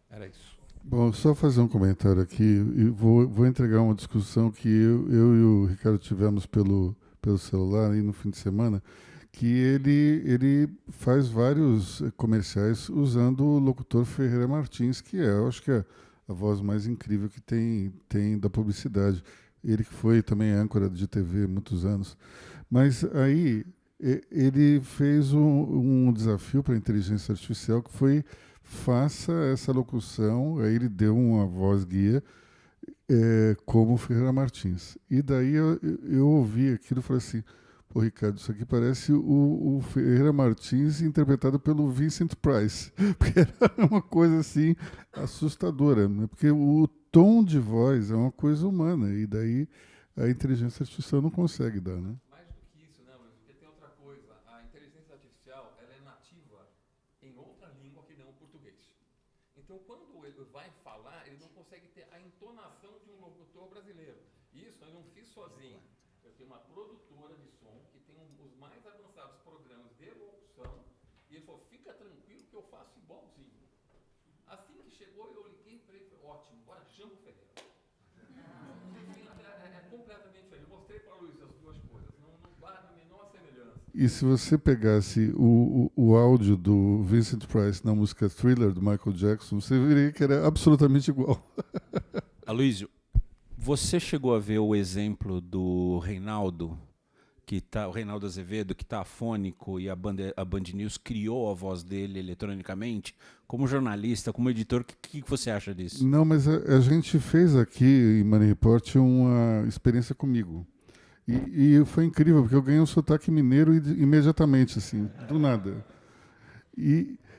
Speaker 13: Era isso.
Speaker 3: Bom, só fazer um comentário aqui, e vou entregar uma discussão que eu e o Ricardo tivemos pelo celular aí no fim de semana, que ele faz vários comerciais usando o locutor Ferreira Martins, que eu acho que é a voz mais incrível que tem da publicidade. Ele que foi também âncora de TV muitos anos. Mas aí ele fez um desafio para a inteligência artificial que foi faça essa locução, aí ele deu uma voz guia como Ferreira Martins. E daí eu ouvi aquilo e falei assim, pô, Ricardo, isso aqui parece o Ferreira Martins interpretado pelo Vincent Price, porque era uma coisa assim assustadora, né? Porque o tom de voz é uma coisa humana, e daí a inteligência artificial não consegue dar, né?
Speaker 13: Mais do que isso, né, Luiz? Porque tem outra coisa. A inteligência artificial ela é nativa em outra língua que não o português. Então, quando ele vai falar, ele não consegue ter a entonação de um locutor brasileiro. Isso eu não fiz sozinho. Eu tenho uma produtora de som que tem os mais avançados programas de locução e ele falou, fica tranquilo que eu faço igualzinho. Assim que chegou, eu liguei para ele e falei, ótimo, agora chama o Ferreira. É completamente diferente. Eu mostrei para o Luiz as 2 coisas, não guarda a menor semelhança.
Speaker 3: E se você pegasse o áudio do Vincent Price na música Thriller, do Michael Jackson, você veria que era absolutamente igual.
Speaker 9: Aloysio, você chegou a ver o exemplo do Reinaldo, o Reinaldo Azevedo, que está afônico, e a Band News criou a voz dele eletronicamente? Como jornalista, como editor, o que você acha disso?
Speaker 3: Não, mas a gente fez aqui em Money Report uma experiência comigo. E foi incrível, porque eu ganhei um sotaque mineiro imediatamente, assim, do nada.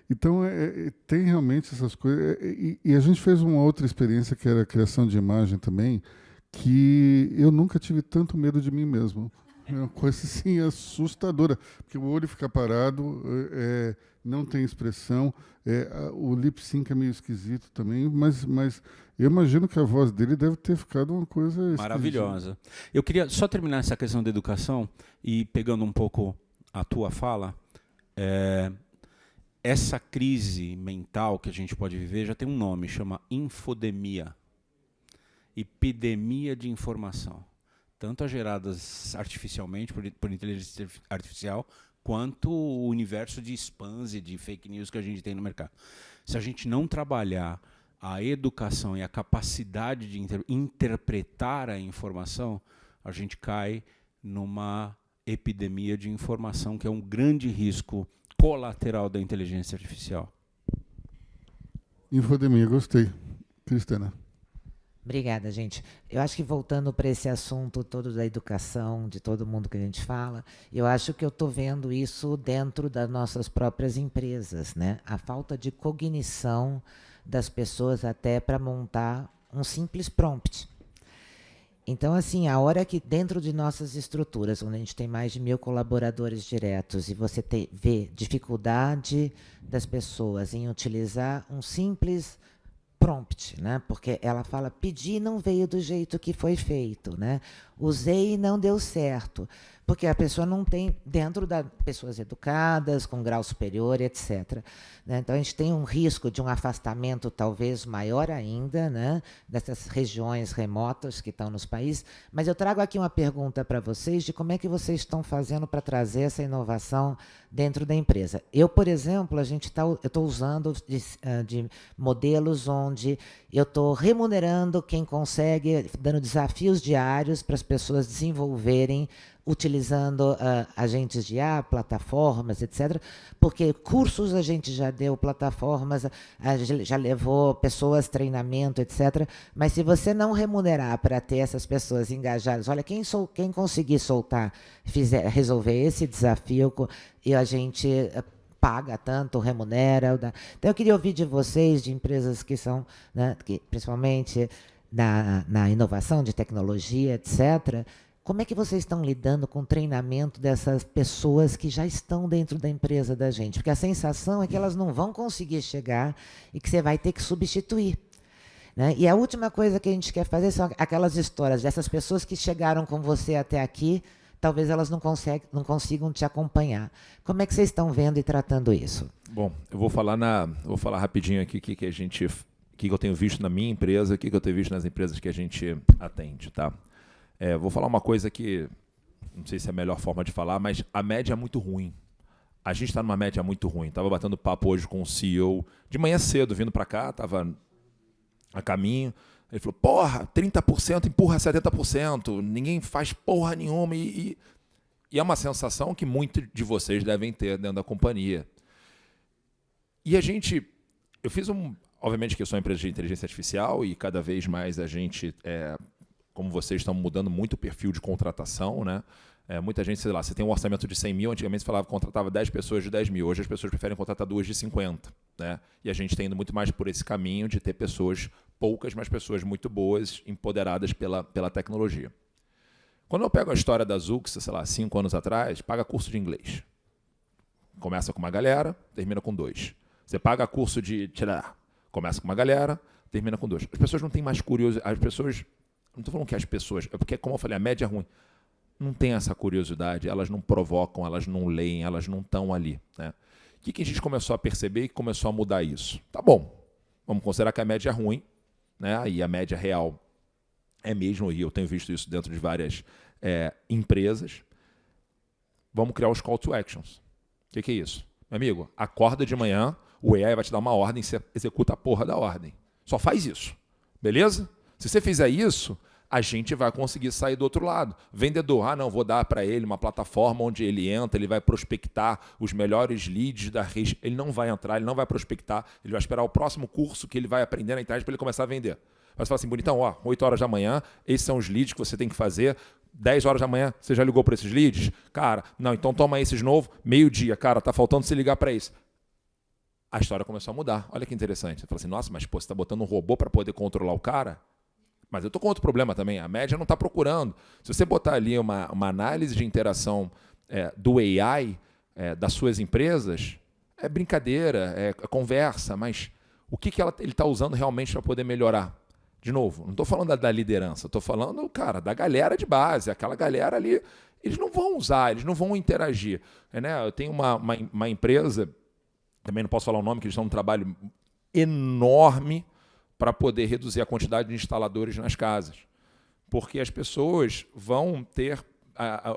Speaker 3: Então, tem realmente essas coisas. E a gente fez uma outra experiência, que era a criação de imagem também, que eu nunca tive tanto medo de mim mesmo. É uma coisa assim assustadora, porque o olho fica parado, não tem expressão, o lip sync é meio esquisito também, mas eu imagino que a voz dele deve ter ficado uma coisa
Speaker 9: maravilhosa. Eu queria só terminar essa questão da educação e pegando um pouco a tua fala, essa crise mental que a gente pode viver já tem um nome, chama infodemia, epidemia de informação. Tanto as geradas artificialmente, por inteligência artificial, quanto o universo de spams e de fake news que a gente tem no mercado. Se a gente não trabalhar a educação e a capacidade de interpretar a informação, a gente cai numa epidemia de informação, que é um grande risco colateral da inteligência artificial.
Speaker 3: Infodemia, gostei. Cristina.
Speaker 14: Obrigada, gente. Eu acho que voltando para esse assunto todo da educação, de todo mundo que a gente fala, eu acho que eu estou vendo isso dentro das nossas próprias empresas, né? A falta de cognição das pessoas até para montar um simples prompt. Então, assim, a hora que dentro de nossas estruturas, onde a gente tem mais de 1.000 colaboradores diretos, e você vê dificuldade das pessoas em utilizar um simples prompt, né? Porque ela fala, pedi e não veio do jeito que foi feito, né? Usei e não deu certo. Porque a pessoa não tem, dentro das pessoas educadas, com grau superior, etc. Né? Então, a gente tem um risco de um afastamento talvez maior ainda, né? Dessas regiões remotas que estão nos países. Mas eu trago aqui uma pergunta para vocês de como é que vocês estão fazendo para trazer essa inovação dentro da empresa. Eu, por exemplo, eu estou usando de modelos onde eu estou remunerando quem consegue, dando desafios diários para as pessoas desenvolverem, utilizando agentes de IA, plataformas, etc. Porque cursos a gente já deu, plataformas, já levou pessoas, treinamento, etc. Mas se você não remunerar para ter essas pessoas engajadas, olha, quem conseguir soltar, resolver esse desafio, e a gente paga tanto, remunera. Então, eu queria ouvir de vocês, de empresas que são, né, que, principalmente na inovação de tecnologia, etc., como é que vocês estão lidando com o treinamento dessas pessoas que já estão dentro da empresa da gente? Porque a sensação é que elas não vão conseguir chegar e que você vai ter que substituir. Né? E a última coisa que a gente quer fazer são aquelas histórias dessas pessoas que chegaram com você até aqui, talvez elas não consigam te acompanhar. Como é que vocês estão vendo e tratando isso?
Speaker 8: Bom, eu vou falar rapidinho aqui que eu tenho visto na minha empresa, o que eu tenho visto nas empresas que a gente atende, tá? Vou falar uma coisa que não sei se é a melhor forma de falar, mas a média é muito ruim. A gente está numa média muito ruim. Estava batendo papo hoje com o CEO, de manhã cedo, vindo para cá, estava a caminho. Ele falou, porra, 30% empurra 70%, ninguém faz porra nenhuma. E é uma sensação que muitos de vocês devem ter dentro da companhia. E eu fiz obviamente que eu sou uma empresa de inteligência artificial e cada vez mais a gente... como vocês estão mudando muito o perfil de contratação, né? Muita gente, sei lá, você tem um orçamento de 100 mil, antigamente você falava que contratava 10 pessoas de 10 mil, hoje as pessoas preferem contratar 2 de 50, né? E a gente tem indo muito mais por esse caminho de ter pessoas, poucas, mas pessoas muito boas, empoderadas pela tecnologia. Quando eu pego a história da Zux, sei lá, 5 anos atrás, paga curso de inglês. Começa com uma galera, termina com 2. Você paga curso de... Começa com uma galera, termina com 2. As pessoas não têm mais curiosidade, as pessoas... Não estou falando que as pessoas... É porque, como eu falei, a média é ruim. Não tem essa curiosidade, elas não provocam, elas não leem, elas não estão ali. Né? O que a gente começou a perceber e começou a mudar isso? Tá bom, vamos considerar que a média é ruim, né? E a média real é mesmo, e eu tenho visto isso dentro de várias empresas. Vamos criar os call to actions. O que é isso? Meu amigo, acorda de manhã, o AI vai te dar uma ordem, você executa a porra da ordem. Só faz isso, beleza? Se você fizer isso, a gente vai conseguir sair do outro lado. Vendedor, não, vou dar para ele uma plataforma onde ele entra, ele vai prospectar os melhores leads da rede. Ele não vai entrar, ele não vai prospectar, ele vai esperar o próximo curso que ele vai aprender na internet para ele começar a vender. Mas você fala assim, bonitão, 8 horas da manhã, esses são os leads que você tem que fazer. 10 horas da manhã, você já ligou para esses leads? Cara, não, então toma esses novos. Meio-dia, cara, tá faltando você ligar para esse. A história começou a mudar. Olha que interessante. Você fala assim, nossa, mas pô, você está botando um robô para poder controlar o cara? Mas eu estou com outro problema também. A média não está procurando. Se você botar ali uma análise de interação do AI das suas empresas, é brincadeira, é conversa, mas o que ele está usando realmente para poder melhorar? De novo, não estou falando da liderança, estou falando, cara, da galera de base. Aquela galera ali, eles não vão usar, eles não vão interagir. Né? Eu tenho uma empresa, também não posso falar o nome, que eles estão num trabalho enorme para poder reduzir a quantidade de instaladores nas casas. Porque as pessoas vão ter...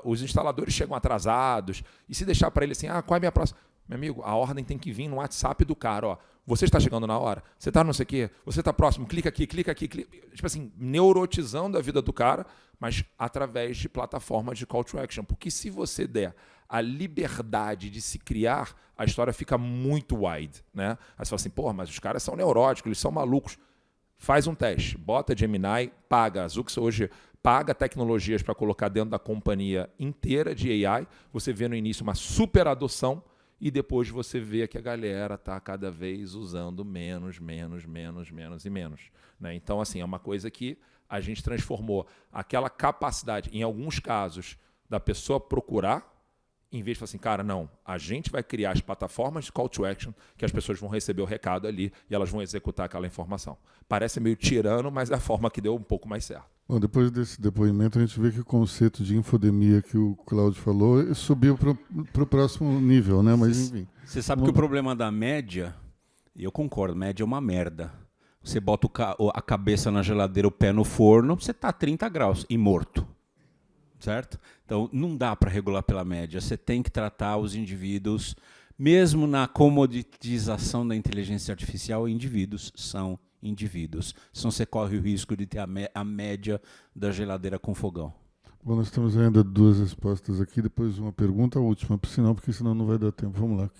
Speaker 8: os instaladores chegam atrasados, e se deixar para ele assim, qual é a minha próxima... Meu amigo, a ordem tem que vir no WhatsApp do cara, ó. Você está chegando na hora, você está não sei o quê, você está próximo, clica aqui, clica. Tipo assim, neurotizando a vida do cara, mas através de plataformas de call to action. Porque se você der a liberdade de se criar, a história fica muito wide, né? Aí você fala assim, porra, mas os caras são neuróticos, eles são malucos. Faz um teste, bota Gemini, paga. A Zux hoje paga tecnologias para colocar dentro da companhia inteira de AI. Você vê no início uma super adoção e depois você vê que a galera está cada vez usando menos e menos. Né? Então, assim, é uma coisa que a gente transformou aquela capacidade, em alguns casos, da pessoa procurar, em vez de falar assim, cara, não, a gente vai criar as plataformas de call to action que as pessoas vão receber o recado ali e elas vão executar aquela informação. Parece meio tirano, mas é a forma que deu um pouco mais certo.
Speaker 3: Bom, depois desse depoimento, a gente vê que o conceito de infodemia que o Cláudio falou subiu para o próximo nível, né? Mas, enfim.
Speaker 9: Você sabe que o problema da média, e eu concordo, média é uma merda. Você bota a cabeça na geladeira, o pé no forno, você está a 30 graus e morto. Certo? Então, não dá para regular pela média. Você tem que tratar os indivíduos, mesmo na comoditização da inteligência artificial, indivíduos são indivíduos. Senão você corre o risco de ter a média da geladeira com fogão.
Speaker 3: Bom, nós temos ainda 2 respostas aqui, depois uma pergunta, a última, porque senão não vai dar tempo. Vamos lá.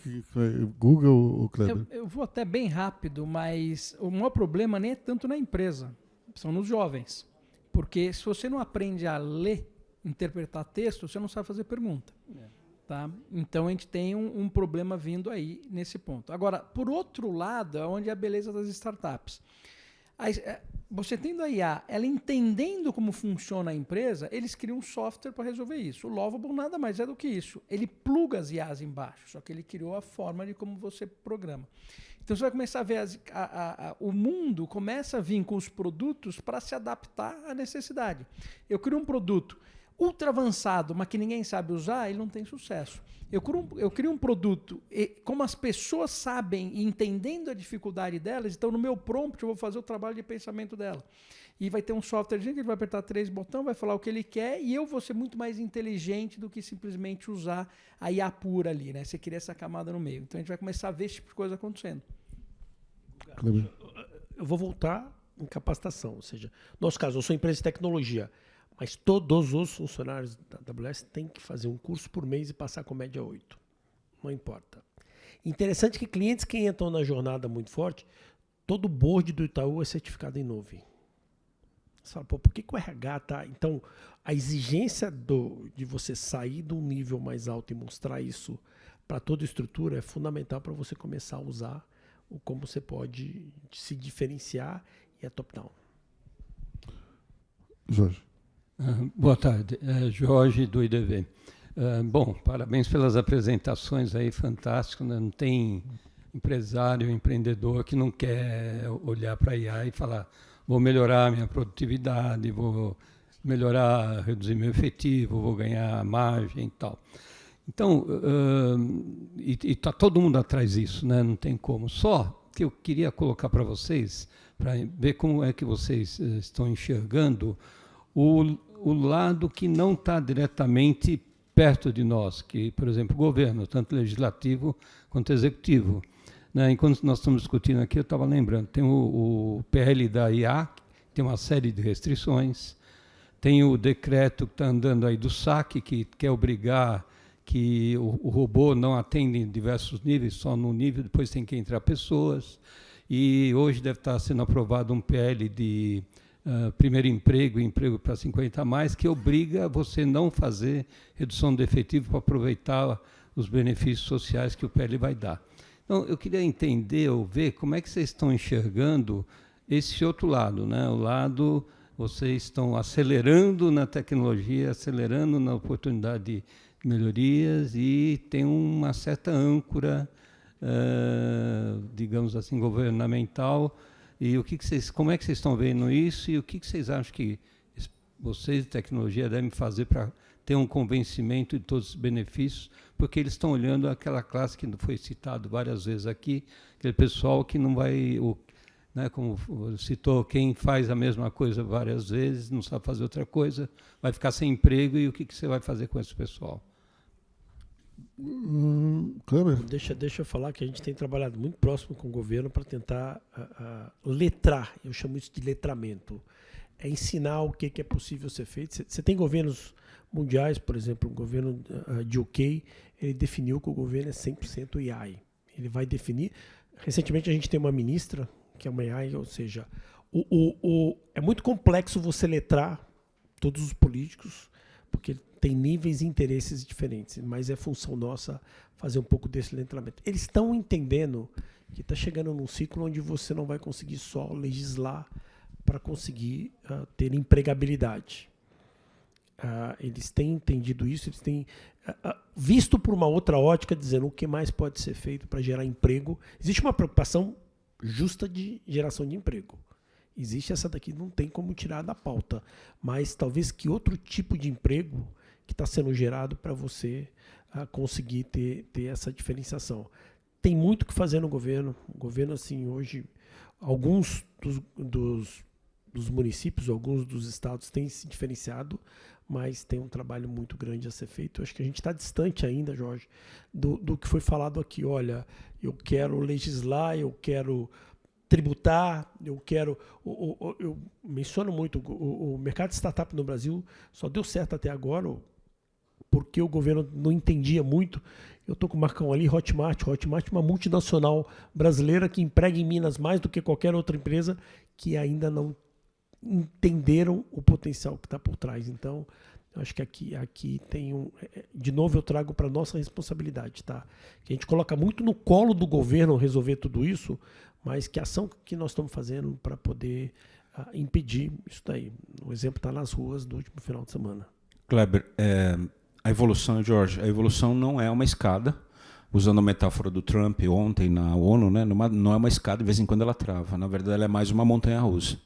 Speaker 3: Google ou Kleber?
Speaker 6: Eu vou até bem rápido, mas o maior problema nem é tanto na empresa, são nos jovens. Porque se você não aprende a ler, interpretar texto, você não sabe fazer pergunta. Tá? Então a gente tem um problema vindo aí nesse ponto. Agora, por outro lado, é onde é a beleza das startups. Você tendo a IA, ela entendendo como funciona a empresa, eles criam um software para resolver isso. O Lovable nada mais é do que isso. Ele pluga as IAs embaixo, só que ele criou a forma de como você programa. Então você vai começar a ver o mundo começa a vir com os produtos para se adaptar à necessidade. Eu crio um produto ultra avançado, mas que ninguém sabe usar, ele não tem sucesso. Eu crio um produto, e como as pessoas sabem e entendendo a dificuldade delas, então no meu prompt eu vou fazer o trabalho de pensamento dela. E vai ter um software que ele vai apertar 3 botões, vai falar o que ele quer, e eu vou ser muito mais inteligente do que simplesmente usar a IA pura ali, né? Você cria essa camada no meio. Então a gente vai começar a ver esse tipo de coisa acontecendo.
Speaker 7: Eu vou voltar em capacitação, ou seja, no nosso caso, eu sou empresa de tecnologia, mas todos os funcionários da AWS têm que fazer um curso por mês e passar com média 8. Não importa. Interessante que clientes que entram na jornada muito forte, todo o board do Itaú é certificado em nuvem. Você fala, pô, por que o RH tá... Então, a exigência de você sair de um nível mais alto e mostrar isso para toda a estrutura é fundamental para você começar a usar como você pode se diferenciar e é top-down.
Speaker 3: Jorge.
Speaker 15: Boa tarde, Jorge do IDV. Bom, parabéns pelas apresentações aí, fantástico, né? Não tem empresário, empreendedor que não quer olhar para a IA e falar, vou melhorar minha produtividade, vou melhorar, reduzir meu efetivo, vou ganhar margem e tal. Então, está todo mundo atrás disso, né? Não tem como. Só que eu queria colocar para vocês, para ver como é que vocês estão enxergando o lado que não está diretamente perto de nós, que, por exemplo, o governo, tanto legislativo quanto executivo. Né? Enquanto nós estamos discutindo aqui, eu estava lembrando, tem o PL da IA, tem uma série de restrições, tem o decreto que está andando aí do SAC, que quer obrigar que o robô não atende em diversos níveis, só no nível, depois tem que entrar pessoas. E hoje deve estar sendo aprovado um PL de primeiro emprego e emprego para 50 a mais, que obriga você não fazer redução de efetivo para aproveitar os benefícios sociais que o PL vai dar. Então, eu queria entender ou ver como é que vocês estão enxergando esse outro lado, né? O lado, vocês estão acelerando na tecnologia, acelerando na oportunidade de melhorias e tem uma certa âncora, digamos assim, governamental. E como é que vocês estão vendo isso e o que vocês acham que vocês de tecnologia devem fazer para ter um convencimento de todos os benefícios, porque eles estão olhando aquela classe que foi citado várias vezes aqui, aquele pessoal que não vai, né, como citou, quem faz a mesma coisa várias vezes, não sabe fazer outra coisa, vai ficar sem emprego, e o que você vai fazer com esse pessoal?
Speaker 3: Kleber?
Speaker 7: Deixa eu falar que a gente tem trabalhado muito próximo com o governo para tentar letrar, eu chamo isso de letramento, é ensinar o que é possível ser feito. Você tem governos mundiais, por exemplo, o governo de UK, ele definiu que o governo é 100% AI. Ele vai definir... Recentemente a gente tem uma ministra, que é uma AI, ou seja, é muito complexo você letrar todos os políticos, porque tem níveis e interesses diferentes, mas é função nossa fazer um pouco desse letramento. Eles estão entendendo que está chegando num ciclo onde você não vai conseguir só legislar para conseguir ter empregabilidade. Eles têm entendido isso, eles têm visto por uma outra ótica, dizendo o que mais pode ser feito para gerar emprego. Existe uma preocupação justa de geração de emprego. Existe essa daqui, não tem como tirar da pauta. Mas talvez que outro tipo de emprego que está sendo gerado para você conseguir ter essa diferenciação. Tem muito o que fazer no governo. O governo, assim, hoje, alguns dos municípios, alguns dos estados têm se diferenciado, mas tem um trabalho muito grande a ser feito. Eu acho que a gente está distante ainda, Jorge, do que foi falado aqui. Olha, eu quero legislar, eu quero tributar, eu menciono muito, o mercado de startup no Brasil só deu certo até agora porque o governo não entendia muito. Eu estou com o Marcão ali, Hotmart é uma multinacional brasileira que emprega em Minas mais do que qualquer outra empresa, que ainda não entenderam o potencial que está por trás. Então, eu acho que aqui tem de novo eu trago para nossa responsabilidade, tá? Que a gente coloca muito no colo do governo resolver tudo isso, mas que ação que nós estamos fazendo para poder impedir isso daí. O exemplo está nas ruas do último final de semana.
Speaker 9: Kleber, a evolução, Jorge, a evolução não é uma escada. Usando a metáfora do Trump ontem na ONU, né, não é uma escada, de vez em quando ela trava. Na verdade, ela é mais uma montanha-russa.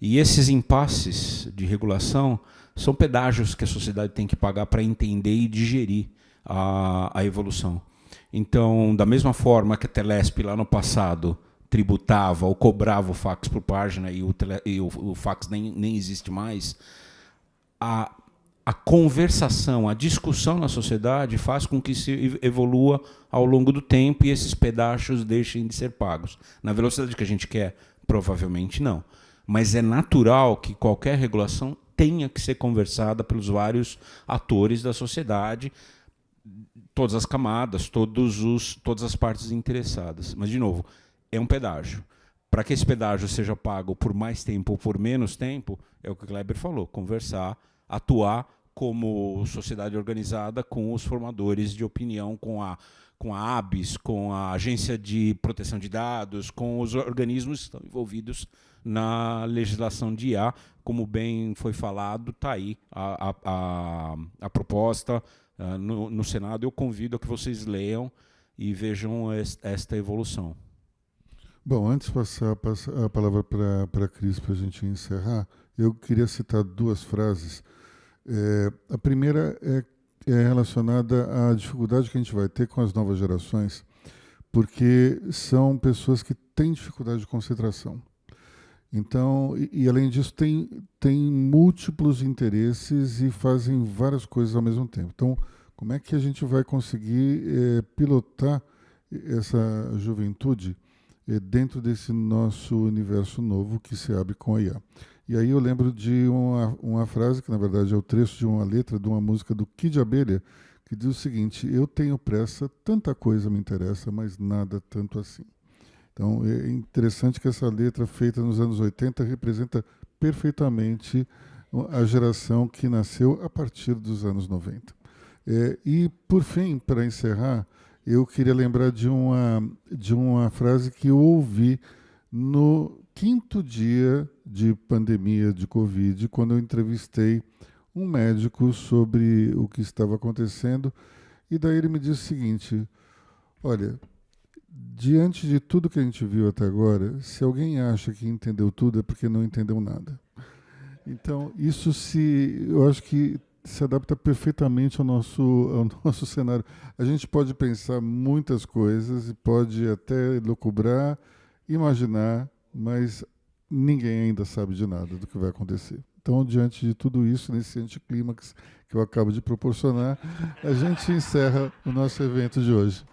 Speaker 9: E esses impasses de regulação são pedágios que a sociedade tem que pagar para entender e digerir a evolução. Então, da mesma forma que a Telesp lá no passado tributava ou cobrava o fax por página e o fax nem existe mais, a conversação, a discussão na sociedade faz com que se evolua ao longo do tempo e esses pedaços deixem de ser pagos. Na velocidade que a gente quer, provavelmente não. Mas é natural que qualquer regulação tenha que ser conversada pelos vários atores da sociedade, todas as camadas, todas as partes interessadas. Mas, de novo, é um pedágio. Para que esse pedágio seja pago por mais tempo ou por menos tempo, é o que o Kleber falou, conversar, atuar como sociedade organizada com os formadores de opinião, com a ABS, com a Agência de Proteção de Dados, com os organismos que estão envolvidos na legislação de IA. Como bem foi falado, está aí a proposta no Senado. Eu convido a que vocês leiam e vejam esta evolução.
Speaker 3: Bom, antes de passar a palavra para a Cris, para a gente encerrar, eu queria citar duas frases. A primeira é relacionada à dificuldade que a gente vai ter com as novas gerações, porque são pessoas que têm dificuldade de concentração. Então, e além disso, tem múltiplos interesses e fazem várias coisas ao mesmo tempo. Então, como é que a gente vai conseguir pilotar essa juventude dentro desse nosso universo novo que se abre com a IA? E aí eu lembro de uma frase, que na verdade é o trecho de uma letra de uma música do Kid Abelha, que diz o seguinte: eu tenho pressa, tanta coisa me interessa, mas nada tanto assim. Então é interessante que essa letra, feita nos anos 80, representa perfeitamente a geração que nasceu a partir dos anos 90. E, por fim, para encerrar, eu queria lembrar de uma frase que eu ouvi no 5º dia de pandemia de Covid, quando eu entrevistei um médico sobre o que estava acontecendo, e daí ele me disse o seguinte: olha, diante de tudo que a gente viu até agora, se alguém acha que entendeu tudo é porque não entendeu nada. Então, isso eu acho que se adapta perfeitamente ao nosso cenário. A gente pode pensar muitas coisas e pode até lucubrar, imaginar, mas ninguém ainda sabe de nada do que vai acontecer. Então, diante de tudo isso, nesse anticlímax que eu acabo de proporcionar, a gente encerra o nosso evento de hoje.